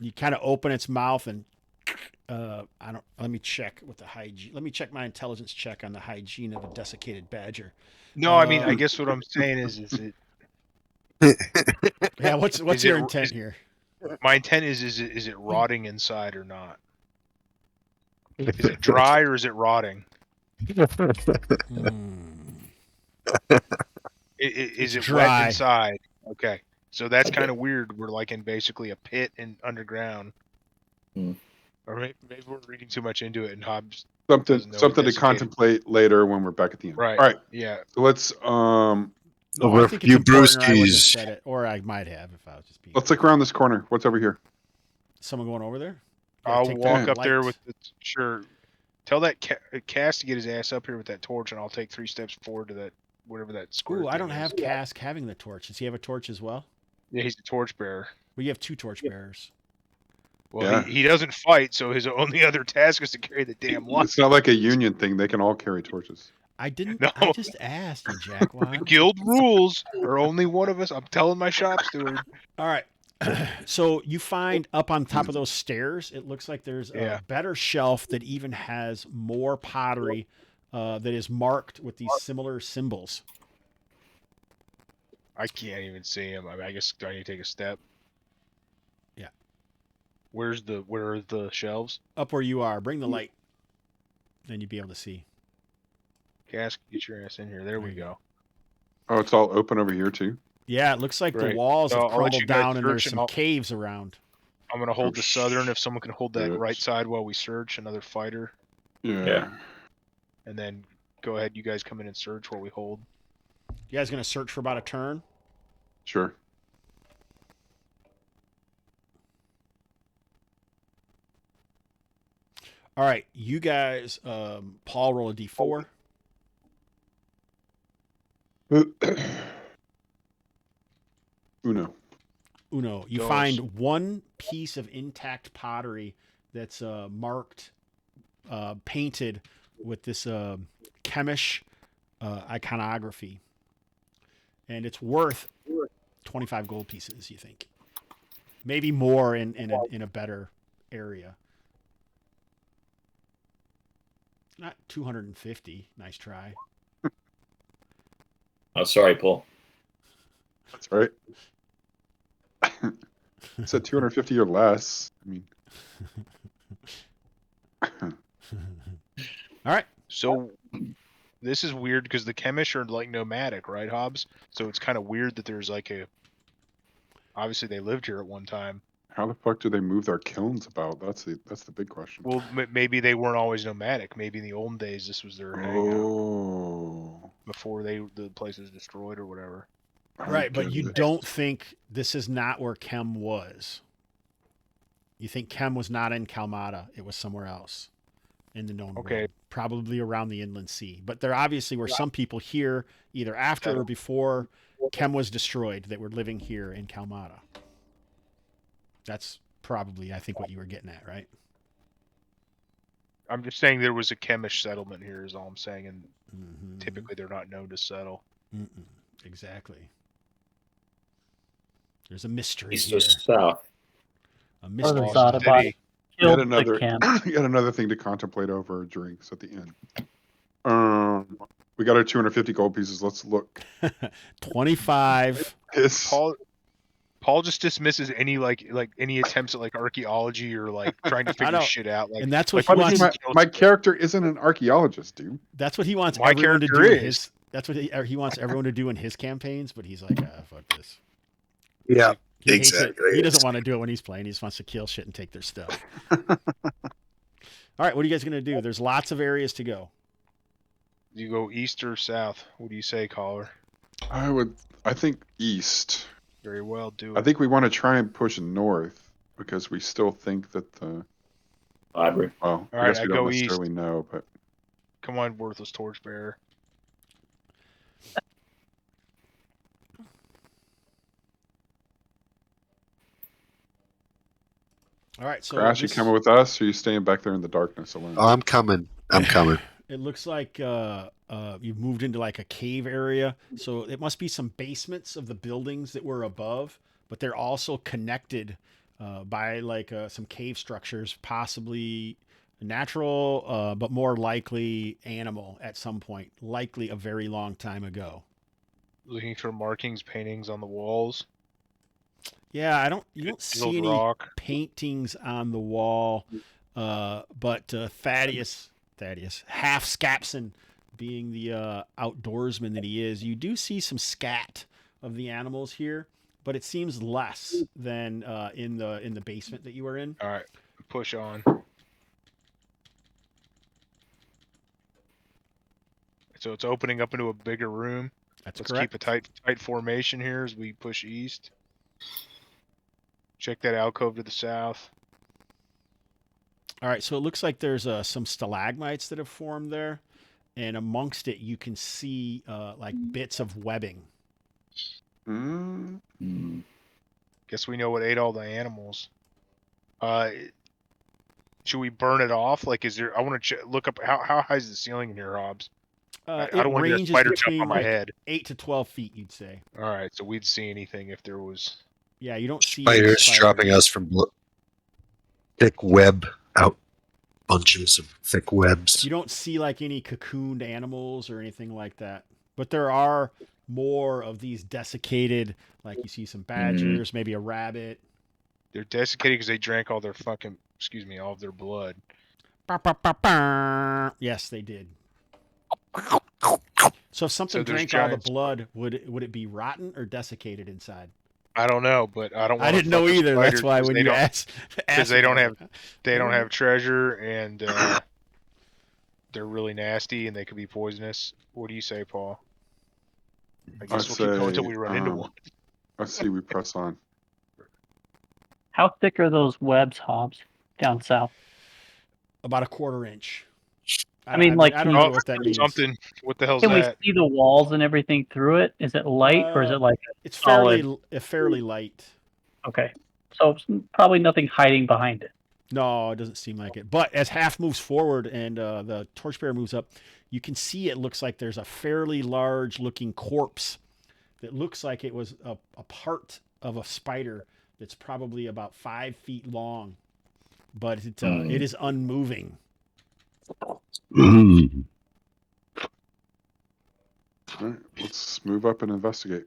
You kind of open its mouth and I don't. Let me check with the hygiene. Let me check my intelligence check on the hygiene of a desiccated badger. No, I mean, I guess what I'm saying is it. Yeah, what's Is your it- intent is- here? My intent is it rotting inside or not? Is it dry or is it rotting? Is It's it wet dry. inside? Okay, so that's kind of weird. We're like in basically a pit in underground. Hmm. Or maybe we're reading too much into it, and Hobbs. Something Doesn't know to desiccated. contemplate later when we're back at the end. Right. All right. Yeah. So let's No, Over I a think few it's important, or I wouldn't have brewskis. said it, or I might have if I was just being. look around this corner. What's over here? Someone going over there? Gotta I'll take walk the up there light. with the sure. Tell that Cass to get his ass up here with that torch, and I'll take 3 steps forward to that whatever that square. Ooh, I thing don't is. have Cask having the torch. Does he have a torch as well? Yeah, he's the torch bearer. We have 2 torch bearers. Well, Yeah. he doesn't fight, so his only other task is to carry the damn light. It's not like a union thing. They can all carry torches. I didn't. No. I just asked you, The Jackwad. guild rules are only one of us. I'm telling my shop steward. All right. So you find up on top of those stairs, it looks like there's Yeah. a better shelf that even has more pottery that is marked with these similar symbols. I can't even see him. I mean, I guess do I need to take a step? Yeah. Where are the shelves? Up where you are, bring the light. Then you'd be able to see. Cass, get your ass in here. There we go. Oh, it's all open over here too. Yeah, it looks like the Great. walls So have I'll let you crumbled guys down and there's search and some I'll- caves around. I'm gonna hold Oh, the southern. If someone can hold that shit. right side while we search, another fighter, Yeah. and then go ahead. You guys come in and search while we hold. You guys gonna search for about a turn? Sure. All right, you guys. Paul, roll a d4. Uno. Uno. You Dos. find one piece of intact pottery that's marked, painted with this chemish iconography, and it's worth 25 gold pieces. You think? Maybe more in a better area. Not 250. Nice try. Oh, sorry, Paul. That's right. It said 250 or less. I mean, All right. So this is weird because the Chemish are like nomadic, right, Hobbs? So it's kind of weird that there's like a. Obviously, they lived here at one time. how the fuck do they move their kilns about? That's the big question. Well, maybe they weren't always nomadic. Maybe in the olden days this was their hangout Oh, before the place was destroyed or whatever. I Right, but get you it. don't think this is not where Kem was. You think Kem was not in Kalmatta. It was somewhere else in the known Okay. world, probably around the inland sea. But there obviously were some people here either after or before Kem was destroyed that were living here in Kalmatta. That's probably, I think, what you were getting at, right? I'm just saying there was a Chemish settlement here is all I'm saying, and Mm-hmm. typically they're not known to settle. Mm-mm. Exactly. There's a mystery East here. or south. A Or the mystery. Zadabad Yet killed the another, Kem. yet another thing to contemplate over drinks at the end. We got our 250 gold pieces. Let's look. 25. This Paul just dismisses any any attempts at like archaeology or like trying to figure know. shit out. Like, And that's what like, he what wants. is- my character isn't an archaeologist, dude. That's what he wants My everyone to do character in is. his. That's what he wants everyone to do in his campaigns. But he's like, fuck this. Yeah, He hates it. exactly. He doesn't want to do it when he's playing. He just wants to kill shit and take their stuff. All right, what are you guys gonna do? There's lots of areas to go. You go east or south? What do you say, caller? I think east. Very well, do I it. think we want to try and push north because we still think that the Library. well, All I right, guess I we don't go necessarily know, but Come on, worthless torchbearer. All right, so Crash, you coming with us, or you staying back there in the darkness alone? I'm coming. I'm coming. it looks like you've moved into like a cave area. So it must be some basements of the buildings that were above, but they're also connected by like some cave structures, possibly natural, but more likely animal at some point, likely a very long time ago. Looking for markings, paintings on the walls. Yeah, you don't Chiseled see any rock. paintings on the wall, but Thaddeus, half Scapson, being the outdoorsman that he is, you do see some scat of the animals here, but it seems less than in the basement that you were in. All right, push on. So it's opening up into a bigger room. That's Let's correct. keep a tight formation here as we push east. Check that alcove to the south. All right, so it looks like there's some stalagmites that have formed there, and amongst it you can see like bits of webbing. Mm, Guess we know what ate all the animals. Should we burn it off? Like, is there? I want to look up how high is the ceiling in here, Hobbs? I It don't want to get a ranges spider jump between on my like head. 8 to 12 feet, you'd say. All right, so we'd see anything if there was. Yeah, you don't see any Spiders dropping us from thick web out, bunches of thick webs. You don't see like any cocooned animals or anything like that. But there are more of these desiccated, like you see some badgers, maybe a rabbit. They're desiccated because they drank all their fucking, all of their blood. Yes, they did. So if something So there's drank all the giant blood, would it be rotten or desiccated inside? I don't know, but I don't. I didn't know either. That's why when you ask, because they don't have treasure and they're really nasty and they could be poisonous. What do you say, Paul? I guess we'll keep going until we run into one. Let's see. We press on. How thick are those webs, Hobbs, down south? about a quarter inch. I mean, like, I don't know what that means. Something. What the hell's Can we that? see the walls and everything through it? Is it light or is it like It's solid? fairly light. Okay, so it's probably nothing hiding behind it. No, it doesn't seem like it. But as Half moves forward and the torchbearer moves up, you can see it looks like there's a fairly large-looking corpse that looks like it was a part of a spider that's probably about 5 feet long, but it is unmoving. Mm. All right, let's move up and investigate.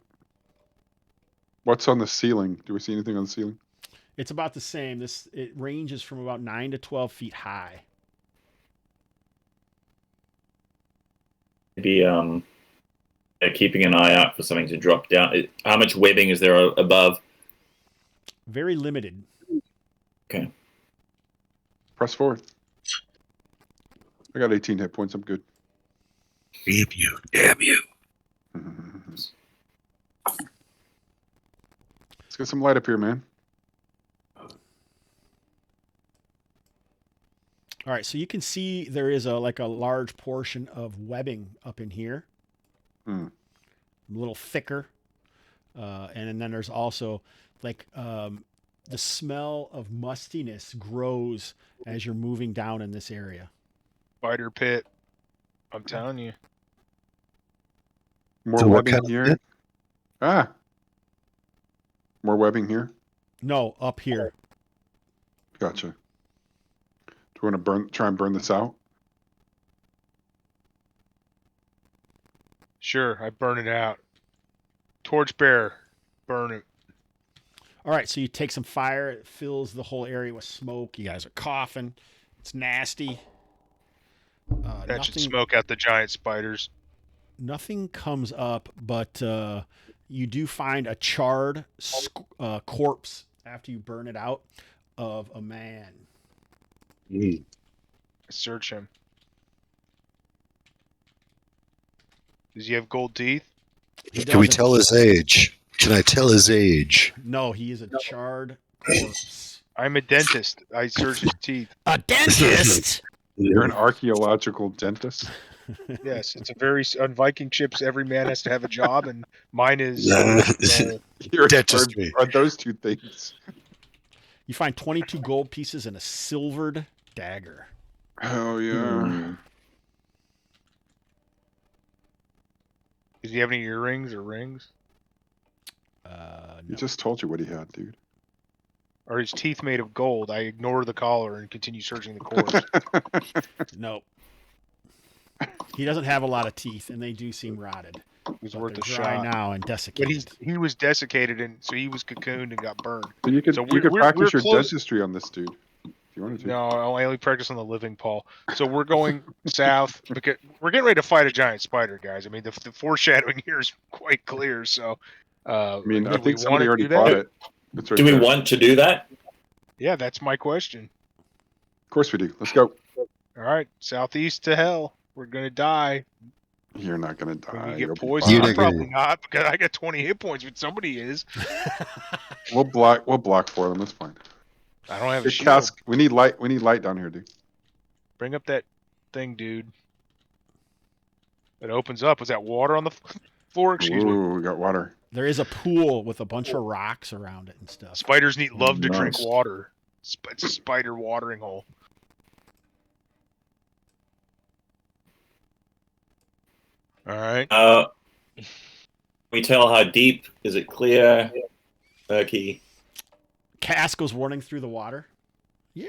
What's on the ceiling? Do we see anything on the ceiling? It's about the same. It ranges from about 9 to 12 feet high. Maybe keeping an eye out for something to drop down. How much webbing is there above? Very limited. Okay. Press forward. I got 18 hit points. I'm good. Damn you. Damn you. Let's get some light up here, man. All right, so you can see there is a large portion of webbing up in here. Hmm. A little thicker. And then there's also the smell of mustiness grows as you're moving down in this area. Spider pit. I'm telling you. More So what webbing kind of here. pit? More webbing here. No, up here. Gotcha. Do you want to try and burn this out? Sure, I burn it out. Torchbearer, burn it. All right, so you take some fire. It fills the whole area with smoke. You guys are coughing. It's nasty. That should smoke out the giant spiders. Nothing comes up, but you do find a charred corpse after you burn it out of a man. Mm. Search him. Does he have gold teeth? Can we tell his age? Can I tell his age? No, he is a charred corpse. I'm a dentist. I search his teeth. A dentist? You're an archaeological dentist. Yes, it's a very on Viking ships. Every man has to have a job, and mine is. You're Dentistry. are those two things? You find 22 gold pieces and a silvered dagger. Oh yeah. Does he have any earrings or rings? He just told you what he had, dude. Are his teeth made of gold? I ignore the collar and continue searching the corpse. No. He doesn't have a lot of teeth, and they do seem rotted. He's But worth they're a dry shot. now and But desiccated. he was desiccated, and so he was cocooned and got burned. So you could So you could we're practice your close. dentistry on this dude if you wanted to. No, I only practice on the living Paul. So we're going south because we're getting ready to fight a giant spider, guys. I mean, the foreshadowing here is quite clear. So, I mean, I do we think somebody wanna already do that? bought it. It's right Do we there. want to do that? Yeah, that's my question. Of course we do. Let's go. All right, southeast to hell. We're gonna die. You're not gonna When die. we You'll get be poisoned, You're I'm not probably gonna- not because I got 20 hit points, but somebody is. fine. We'll block for them. That's fine. I don't have a Hey, shield. Cask, we need light. We need light down here, dude. Bring up that thing, dude. It opens up. Was that water on the floor? Excuse me. Ooh, we got water. There is a pool with a bunch of rocks around it and stuff. Spiders love to drink Nice. water. It's a spider watering hole. All right. We tell how deep? Is it clear? Murky? Cass goes running through the water. Yeah.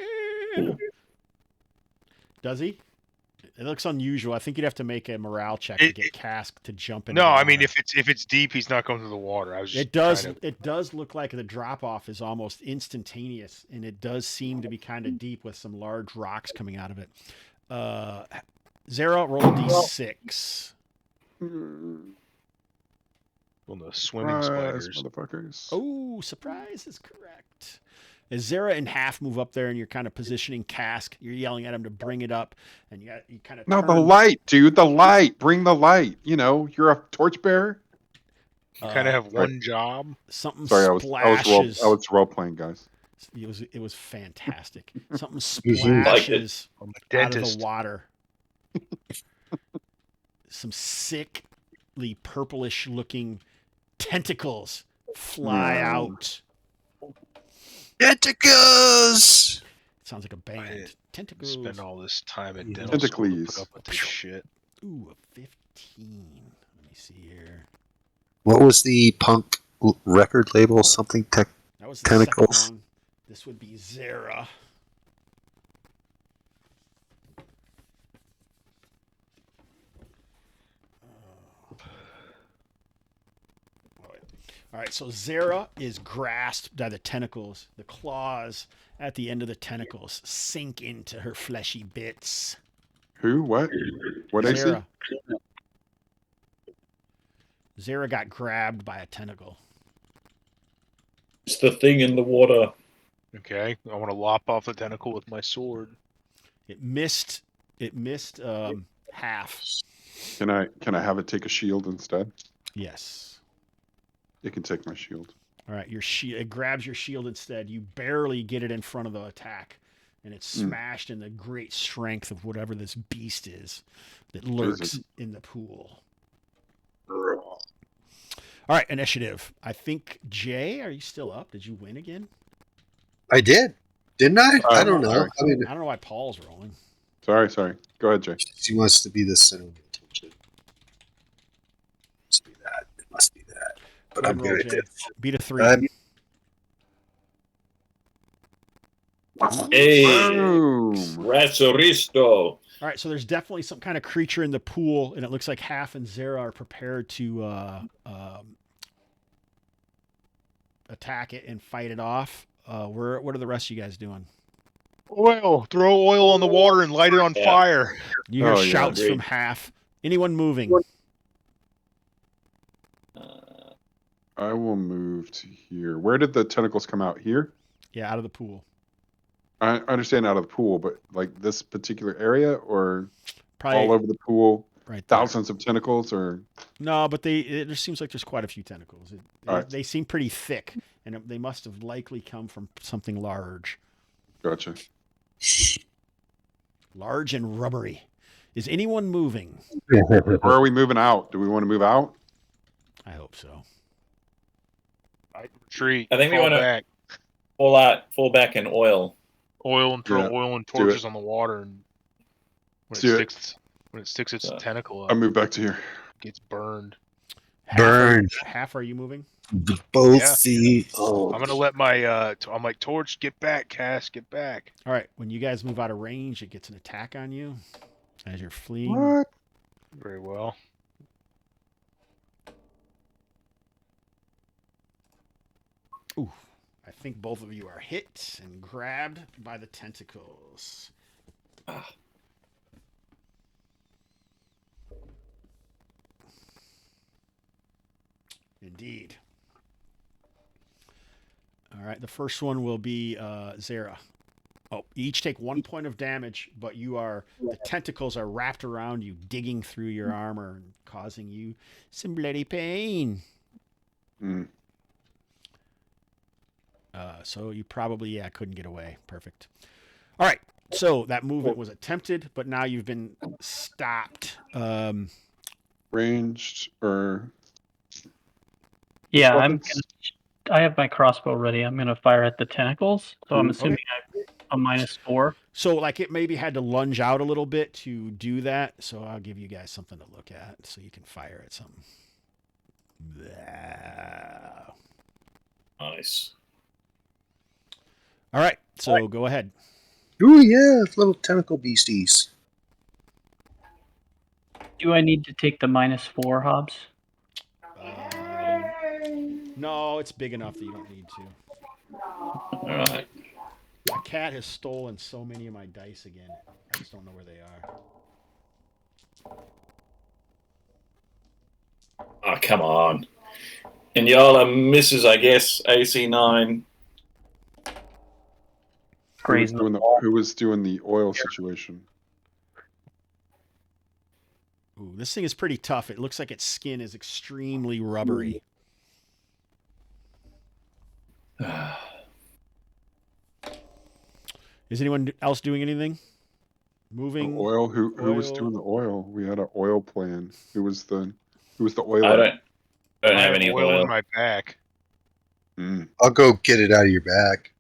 Does he? It looks unusual. I think you'd have to make a morale check to get Cask to jump in. No, I mean if it's deep, he's not going through the water. I was just It does. kind of- It does look like the drop off is almost instantaneous, and it does seem to be kind of deep with some large rocks coming out of it. Zero, roll a d6. Well, the swimming Surprise, spiders. motherfuckers. Oh, surprise is correct. As Zara and Half move up there, and you're kind of positioning Cask, you're yelling at him to bring it up, and you kind of No, the light, dude. The light. Bring the light. You know, you're a torchbearer. You kind of have one job. Something Sorry, I splashes. was role playing, guys. It was fantastic. Something Like it. splashes I'm a out of dentist. the water. Some sickly purplish looking tentacles fly out. Tentacles! Sounds like a band. I Tentacles. Spend all this time at dental Tentacles. school to put up with this shit. Ooh, a 15. Let me see here. What was the punk record label? Something tech. That was the Tentacles. second one. This would be Zara. All right, so Zara is grasped by the tentacles. The claws at the end of the tentacles sink into her fleshy bits. Who? What? What AC? Zara. Zara got grabbed by a tentacle. It's the thing in the water. Okay, I want to lop off the tentacle with my sword. It missed. Half. Can I have it take a shield instead? Yes. It can take my shield. All right, it grabs your shield instead. You barely get it in front of the attack, and it's smashed in the great strength of whatever this beast is that lurks in the pool. All right, initiative. I think, Jay, are you still up? Did you win again? I did. Didn't I? I don't know. Sorry. I mean, I don't know why Paul's rolling. Sorry. Go ahead, Jay. he wants to be the center of attention. Must be that. It must be that. But Go I'm ahead, roll, good at Jay. this. Beat a 3. Hey, Boom. Razoristo. All right, so there's definitely some kind of creature in the pool, and it looks like Half and Zara are prepared to attack it and fight it off. What are the rest of you guys doing? Oil! Throw oil on the water and light it on Yeah. fire. You hear Oh, yeah. shouts Agreed. from Half. Anyone moving? I will move to here. Where did the tentacles come out? Here? Yeah, out of the pool. I understand out of the pool, but like this particular area or Probably all over the pool? right there. Thousands of tentacles or? No, but there seems like there's quite a few tentacles. All right. They seem pretty thick, and they must have likely come from something large. Gotcha. Large and rubbery. Is anyone moving? Where are we moving out? Do we want to move out? I hope so. I retreat. I think we fall wanna- back. Full back in oil. Oil and throw Yeah, oil and do torches it. on the water, and when Do it it. sticks, its tentacle I up, move back to here. it gets burned. Burn. Half, are you moving? Both Yeah. see. Oh, I'm gonna let my I'm like, Torch, get back, Cass, get back. All right. When you guys move out of range, it gets an attack on you as you're fleeing. What? Very well. Ooh. I think both of you are hit and grabbed by the tentacles. Indeed. All right, the first one will be Zara. Oh, you each take 1 point of damage, but the tentacles are wrapped around you, digging through your armor and causing you some bloody pain. Mm. So you probably, couldn't get away. Perfect. All right, so that movement was attempted, but now you've been stopped. Ranged or? Yeah, weapons? I have my crossbow ready. I'm gonna fire at the tentacles. So I'm assuming I have a -4. So like it maybe had to lunge out a little bit to do that. So I'll give you guys something to look at so you can fire at something. Blah. Nice. All right, so go ahead. oh yeah, little tentacle beasties. Do I need to take the -4, Hobbs? No, it's big enough that you don't need to. All right. My cat has stolen so many of my dice again. I just don't know where they are. Oh, come on. And y'all are misses, I guess. AC 9. Crazy. Who was doing the oil situation? Ooh, this thing is pretty tough. It looks like its skin is extremely rubbery. Is anyone else doing anything? Moving? Oil? Who was oil. doing the oil? We had an oil plan. Who was the oil? I don't I have any oil oil. in my back. Mm. I'll go get it out of your bag.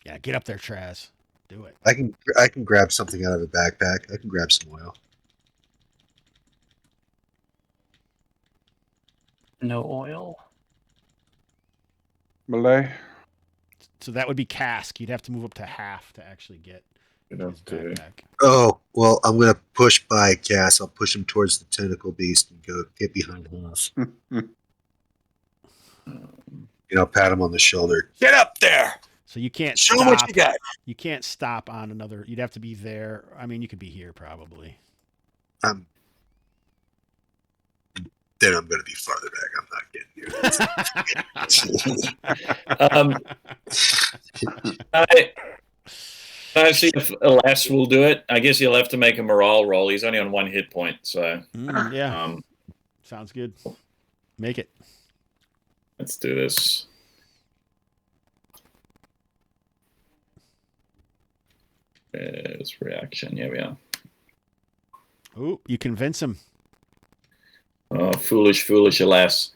Yeah, get up there, Traz. Do it. I can grab something out of a backpack. I can grab some oil. No oil. Malay? So that would be cask. You'd have to move up to half to actually get You his know, to- backpack. Oh well, I'm gonna push by Cass. I'll push him towards the tentacle beast and go get behind us. pat him on the shoulder. Get up there. So you can't Show 'em stop. what you got. You can't stop on another. You'd have to be there. I mean, you could be here probably. Then I'm going to be farther back. I'm not getting you. I see if Alas will do it. I guess he'll have to make a morale roll. He's only on 1 hit point, so Yeah. Sounds good. Make it. let's do this. There's reaction. Here we are. Ooh, you convince him. Oh, foolish, Alas.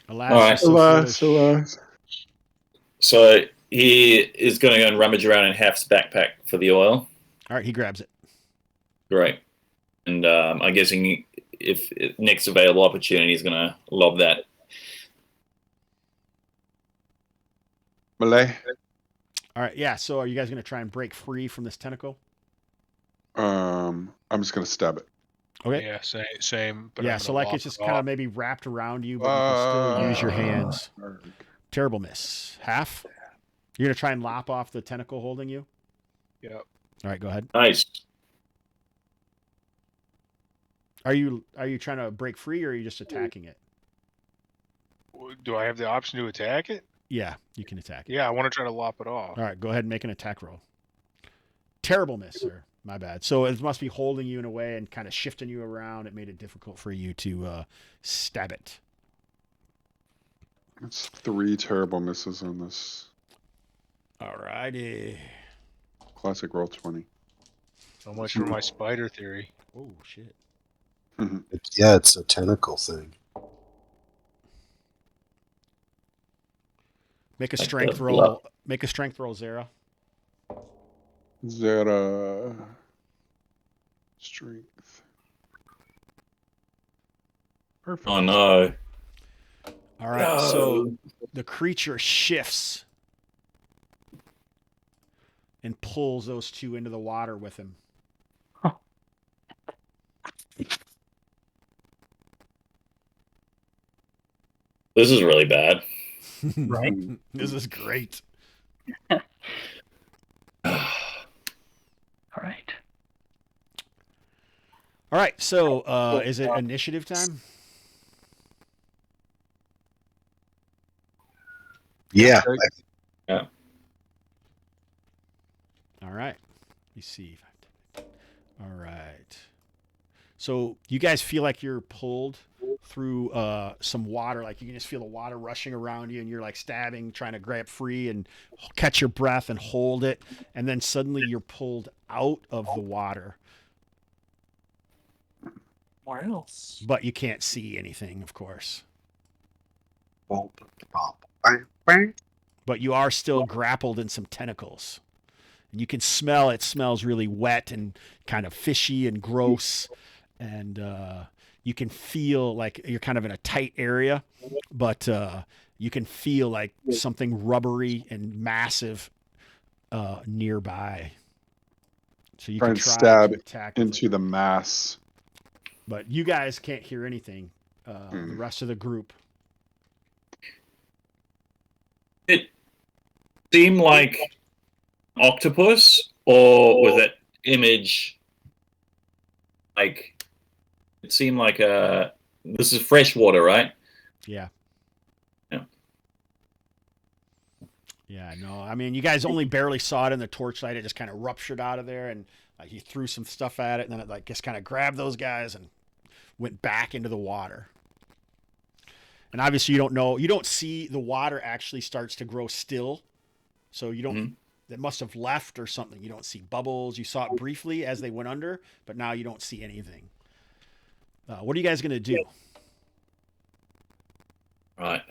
Alas, All right. you're so Alas, foolish. alas. So he is going to go and rummage around in Half's backpack for the oil. All right, he grabs it. Great. And I'm guessing if next available opportunity, he's going to lob that. Malay. All right, yeah. So are you guys going to try and break free from this tentacle? I'm just gonna stab it. Okay. Yeah, same. But Yeah, I'm so gonna like lop it's just it kind of off. maybe wrapped around you, but you can still use your hands. Arg. Terrible miss. Half. You're going to try and lop off the tentacle holding you? Yep. All right, go ahead. Nice. Are you trying to break free or are you just attacking it? Do I have the option to attack it? Yeah, you can attack it. Yeah, I want to try to lop it off. All right, go ahead and make an attack roll. Terrible miss, sir. My bad. So it must be holding you in a way and kind of shifting you around. It made it difficult for you to stab it. It's 3 terrible misses on this All righty. classic roll 20. So much for my spider theory. Oh, shit. Yeah, it's a tentacle thing. Make a Like strength the roll. bluff. Make a strength roll, Zara. Zara. Strength. Perfect. Oh, no. All right, so the creature shifts and pulls those two into the water with him. This is really bad. Right? This is great. All right. All right, so is it initiative time? Yeah. All right. Let me see. All right. So you guys feel like you're pulled through some water, like you can just feel the water rushing around you and you're like stabbing, trying to grab free and catch your breath and hold it. And then suddenly you're pulled out of the water, Where else? but you can't see anything, of course. But you are still grappled in some tentacles. And you can smell, it smells really wet and kind of fishy and gross. And you can feel like you're kind of in a tight area, but you can feel like something rubbery and massive nearby. So you Try can and try stab to attack with into it. the mass. But you guys can't hear anything. The rest of the group. It seemed like octopus, or was that image like it seemed like this is fresh water, right? Yeah. Yeah. Yeah, no. I mean, you guys only barely saw it in the torchlight. It just kind of ruptured out of there, and he threw some stuff at it, and then it like just kind of grabbed those guys and went back into the water. And obviously, you don't see the water actually starts to grow still, so you don't. It must have left or something. You don't see bubbles. You saw it briefly as they went under, but now you don't see anything. What are you guys gonna do? Right.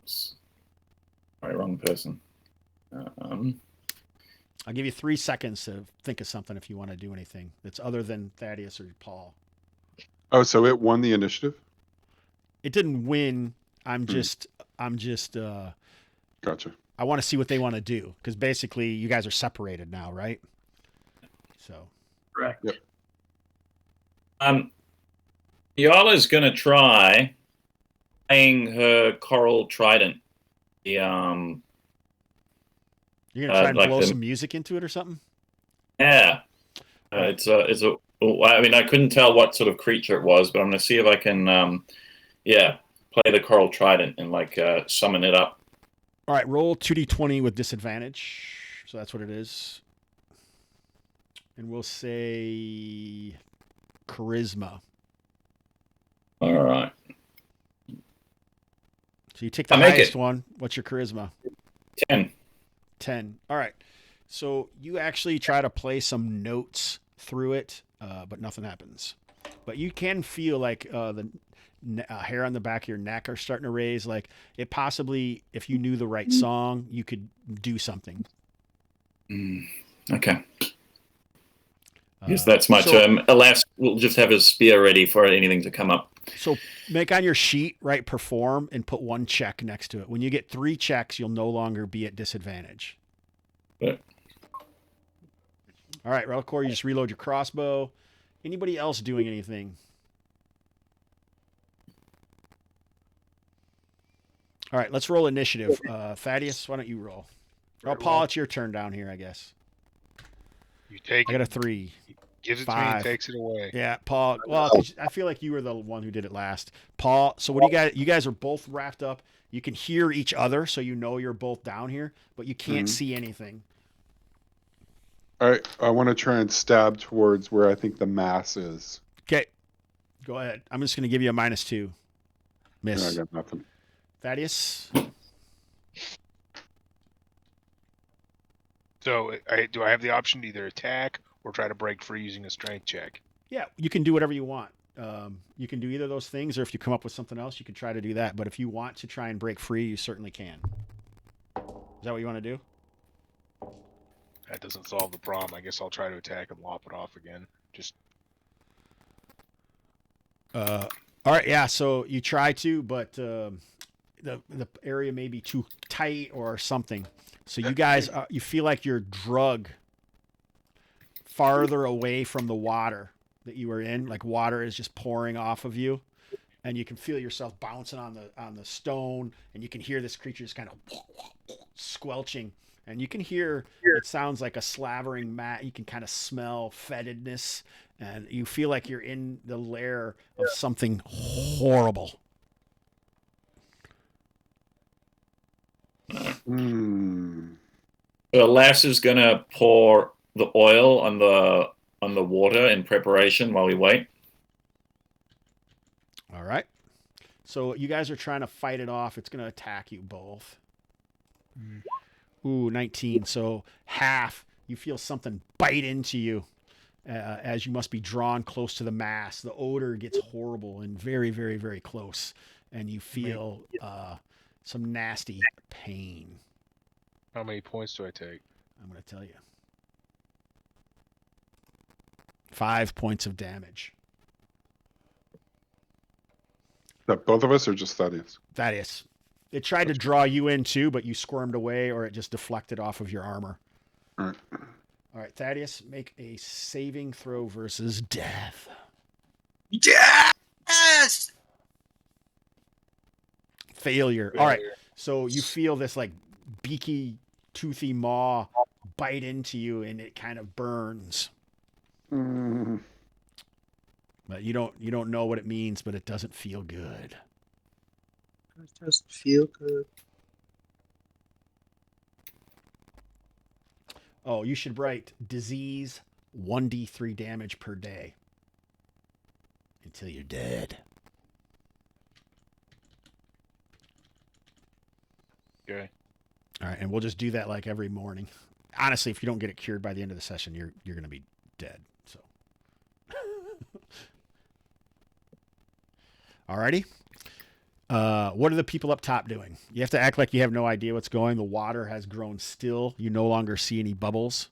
Sorry, wrong person. I'll give you 3 seconds to think of something if you want to do anything that's other than Thaddeus or Paul. Oh, so it won the initiative? It didn't win. I'm just Gotcha. I want to see what they want to do because basically you guys are separated now, right? So Correct. Yep. Yala's gonna try. playing her coral trident. The You're gonna try and like blow the- some music into it or something? yeah. It's a. I mean, I couldn't tell what sort of creature it was, but I'm gonna see if I can, play the coral trident and like summon it up. All right, roll 2d20 with disadvantage. So that's what it is. And we'll say charisma. All right. So you take the I make highest it. one. What's your charisma? 10. 10. All right. So you actually try to play some notes through it, but nothing happens. But you can feel like the hair on the back of your neck are starting to raise. Like it possibly, if you knew the right song, you could do something. Okay. Yes, that's my term. Alas, we'll just have his spear ready for anything to come up. So make on your sheet, write perform, and put 1 check next to it. When you get 3 checks, you'll no longer be at disadvantage. Yeah. All right, Relcore, you just reload your crossbow. Anybody else doing anything? All right, let's roll initiative. Thaddeus, why don't you roll? Oh, Paul, it's your turn down here, I guess. You take I got a 3. gives it to me 5. and takes it away. Yeah, Paul. Well, 'cause I feel like you were the one who did it last. Paul, so what do you guys? You guys are both wrapped up. You can hear each other, so you know you're both down here, but you can't see anything. All right, I want to try and stab towards where I think the mass is. Okay, go ahead. I'm just going to give you a -2. Miss. I got nothing. Thaddeus. So do I have the option to either attack or try to break free using a strength check? Yeah, you can do whatever you want. You can do either of those things, or if you come up with something else, you can try to do that. But if you want to try and break free, you certainly can. Is that what you want to do? That doesn't solve the problem. I guess I'll try to attack and lop it off again. Just All right, yeah. So you try to, but the area may be too tight or something. So you guys, you feel like you're drug farther away from the water that you were in. Like water is just pouring off of you, and you can feel yourself bouncing on the stone, and you can hear this creature just kind of squelching, and you can hear it sounds like a slavering mat. You can kind of smell fetidness, and you feel like you're in the lair of something horrible. The lass is gonna pour the oil on the water in preparation while we wait. All right. So you guys are trying to fight it off. It's going to attack you both. Ooh, 19. So half. You feel something bite into you as you must be drawn close to the mass. The odor gets horrible and very, very, very close. And you feel some nasty pain. how many points do I take? I'm going to tell you. 5 points of damage. Is that both of us or just Thaddeus? Thaddeus. It tried to draw you in too, but you squirmed away or it just deflected off of your armor. All right. All right, Thaddeus, make a saving throw versus death. Yes! Failure. All right, so you feel this like beaky, toothy maw bite into you and it kind of burns. But you don't know what it means, but it doesn't feel good. It doesn't feel good. Oh, you should write disease 1d3 damage per day until you're dead. Okay. All right, and we'll just do that like every morning. Honestly, if you don't get it cured by the end of the session, you're going to be dead. So, alrighty. What are the people up top doing? You have to act like you have no idea what's going. The water has grown still. You no longer see any bubbles.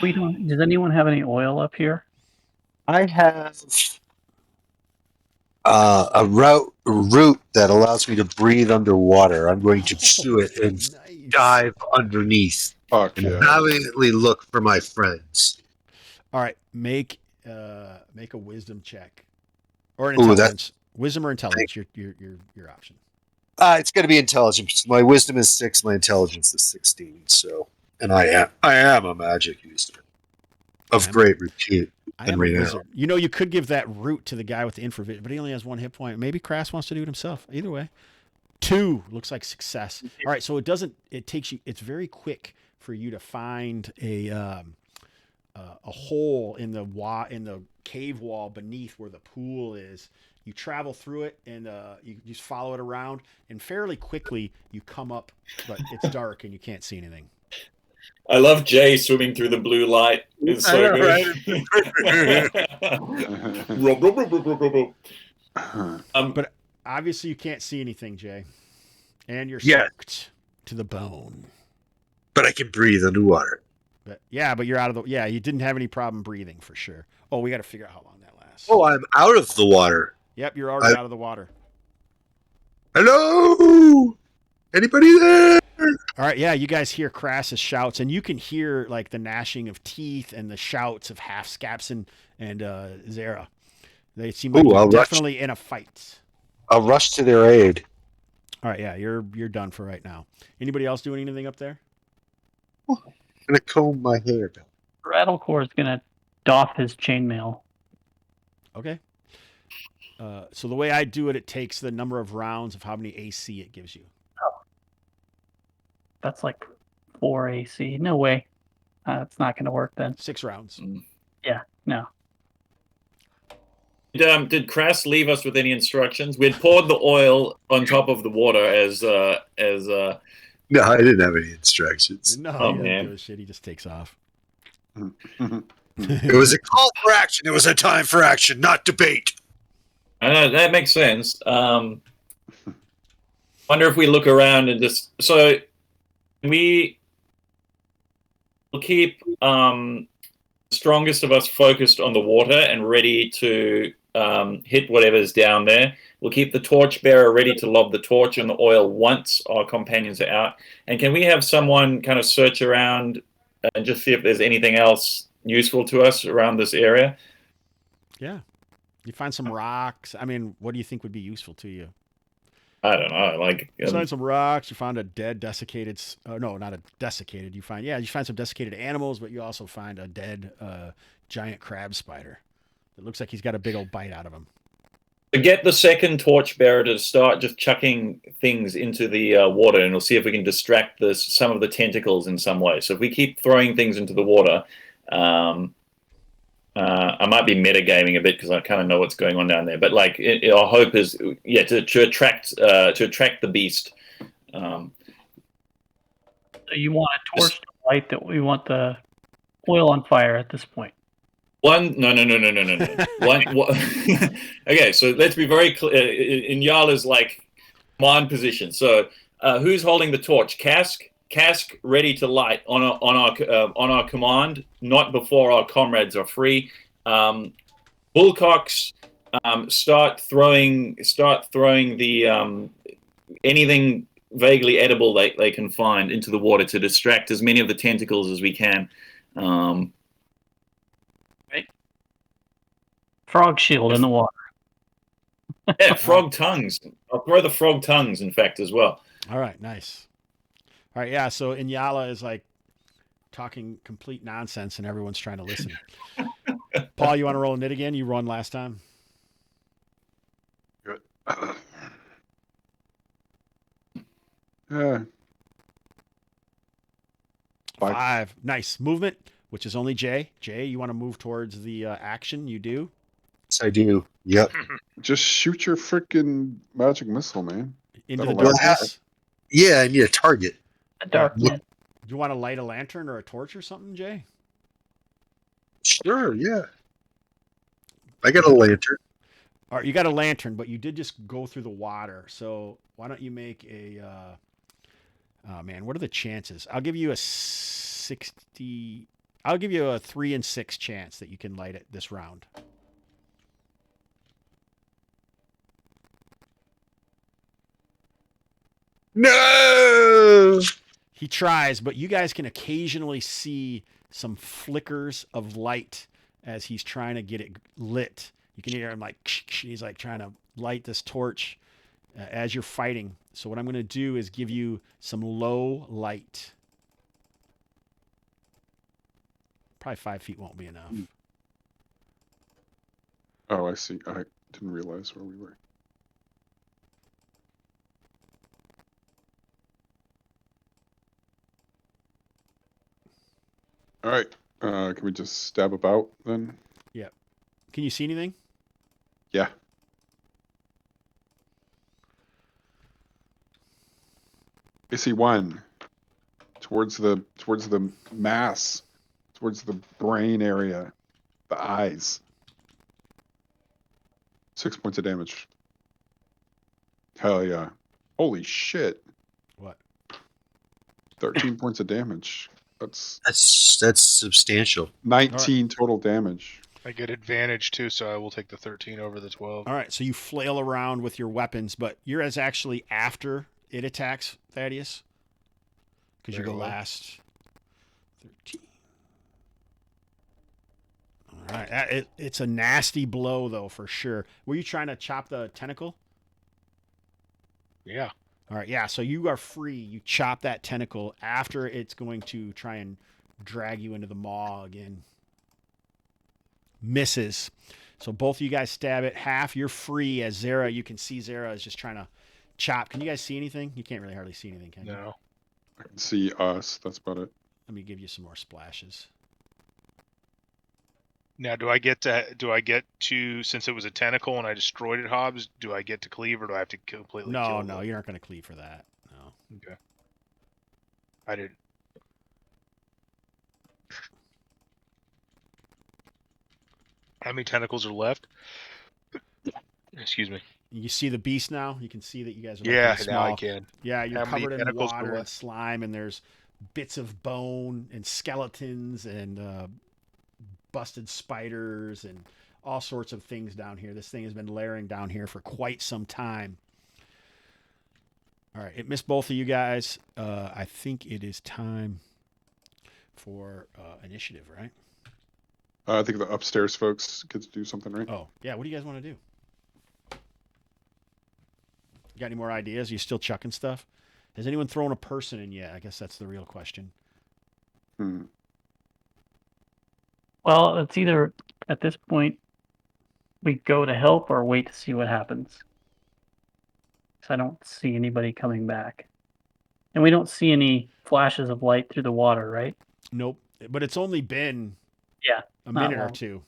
Does anyone have any oil up here? I have a root that allows me to breathe underwater. I'm going to pursue it and Nice. dive underneath Fuck and yeah. valiantly look for my friends. All right, make a wisdom check or an Ooh, intelligence. Wisdom or intelligence? Your option. It's going to be intelligence. My wisdom is 6. My intelligence is 16. So, and I am a magic user of great repute I and am a renown. wizard. You know, you could give that root to the guy with the infravision, but he only has 1 hit point. Maybe Crass wants to do it himself. Either way, 2 looks like success. All right, so it doesn't. It takes you. It's very quick for you to find a hole in the cave wall beneath where the pool is. You travel through it and you just follow it around, and fairly quickly you come up, but it's dark and you can't see anything. I love Jay swimming through the blue light. It's so good. But obviously you can't see anything, Jay, and you're Yeah. soaked to the bone. But I can breathe underwater. But you're out of the. Yeah, you didn't have any problem breathing for sure. Oh, we got to figure out how long that lasts. Oh, I'm out of the water. Yep, you're already out of the water. Hello? Anybody there? All right, yeah, you guys hear Crass's shouts, and you can hear like the gnashing of teeth and the shouts of Half Scapson and Zara. They seem like they're definitely in a fight. I'll rush to their aid. All right, yeah, you're done for right now. Anybody else doing anything up there? I'm going to comb my hair. Rattlecore is gonna doff his chainmail. Okay. So the way I do it, it takes the number of rounds of how many AC it gives you. That's like 4 AC. No way. It's not gonna work then. 6 rounds. Yeah, no. Did Crass leave us with any instructions? We'd poured the oil on top of the water as No, I didn't have any instructions. No, Oh, he doesn't man. give a shit. He just takes off. It was a call for action. It was a time for action, not debate. I know that makes sense. Wonder if we look around and just we'll keep the strongest of us focused on the water and ready to hit whatever's down there. We'll keep the torchbearer ready to lob the torch on the oil once our companions are out. And can we have someone kind of search around and just see if there's anything else useful to us around this area? Yeah. You find some rocks. I mean, what do you think would be useful to you? I don't know. Like You find some rocks. You found a dead, desiccated. No, not a desiccated. You find some desiccated animals, but you also find a dead giant crab spider. It looks like he's got a big old bite out of him. to get the second torchbearer to start just chucking things into the water, and we'll see if we can distract some of the tentacles in some way. So if we keep throwing things into the water, I might be metagaming a bit because I kind of know what's going on down there. But like, our hope is, to attract the beast. So you want a torch to light that we want the oil on fire at this point. No. One. Okay, so let's be very clear. In Yala's like command position. So who's holding the torch? Cask ready to light on our command. Not before our comrades are free. Bullcocks start throwing the anything vaguely edible they can find into the water to distract as many of the tentacles as we can. Frog shield in the water. Yeah, frog tongues. I'll throw the frog tongues, in fact, as well. All right, nice. All right, yeah. So Inyala is like talking complete nonsense, and everyone's trying to listen. Paul, you want to roll a knit again? You won last time. Good. Yeah. 5. Nice movement, which is only Jay. Jay, you want to move towards the action? You do. Yes, I do. Yep. Just shoot your freaking magic missile, man. Into the That'll darkness. Yeah, I need a target. A dark Look- man. Do you want to light a lantern or a torch or something, Jay? Sure, yeah. I got a lantern. All right, you got a lantern, but you did just go through the water. So why don't you make a? Oh man, what are the chances? I'll give you a 60. I'll give you a 3 in 6 chance that you can light it this round. No! He tries, but you guys can occasionally see some flickers of light as he's trying to get it lit. You can hear him like, he's like trying to light this torch as you're fighting. So what I'm going to do is give you some low light. Probably 5 feet won't be enough. Oh, I see. I didn't realize where we were. All right. Can we just stab about then? Yep. Can you see anything? Yeah. I see one towards the mass, towards the brain area, the eyes. 6 points of damage. Hell yeah. Holy shit. What? 13 points of damage. That's substantial. 19 total damage. I get advantage too, so I will take the 13 over the 12. All right, so you flail around with your weapons, but yours actually after it attacks, Thaddeus, because you're the Very well. last. 13. All right, it's a nasty blow though for sure. Were you trying to chop the tentacle? Yeah. All right, yeah. So you are free. You chop that tentacle after it's going to try and drag you into the maw again. Misses. So both of you guys stab it. Half, you're free as Zara. You can see Zara is just trying to chop. Can you guys see anything? You can't really hardly see anything, can you? No. I can see us. That's about it. Let me give you some more splashes. Now, do I get to since it was a tentacle and I destroyed it, Hobbs? Do I get to cleave, or do I have to completely No, kill no, them? you're not going to cleave for that. No. Okay. I didn't. How many tentacles are left? Excuse me. You see the beast now? You can see that you guys are Yeah, pretty now I small. can. Yeah, you're How many covered in tentacles are water and left? slime, and there's bits of bone and skeletons and busted spiders and all sorts of things down here. This thing has been layering down here for quite some time. All right, it missed both of you guys. I think it is time for initiative, right? I think the upstairs folks get to do something, right? Oh, yeah. What do you guys want to do? You got any more ideas? Are you still chucking stuff? Has anyone thrown a person in yet? I guess that's the real question. Hmm. Well, it's either at this point we go to help or wait to see what happens. Because I don't see anybody coming back. And we don't see any flashes of light through the water, right? Nope. But it's only been a not minute or long. two.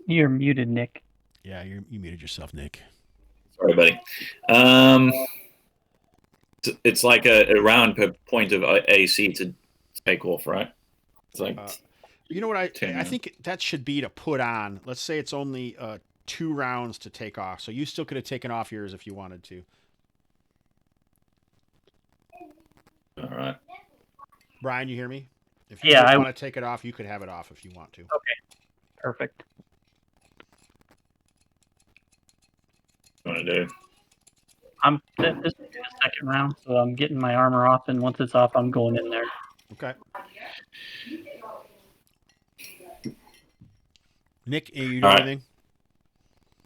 You're muted, Nick. Yeah, you muted yourself, Nick. Sorry, buddy. It's like a round per point of AC to take off, right? It's like You know what? I 10. think that should be to put on. Let's say it's only 2 rounds to take off. So you still could have taken off yours if you wanted to. all right. Brian, you hear me? If you Yeah, want to take it off, you could have it off if you want to. Perfect. What do I do? This is the second round, so I'm getting my armor off, and once it's off, I'm going in there. Okay. Nick, are you doing All right. anything?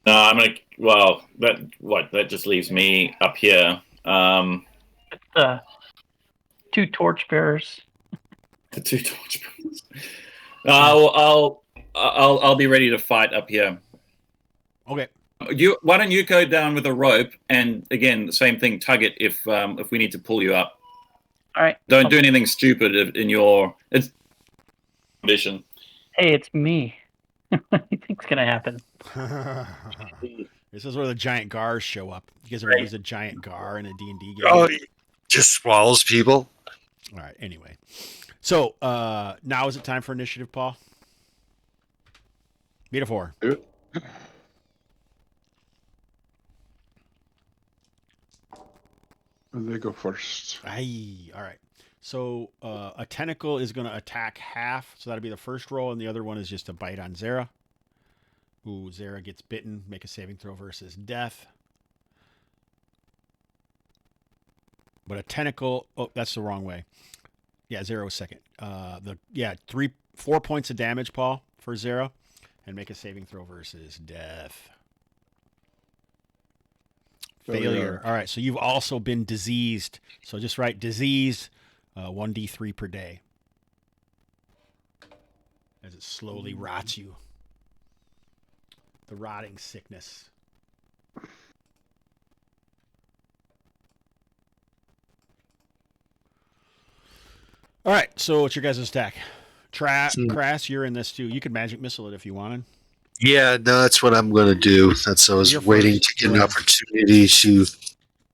No, I'm gonna. Well, that just leaves me up here. It's 2 torchbearers. The 2 torchbearers. I'll be ready to fight up here. Okay. Why don't you go down with a rope and again the same thing, tug it if we need to pull you up. All right. Don't do anything stupid in your condition. Hey, it's me. What do you think's gonna happen? This is where the giant gars show up. You guys ever use a giant gar in a D&D game? Oh, he just swallows people. All right. Anyway, so now is it time for initiative, Paul? Beat a 4. Do it. They go first. Aye. All right. So a tentacle is going to attack half. So that'll be the first roll, and the other one is just a bite on Zara. Ooh, Zara gets bitten. Make a saving throw versus death. But a tentacle. Oh, that's the wrong way. Yeah, Zara was second. 4 points of damage, Paul. for Zara, and make a saving throw versus death. Failure. All right, so you've also been diseased. So just write disease, 1d3 per day, as it slowly rots you. The rotting sickness. All right, so what's your guys' stack? Crass, you're in this too. You could magic missile it if you wanted. Yeah, no, that's what I'm going to do. I was You're waiting first. to get Go an ahead. opportunity to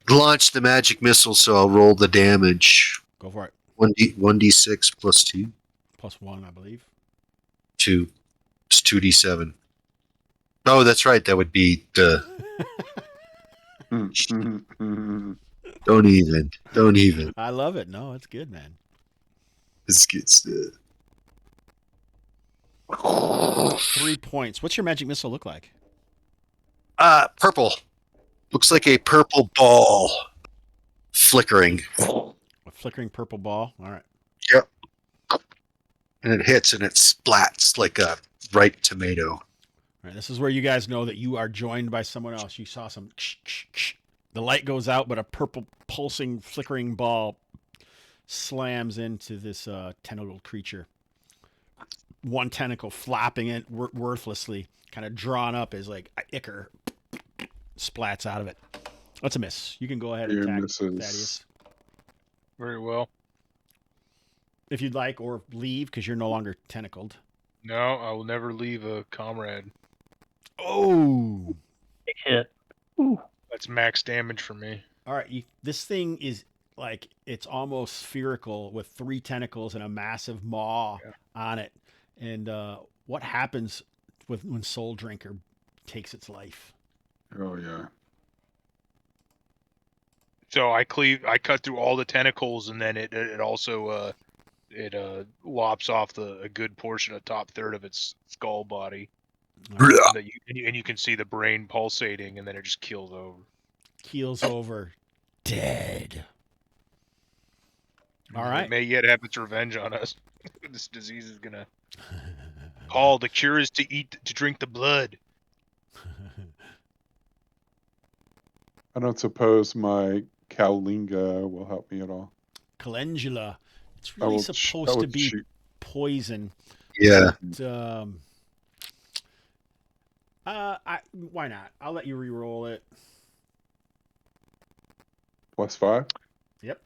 launch the magic missile, so I'll roll the damage. Go for it. 1d6 plus 2. Plus 1, I believe. 2. It's 2d7. Oh, that's right. That would be the... Don't even. I love it. No, it's good, man. This gets 3 points. What's your magic missile look like? purple. Looks like a purple ball flickering. A flickering purple ball. All right. Yep. And it hits and it splats like a ripe tomato. All right. This is where you guys know that you are joined by someone else. You saw some. The light goes out, but a purple pulsing flickering ball slams into this tentacled creature. One tentacle flopping it worthlessly, kind of drawn up as like ichor splats out of it. That's a miss. You can go ahead and attack Thaddeus. Very well. If you'd like, or leave because you're no longer tentacled. No, I will never leave a comrade. Oh! Big hit. Ooh. That's max damage for me. All right, this thing is like, it's almost spherical with 3 tentacles and a massive maw on it. And what happens when Soul Drinker takes its life? Oh yeah. So I cut through all the tentacles, and then it also lops off a good portion of top third of its skull body. And you can see the brain pulsating, and then it just keels over. Keels over, dead. All right. It may yet have its revenge on us. This disease is gonna. Paul, the cure is to drink the blood. I don't suppose my Kalinga will help me at all. Calendula. It's really supposed to be poison. Yeah. But, why not? I'll let you re-roll it. +5? Yep.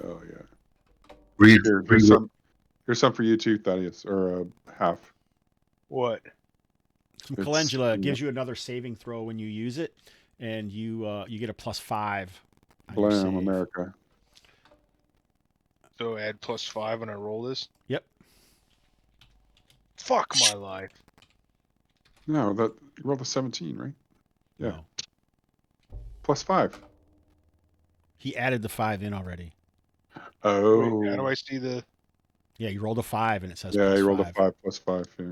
Oh yeah. Here's some for you too, Thaddeus, or half. What? Some calendula gives you another saving throw when you use it, and you get a +5. Blam, America. So add +5 when I roll this? Yep. Fuck my life. No, you rolled a 17, right? Yeah. No. +5. He added the 5 in already. Oh. Wait, how do I see the... Yeah, you rolled a 5 and it says Yeah, +5. you rolled a 5 +5, yeah.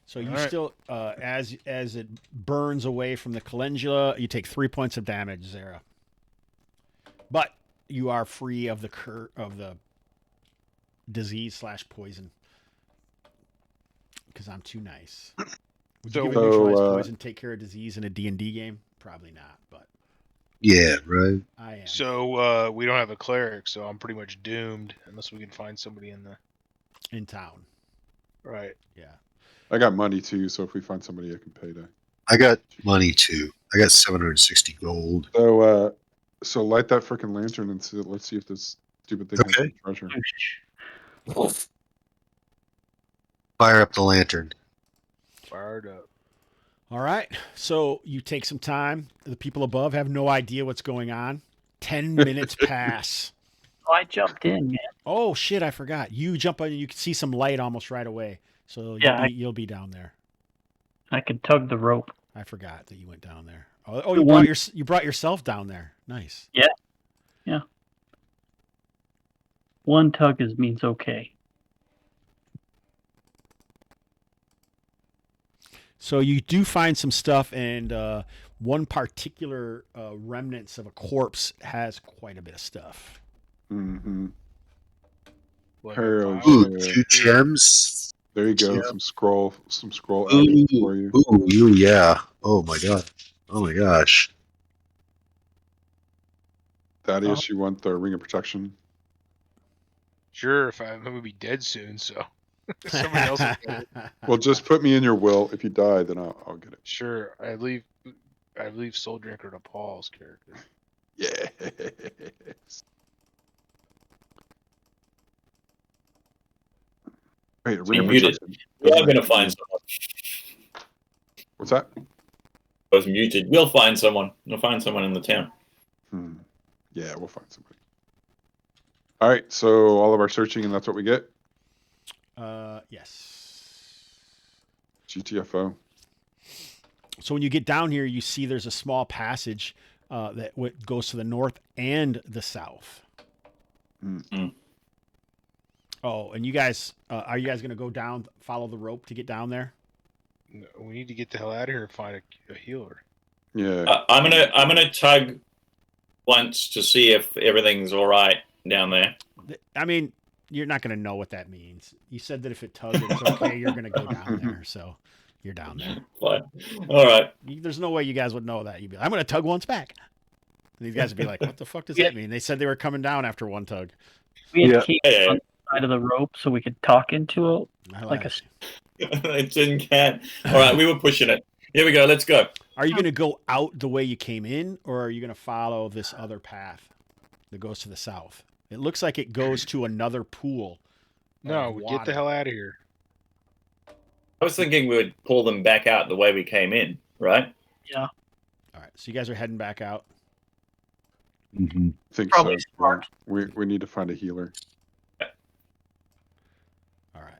So you still, as it burns away from the calendula, you take 3 points of damage, Zara. But you are free of the disease/poison. Because I'm too nice. Would you give a neutralized poison take care of disease in a D&D game? Probably not, but... Yeah, right. I am. So we don't have a cleric, so I'm pretty much doomed unless we can find somebody in town. Right. Yeah. I got money too, so if we find somebody I can pay to. I got money too. I got 760 gold. So light that freaking lantern and let's see if this stupid thing has some treasure. Fire up the lantern. Fired up. All right. So you take some time. The people above have no idea what's going on. 10 minutes pass. Oh, I jumped in, man. Oh, shit, I forgot. You jump on, you can see some light almost right away. So you'll be down there. I could tug the rope. I forgot that you went down there. Oh, you brought yourself down there. Nice. Yeah. Yeah. One tug means okay. So you do find some stuff, and one particular remnants of a corpse has quite a bit of stuff. Mm-hmm. Ooh, 2 gems. There you go. Yeah. Some scroll action for you. Ooh, yeah. Oh my god. Oh my gosh. Thaddeus, you want the ring of protection? Sure, if I'm going to be dead soon, so somebody else will get it. Well, just put me in your will. If you die, then I'll get it. Sure, I leave Soul Drinker to Paul's character. Yes. Wait, a ring of muted. protection. We are going to find someone. What's that? I was muted. We'll find someone. We'll find someone in the town. Yeah, we'll find somebody. All right, so all of our searching, and that's what we get? Yes. GTFO. So when you get down here, you see there's a small passage that goes to the north and the south. Oh, and you guys, are you guys going to go down, follow the rope to get down there? No, we need to get the hell out of here and find a healer. Yeah. I'm gonna tug once to see if everything's all right down there. I mean, you're not going to know what that means. You said that if it tugged, it's okay. You're going to go down there, so you're down there. Fine. All right. There's no way you guys would know that. You'd be like, I'm going to tug once back. And these guys would be like, what the fuck does that mean? They said they were coming down after one tug. We had keys Yeah. on the side of the rope so we could talk into it. Like It didn't can. All right, we were pushing it. Here we go. Let's go. Are you going to go out the way you came in, or are you going to follow this other path that goes to the south? It looks like it goes to another pool. No, get the hell out of here. I was thinking we would pull them back out the way we came in, right? Yeah. All right, so you guys are heading back out. I think Probably so. smart. We need to find a healer. All right.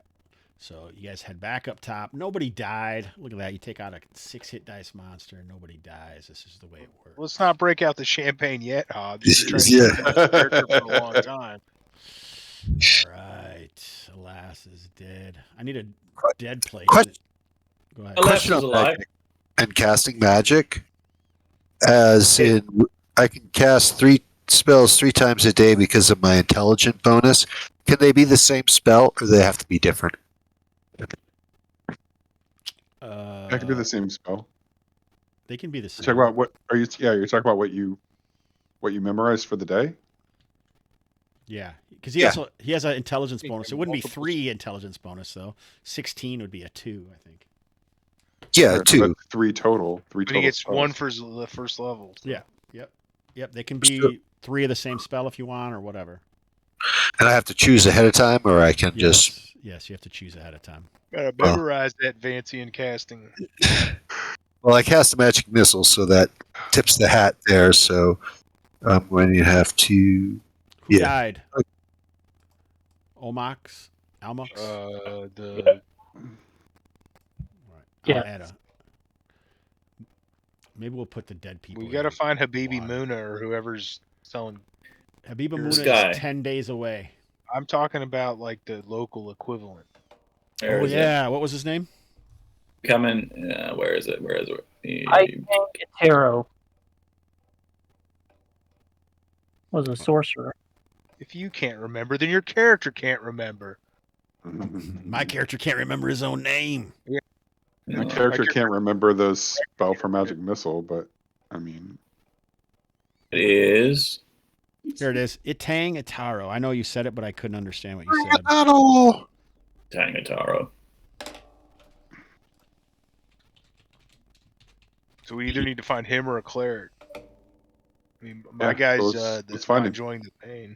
So you guys head back up top. Nobody died. Look at that. You take out a 6-hit dice monster and nobody dies. This is the way it works. Let's not break out the champagne yet, Hobbs. You've been trying Yeah. to get this character for a long time. All right. Alas is dead. I need a dead place. Question- Go ahead. Alas Question is on alive. magic and casting magic. As in, I can cast 3 spells 3 times a day because of my intelligent bonus. Can they be the same spell, or do they have to be different? That could be the same spell. They can be the You're same. talking about what are you? Yeah, you're talking about what you memorized for the day. Yeah, because he has an intelligence bonus. It wouldn't be 3 intelligence bonus though. 16 would be a 2, I think. Yeah, Right, 2. that's 3 total. 3 But total. he gets spells. 1 for the first level. Yeah. Yep. They can be 3 of the same spell if you want, or whatever. And I have to choose ahead of time, or I can just. Yes, you have to choose ahead of time. Gotta memorize that Vancian casting. Well, I cast a magic missile, so that tips the hat there. So I'm going to have to. Who Yeah. died? Almox? The Right. Yeah. I'll add a- Maybe we'll put the dead people. we gotta in. find Habibi Water. Muna or whoever's selling. Habiba This Muna guy. is 10 days away. I'm talking about like the local equivalent. Where Oh is yeah, what was his name? it? Coming. Where is it? I think Tarot was a sorcerer. If you can't remember, then your character can't remember. My character can't remember his own name. My character can't remember the spell for magic missile, but I mean, It is. Here it is. Itang Itaro. I know you said it, but I couldn't understand what you said. Tangataro. So we either need to find him or a cleric. I mean, my Yeah, guy's let's that's find not him. enjoying the pain.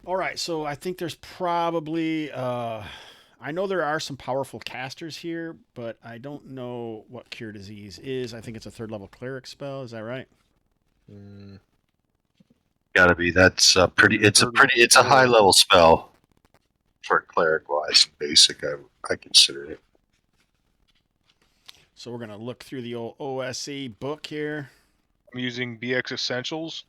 All right, so I think there's probably I know there are some powerful casters here, but I don't know what Cure Disease is. I think it's a 3rd level cleric spell. Is that right? Gotta be. That's pretty. It's a high level spell for cleric wise. Basic, I consider it. So we're gonna look through the old OSE book here. I'm using BX Essentials,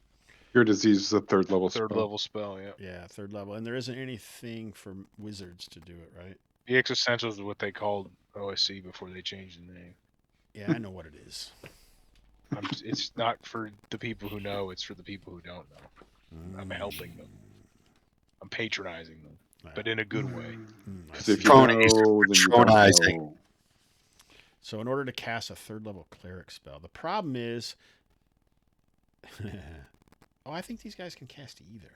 your disease is a 3rd level third spell. level spell. Yeah, Yeah, 3rd level, and there isn't anything for wizards to do it, right? BX Essentials is what they called OSC before they changed the name. Yeah, I know what it is. It's not for the people who know; it's for the people who don't know. I'm helping them. I'm patronizing them. but in a good way. Because if you know, then you don't Patronizing. know. So in order to cast a 3rd level cleric spell, the problem is, I think these guys can cast either.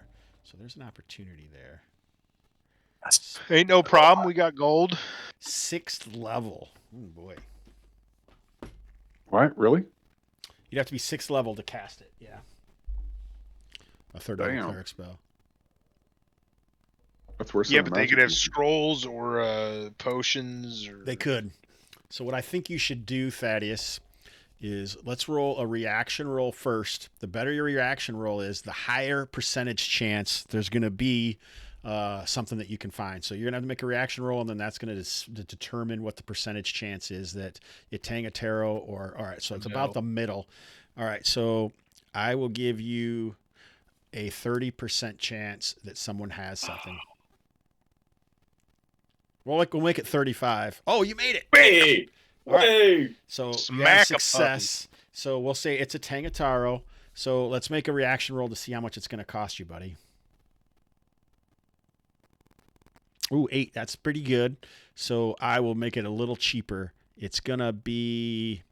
So there's an opportunity there. Ain't no problem. We got gold. 6th level. Oh boy. What? Really? You'd have to be 6th level to cast it. Yeah. A 3rd level Damn. cleric spell. That's worse. Yeah, than but they magic could have user. scrolls or potions. Or... They could. So what I think you should do, Thaddeus, is let's roll a reaction roll first. The better your reaction roll is, the higher percentage chance there's going to be something that you can find. So you're going to have to make a reaction roll, and then that's going to determine what the percentage chance is that it Tangatero or... All right, so it's about the middle. All right, so I will give you a 30% chance that someone has something. Well, we'll make it 35. Oh, you made it. Hey! All right. Hey! So you have Smack a success. So we'll say it's a Tangataro. So let's make a reaction roll to see how much it's going to cost you, buddy. Ooh, 8. That's pretty good. So I will make it a little cheaper. It's going to be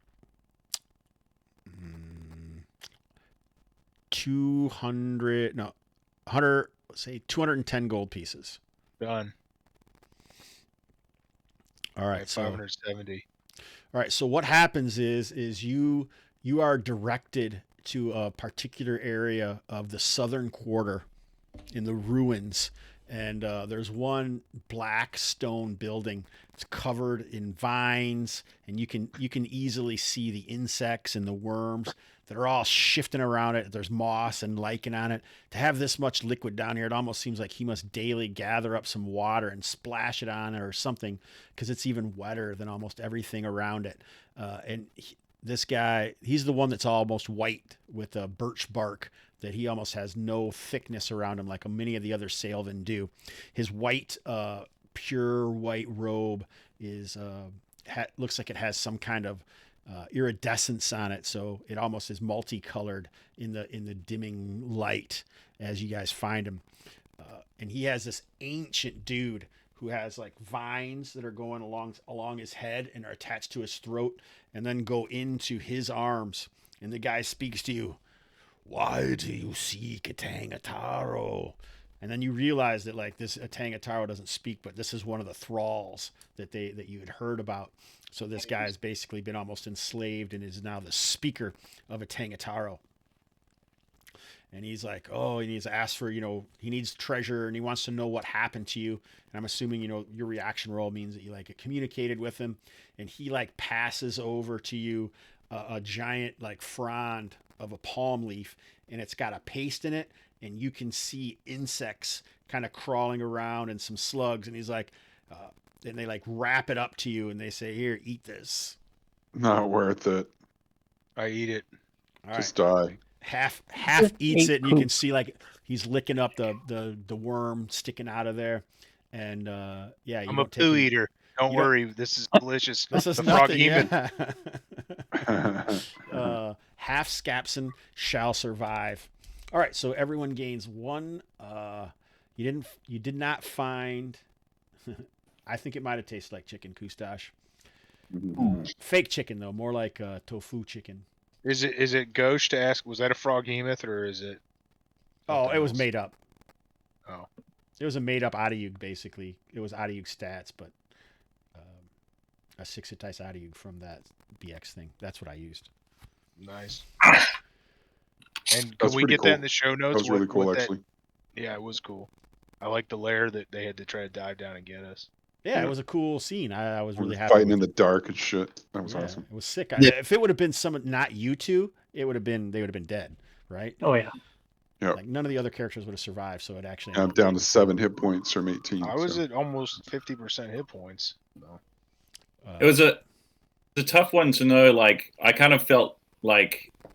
200, no, 100, let's say 210 gold pieces. Done. All right. So 570. All right. So what happens is you are directed to a particular area of the southern quarter in the ruins, and there's one black stone building. It's covered in vines, and you can easily see the insects and the worms that are all shifting around it. There's moss and lichen on it. To have this much liquid down here, it almost seems like he must daily gather up some water and splash it on it or something, because it's even wetter than almost everything around it. This guy, he's the one that's almost white with a birch bark, that he almost has no thickness around him like many of the other Saelvyn do. His white, pure white robe is looks like it has some kind of iridescence on it, so it almost is multicolored in the dimming light as you guys find him. And he has this ancient dude who has like vines that are going along his head and are attached to his throat and then go into his arms. And the guy speaks to you. Why do you seek a Tangataro? And then you realize that like this Tangataro doesn't speak, but this is one of the thralls that you had heard about. So this guy has basically been almost enslaved and is now the speaker of a Tangataro. And he's like, oh, and he's asked for, he needs treasure and he wants to know what happened to you. And I'm assuming, your reaction roll means that you like communicated with him, and he like passes over to you a giant like frond of a palm leaf, and it's got a paste in it, and you can see insects kind of crawling around and some slugs. And he's like, and they like wrap it up to you and they say, here, eat this. Not worth it. I eat it. All Just right. die. Half eats it, and you can see like he's licking up the worm sticking out of there. And yeah, I'm a poo eater. Don't worry, this is delicious. This is the nothing. frog Yeah. Half Scapson shall survive. All right, so everyone gains 1. You did not find. I think it might have tasted like chicken kustash. Fake chicken though, more like tofu chicken. Is it gauche to ask? Was that a froghemoth or is it? Oh, it was made up. Oh, it was a made up Adiug basically. It was Adiug stats, but a 6-hit-dice Adiug from that BX thing. That's what I used. Nice. And That's can we pretty get cool. that in the show notes? That was really cool, actually. Yeah, it was cool. I like the lair that they had to try to dive down and get us. Yeah, it was a cool scene. I was really happy. Fighting in the dark and shit. That was awesome. It was sick. If it would have been someone not you two, they would have been dead, right? Oh yeah. Yeah. Like none of the other characters would have survived, so it actually. I'm down to 7 hit points from 18. I was at almost 50% hit points. So. It was a tough one to know. Like I kind of felt like I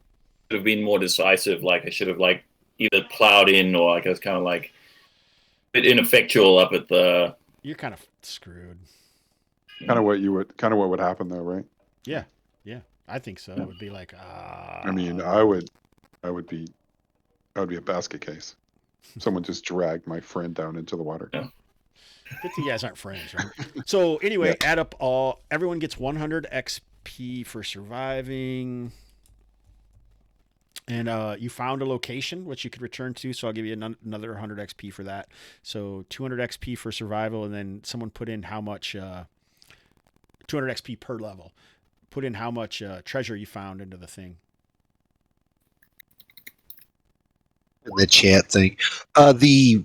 should have been more decisive. Like I should have like either plowed in or like I was kind of like a bit ineffectual up at the. You're kind of screwed. Kind of what would happen though, right? Yeah. I think so. It would be like, I mean, I would be a basket case. Someone just dragged my friend down into the water. Yeah. Good thing you guys aren't friends, right? So anyway, add up all. Everyone gets 100 XP for surviving. And you found a location which you could return to, so I'll give you another 100 XP for that. So 200 XP for survival, and then someone put in how much 200 XP per level. Put in how much treasure you found into the thing. In the chat thing. The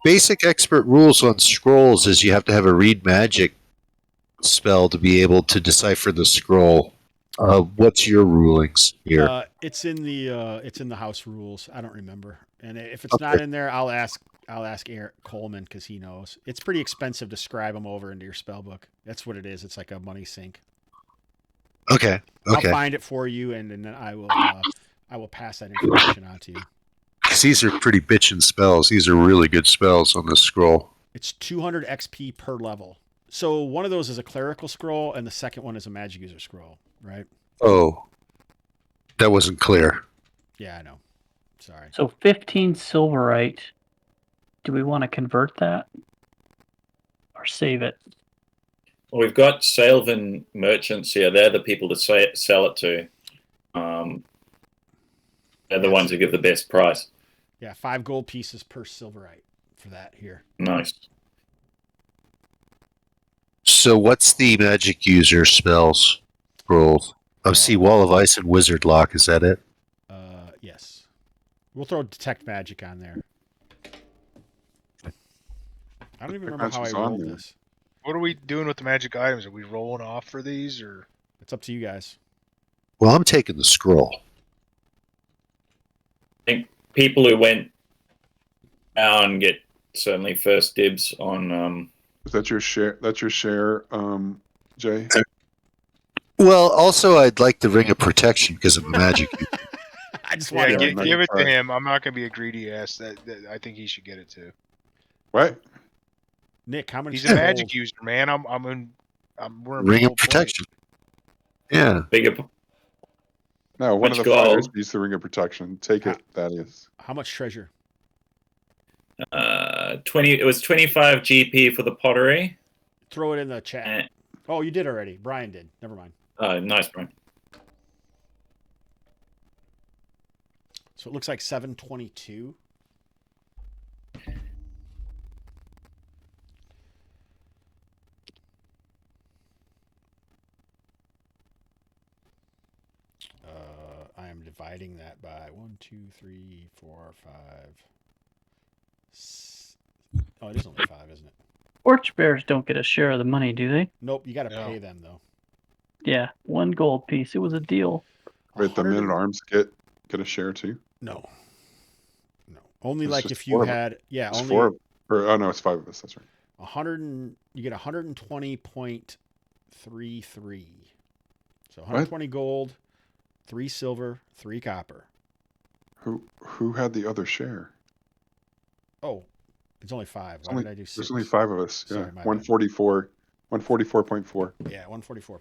basic expert rules on scrolls is you have to have a read magic spell to be able to decipher the scroll. What's your rulings here? It's in the house rules. I don't remember, and if it's not in there, I'll ask Eric Coleman because he knows. It's pretty expensive to scribe them over into your spell book. That's what it is. It's like a money sink. Okay. I'll find it for you, and then I will pass that information on to you. Because these are pretty bitchin' spells. These are really good spells on this scroll. It's 200 XP per level. So one of those is a clerical scroll, and the second one is a magic user scroll, right? Oh, that wasn't clear. Yeah, I know. Sorry. So 15 silverite. Do we want to convert that or save it? Well, we've got Saelvyn merchants here. They're the people to sell it to. They're the ones who give the best price. Yeah, 5 gold pieces per silverite for that here. Nice. So what's the magic user spells rules? Oh, see, Wall of Ice and Wizard Lock. Is that it? Yes. We'll throw Detect Magic on there. I don't even remember how I rolled this. What are we doing with the magic items? Are we rolling off for these, or? It's up to you guys. Well, I'm taking the scroll. I think people who went down get certainly first dibs on. Is that your share? That's your share, Jay? Well, also, I'd like the Ring of Protection because I'm a magic user. I just want to give it to him. I'm not going to be a greedy ass. That I think he should get it too. What? Nick, how many? He's a magic user, man. We're in Ring of Protection. Yeah. Bigger. No, one of the gold? fighters needs the Ring of Protection. Take it, Thaddeus. How much treasure? 20. It was 25 GP for the pottery. Throw it in the chat. Oh, you did already. Brian did. Never mind. Nice, Brian. So it looks like 722. I am dividing that by 1, 2, 3, 4, 5. Oh, it is only 5, isn't it? Orch bears don't get a share of the money, do they? Nope, you got to pay them though. Yeah, 1 gold piece. It was a deal. Wait, the men at arms get a share too? No. Only It's like just if you 4 of had It's only 4. Oh no, it's 5 of us. That's right. 100. You get 120.33. So 120 gold, 3 silver, 3 copper. Who had the other share? Oh, it's only 5. Why did I do 6? There's only 5 of us. Yeah, Sorry, my bad. 144. 144.4. Yeah, 144.4.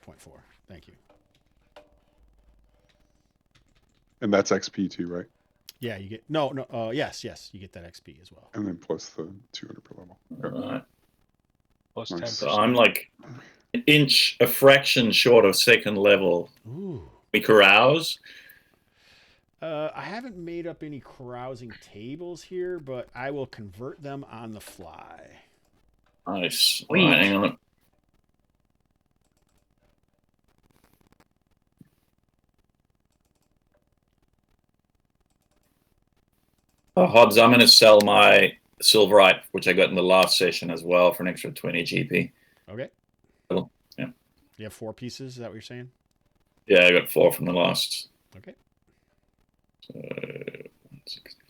Thank you. And that's XP too, right? Yeah, you get yes, you get that XP as well. And then plus the 200 per level. Right. Plus Nice. 10%. So I'm like a fraction short of second level. Ooh. We carouse. I haven't made up any carousing tables here, but I will convert them on the fly. Nice. Sweet. Right, hang on. Hobbs, I'm going to sell my silverite, which I got in the last session as well, for an extra 20 GP. Okay. Cool. Yeah. You have 4 pieces, is that what you're saying? Yeah, I got 4 from the last. Okay. So, 160.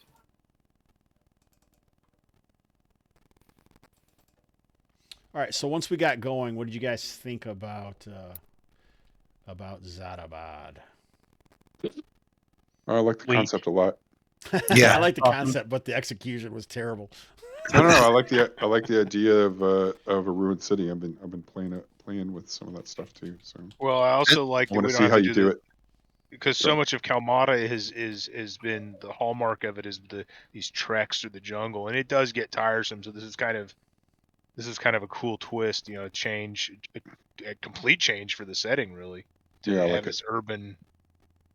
All right, so once we got going, what did you guys think about Zadabad? I like the concept a lot. Yeah. I like the concept, but the execution was terrible. No, I like the idea of a ruined city. I've been playing with some of that stuff too. So Well, I also like I that want we to don't see have how to you do it. because Sure. so much of Kalmatta has been the hallmark of it is these treks through the jungle, and it does get tiresome. So this is kind of this is kind of a cool twist, a complete change for the setting, really, to Yeah, have like this urban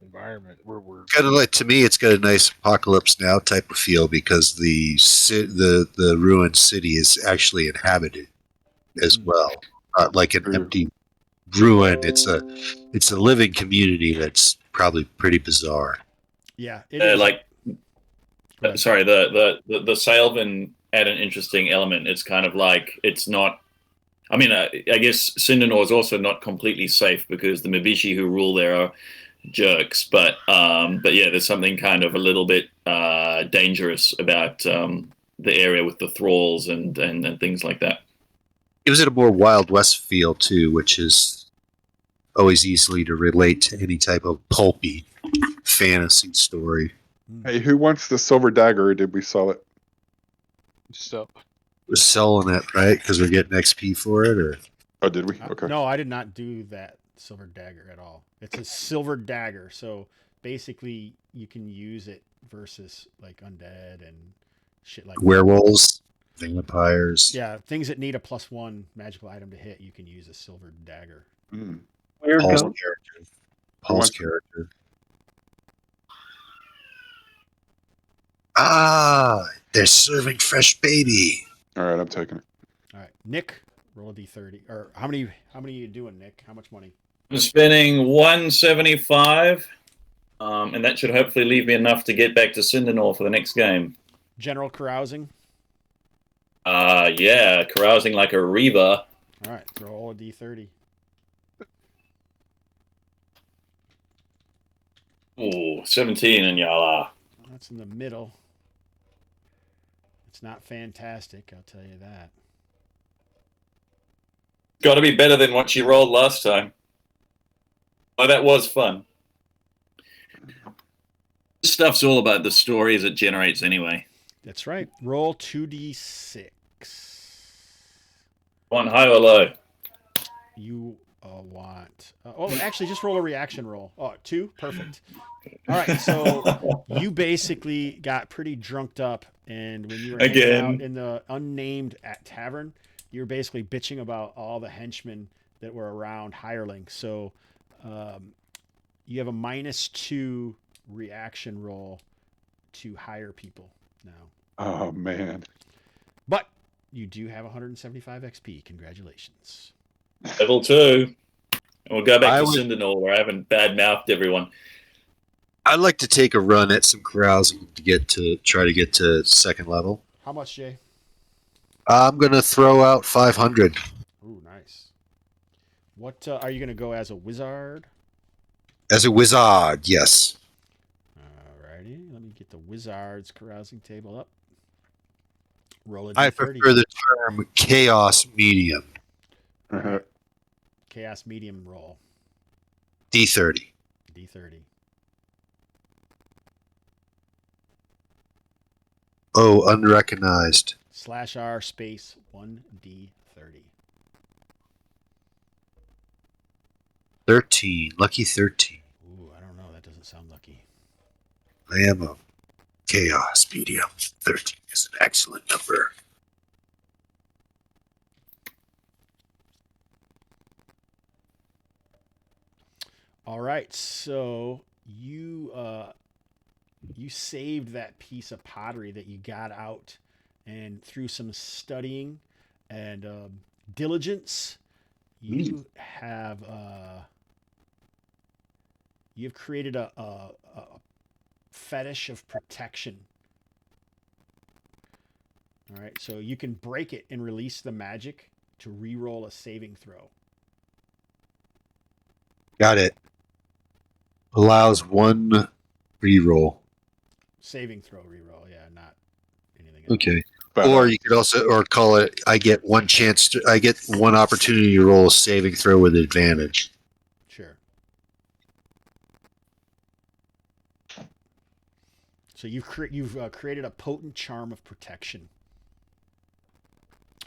environment where we're Kind of like, to me, it's got a nice Apocalypse Now type of feel because the ruined city is actually inhabited as well, not like an True. empty ruin. It's a living community that's probably pretty bizarre. Yeah, it is. Like, Go ahead. sorry, the Saelvyn add an interesting element. It's kind of like it's not. I mean, I guess Sindanor is also not completely safe because the Mabishi who rule there are jerks. But yeah, there's something kind of a little bit dangerous about the area with the thralls and things like that. Gives it a more Wild West feel too, which is always easily to relate to any type of pulpy fantasy story. Hey, who wants the silver dagger? Or did we sell it? so. We're selling it, right? Because we're getting XP for it, or Oh, did we? Okay. No, I did not do that silver dagger at all. It's a silver dagger, so basically you can use it versus like undead and shit like that. werewolves, vampires. Yeah, things that need a +1 magical item to hit, you can use a silver dagger. Mm. Weird Paul's goat. character. Paul's character. Ah, they're serving fresh baby. All right, I'm taking it. All right, Nick, roll a d30. Or how many are you doing, Nick? How much money? I'm spending 175, and that should hopefully leave me enough to get back to Sindanor for the next game. General carousing. Yeah, carousing like a Reba. All right, roll a d30. Ooh, 17 in Yala. That's in the middle. It's not fantastic, I'll tell you that. Got to be better than what she rolled last time. Oh, that was fun. This stuff's all about the stories it generates anyway. That's right. Roll 2d6. One high or low? You want... actually, just roll a reaction roll. Oh, 2? Perfect. All right, so you basically got pretty drunked up, and when you were hanging out in the unnamed tavern, you were basically bitching about all the henchmen that were around hireling. So you have a -2 reaction roll to hire people now. Oh man. But you do have 175 XP. Congratulations. Level 2. And we'll go back to Sindanor where I haven't bad-mouthed everyone. I'd like to take a run at some carousing to try to get to second level. How much, Jay? I'm gonna throw out 500. Ooh, nice. What are you gonna go as a wizard? As a wizard, yes. Alrighty, let me get the wizard's carousing table up. Roll a d30. I prefer the term chaos medium. Uh-huh. Chaos medium roll. D30. D30. Oh, unrecognized. /R space 1d30. 13. Lucky 13. Ooh, I don't know. That doesn't sound lucky. I am a chaos medium. 13 is an excellent number. All right, so you saved that piece of pottery that you got out, and through some studying and diligence, you've created a fetish of protection. All right, so you can break it and release the magic to re-roll a saving throw. Got it. Allows one reroll. Saving throw re-roll, yeah, not anything else. Okay. But, Or you could also, or call it, I get one opportunity to roll a saving throw with advantage. Sure. So you've created a potent charm of protection,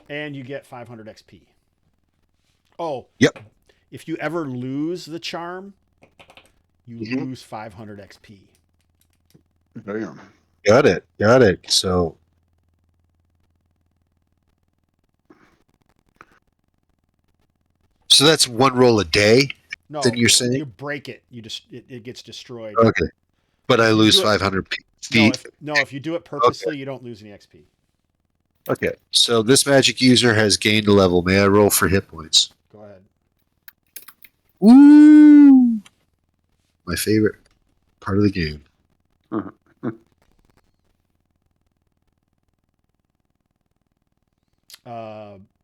and you get 500 XP. Oh. Yep. If you ever lose the charm, you lose 500 XP. damn. Got it. So So that's one roll a day. No, Then you're saying you break it. It gets destroyed. okay, but I If you lose do it- 500 feet. If you do it purposely, you don't lose any XP. Okay, so this magic user has gained a level. May I roll for hit points? Go ahead. Woo! My favorite part of the game.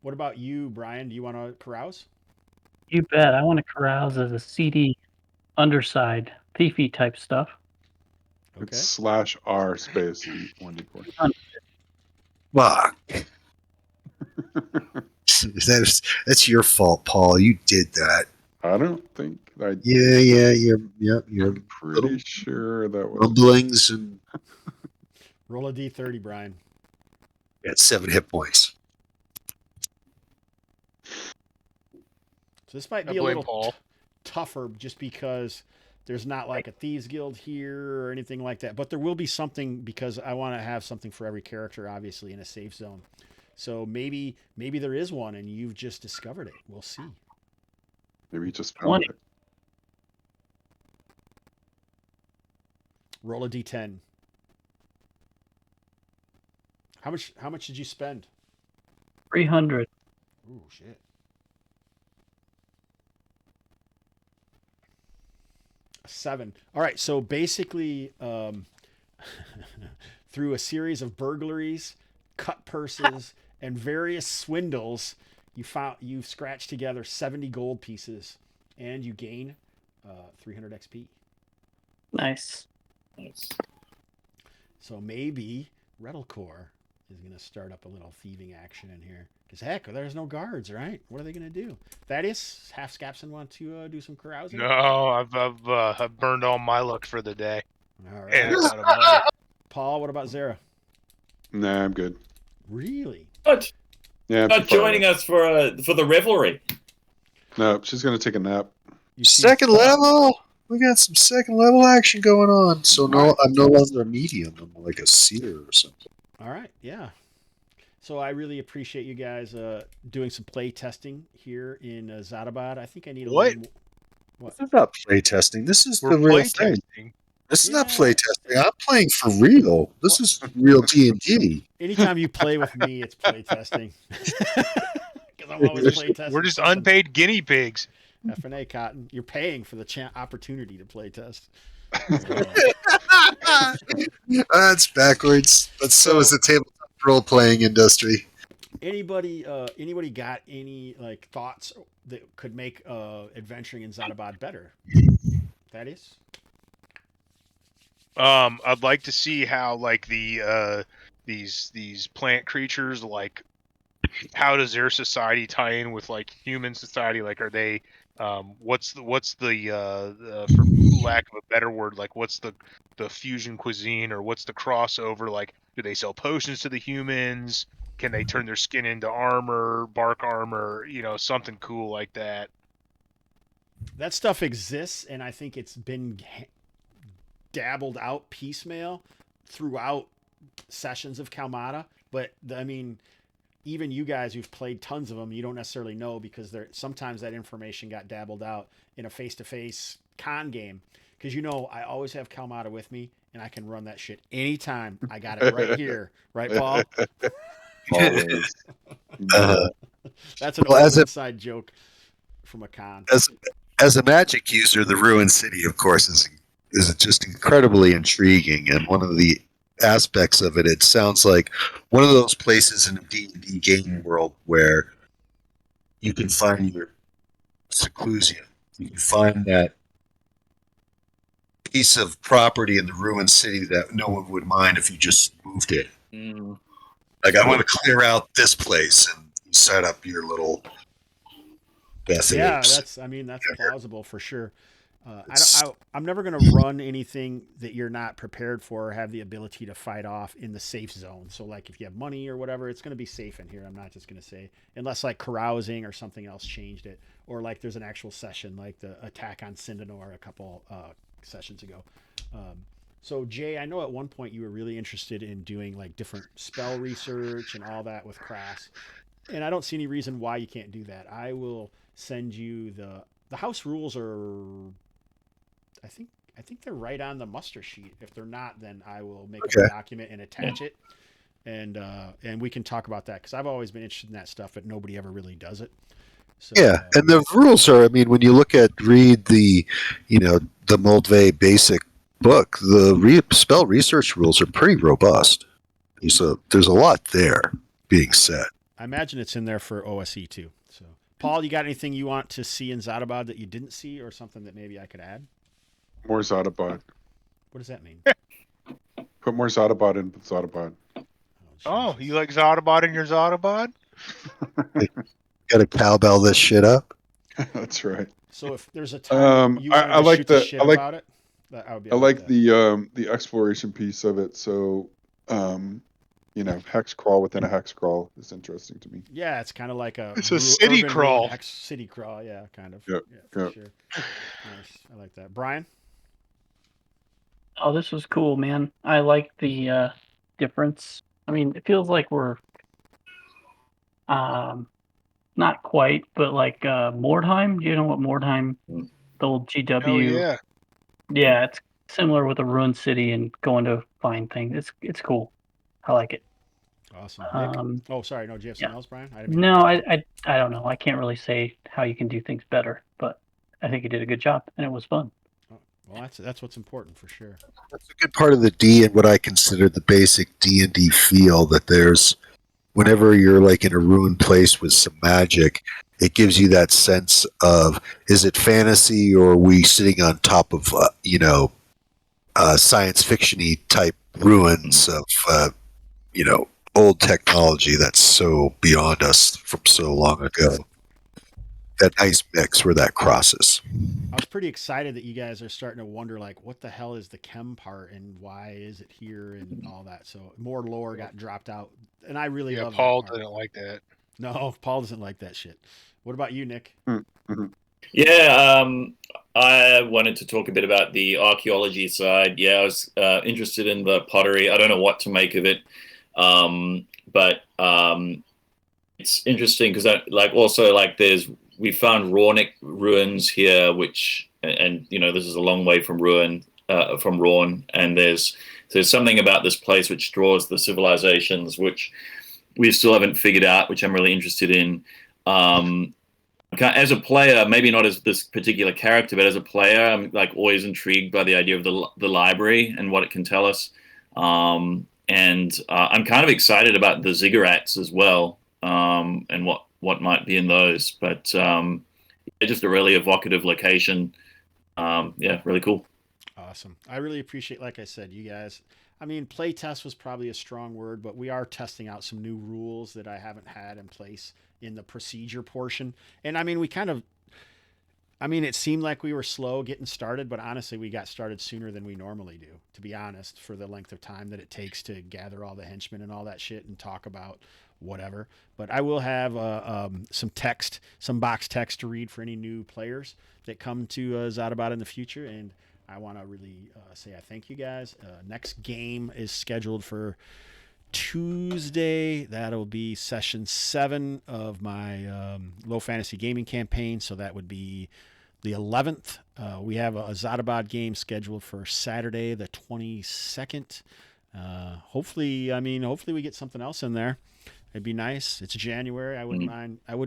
What about you, Brian? Do you want to carouse? You bet. I want to carouse as a seedy underside, thiefy type stuff. Okay. It's /R space 1d4. Fuck. That's your fault, Paul. You did that. I don't think I. Yeah. You're I'm pretty sure that was. rumblings and Roll a d30, Brian. got 7 hit points. So this might I be a blame little Paul. tougher just because there's not like a thieves guild here or anything like that. But there will be something because I want to have something for every character, obviously, in a safe zone. So maybe there is one and you've just discovered it. We'll see. Maybe you just found 20. it. Roll a d10. How much did you spend? 300. Ooh, shit. A 7. All right, so basically, through a series of burglaries, cut purses, and various swindles, you've scratched together 70 gold pieces, and you gain 300 XP. Nice. So maybe Reddlecore is going to start up a little thieving action in here. Because heck, there's no guards, right? What are they going to do? Thaddeus, half Scapson want to do some carousing? No, I've burned all my luck for the day. All right. And it's out of money. Paul, what about Zara? Nah, I'm good. Really? Not, Yeah, I'm not joining us for the revelry. No, she's gonna take a nap. You see- Second level. We got some second level action going on. So Alright. I'm no longer a medium. I'm like a seer or something. All right, yeah. So I really appreciate you guys doing some play testing here in Zadabad. I think I need a What? little more. This is not play testing. This is We're the real play thing. testing. This is not Yeah. play testing. I'm playing for real. This is real D&D. Anytime you play with me, it's play testing. Because I'm always play testing. We're just something. unpaid guinea pigs. F&A Cotton. You're paying for the opportunity to play test. That's backwards. But so is the tabletop role playing industry. Anybody got any like thoughts that could make adventuring in Zadabad better? That is. I'd like to see how like these plant creatures, like how does their society tie in with like human society? Like, are they what's the for lack of a better word, like what's the fusion cuisine, or what's the crossover? Like, do they sell potions to the humans? Can they turn their skin into armor, bark armor? You know, something cool like that. That stuff exists, and I think it's been dabbled out piecemeal throughout sessions of Kalmatta. But I mean, even you guys who've played tons of them, you don't necessarily know because sometimes that information got dabbled out in a face-to-face con game. Because I always have Kalmatta with me, and I can run that shit anytime. I got it right here, right, Paul? Always. That's an Well, old as a- inside joke from a con. As a magic user, the Ruined City, of course, is just incredibly intriguing. And one of the aspects of it, it sounds like one of those places in a D&D gaming world where you can find your seclusion. You can find that piece of property in the Ruined City that no one would mind if you just moved it. Mm. Like, I want to clear out this place, and you set up your little Death Yeah, Apes. that's plausible for sure. I'm never going to run anything that you're not prepared for or have the ability to fight off in the safe zone. So, like, if you have money or whatever, it's going to be safe in here. I'm not just going to say, unless, like, carousing or something else changed it. Or, like, there's an actual session, like the attack on Sindanor a couple sessions ago. So, Jay, I know at one point you were really interested in doing, like, different spell research and all that with Crass. and I don't see any reason why you can't do that. I will send you the house rules are, I think they're right on the muster sheet. If they're not, then I will make a document and attach it, and we can talk about that, because I've always been interested in that stuff, but nobody ever really does it. So, yeah, and the rules are, I mean, when you read the, the Moldvay basic book, the spell research rules are pretty robust. There's a lot there being said. I imagine it's in there for OSE too. So, Paul, you got anything you want to see in Zadabad that you didn't see, or something that maybe I could add? More Zadabad. What does that mean? Put more Zadabad in Zadabad. Oh, you like Zadabad in your Zadabad? Got to cowbell this shit up. That's right. So if there's a time you I want to like shoot the shit I like, about it, I would be. I like the exploration piece of it. So, hex crawl within a hex crawl is interesting to me. Yeah, it's kind of like it's a city crawl. City crawl, yeah, kind of. Yep. Yeah, for sure. Nice, I like that. Brian? Oh, this was cool, man. I like the difference. I mean, it feels like we're not quite, but like Mordheim. Do you know what Mordheim, the old GW? Oh, yeah. Yeah, it's similar with a ruined city and going to find things. It's cool. I like it. Awesome. Oh, sorry. No, do you have something else, Brian? No, I don't know. I can't really say how you can do things better, but I think you did a good job, and it was fun. Well, that's what's important for sure. That's a good part of the D and what I consider the basic D&D feel, that there's, whenever you're like in a ruined place with some magic, it gives you that sense of, is it fantasy, or are we sitting on top of, science fiction-y type ruins of, old technology that's so beyond us from so long ago. That nice mix where that crosses. I was pretty excited that you guys are starting to wonder, like, what the hell is the chem part and why is it here and all that. So more lore got dropped out, and I really love Paul that part. didn't like that. No, Paul doesn't like that shit. What about you, Nick? Mm-hmm. Yeah, I wanted to talk a bit about the archaeology side. Yeah, I was interested in the pottery. I don't know what to make of it, but it's interesting because we found Raunic ruins here, which, and this is a long way from Raun, and there's something about this place which draws the civilizations, which we still haven't figured out, which I'm really interested in. As a player, maybe not as this particular character, but as a player, I'm like always intrigued by the idea of the library and what it can tell us. And I'm kind of excited about the ziggurats as well, and what might be in those. But just a really evocative location. Really cool. Awesome. I really appreciate, like I said, you guys. I mean, playtest was probably a strong word, but we are testing out some new rules that I haven't had in place in the procedure portion. And I mean, it seemed like we were slow getting started, but honestly, we got started sooner than we normally do, to be honest, for the length of time that it takes to gather all the henchmen and all that shit and talk about whatever. But I will have some box text to read for any new players that come to Zadabad in the future. And I want to really say I thank you guys. Next game is scheduled for Tuesday. That'll be session 7 of my low fantasy gaming campaign. So that would be the 11th. We have a Zadabad game scheduled for Saturday, the 22nd. Hopefully we get something else in there. It'd be nice. It's January. I wouldn't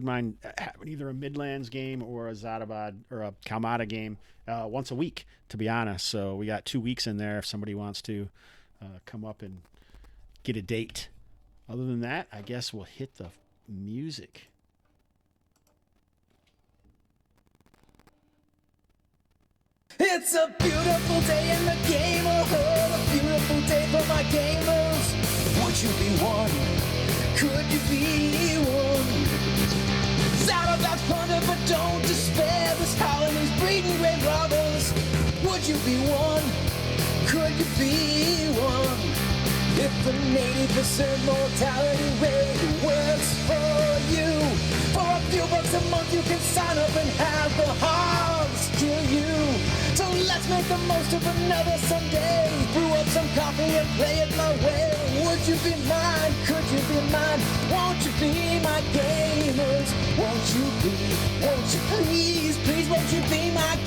mind having either a Midlands game or a Zadabad or a Kalmatta game once a week, to be honest. So we got 2 weeks in there if somebody wants to come up and get a date. Other than that, I guess we'll hit the music. It's a beautiful day in the game, a beautiful day for my gamers. Would you be one? Could you be one? Zadabad's plunder, but don't despair. This colony's breeding great robbers. Would you be one? Could you be one? If the 80% mortality rate works for you, for a few bucks a month you can sign up and have the Hobbs kill you. To Let's make the most of another Sunday. Brew up some coffee and play it my way. Would you be mine? Could you be mine? Won't you be my gamers? Won't you be? Won't you please, please, won't you be my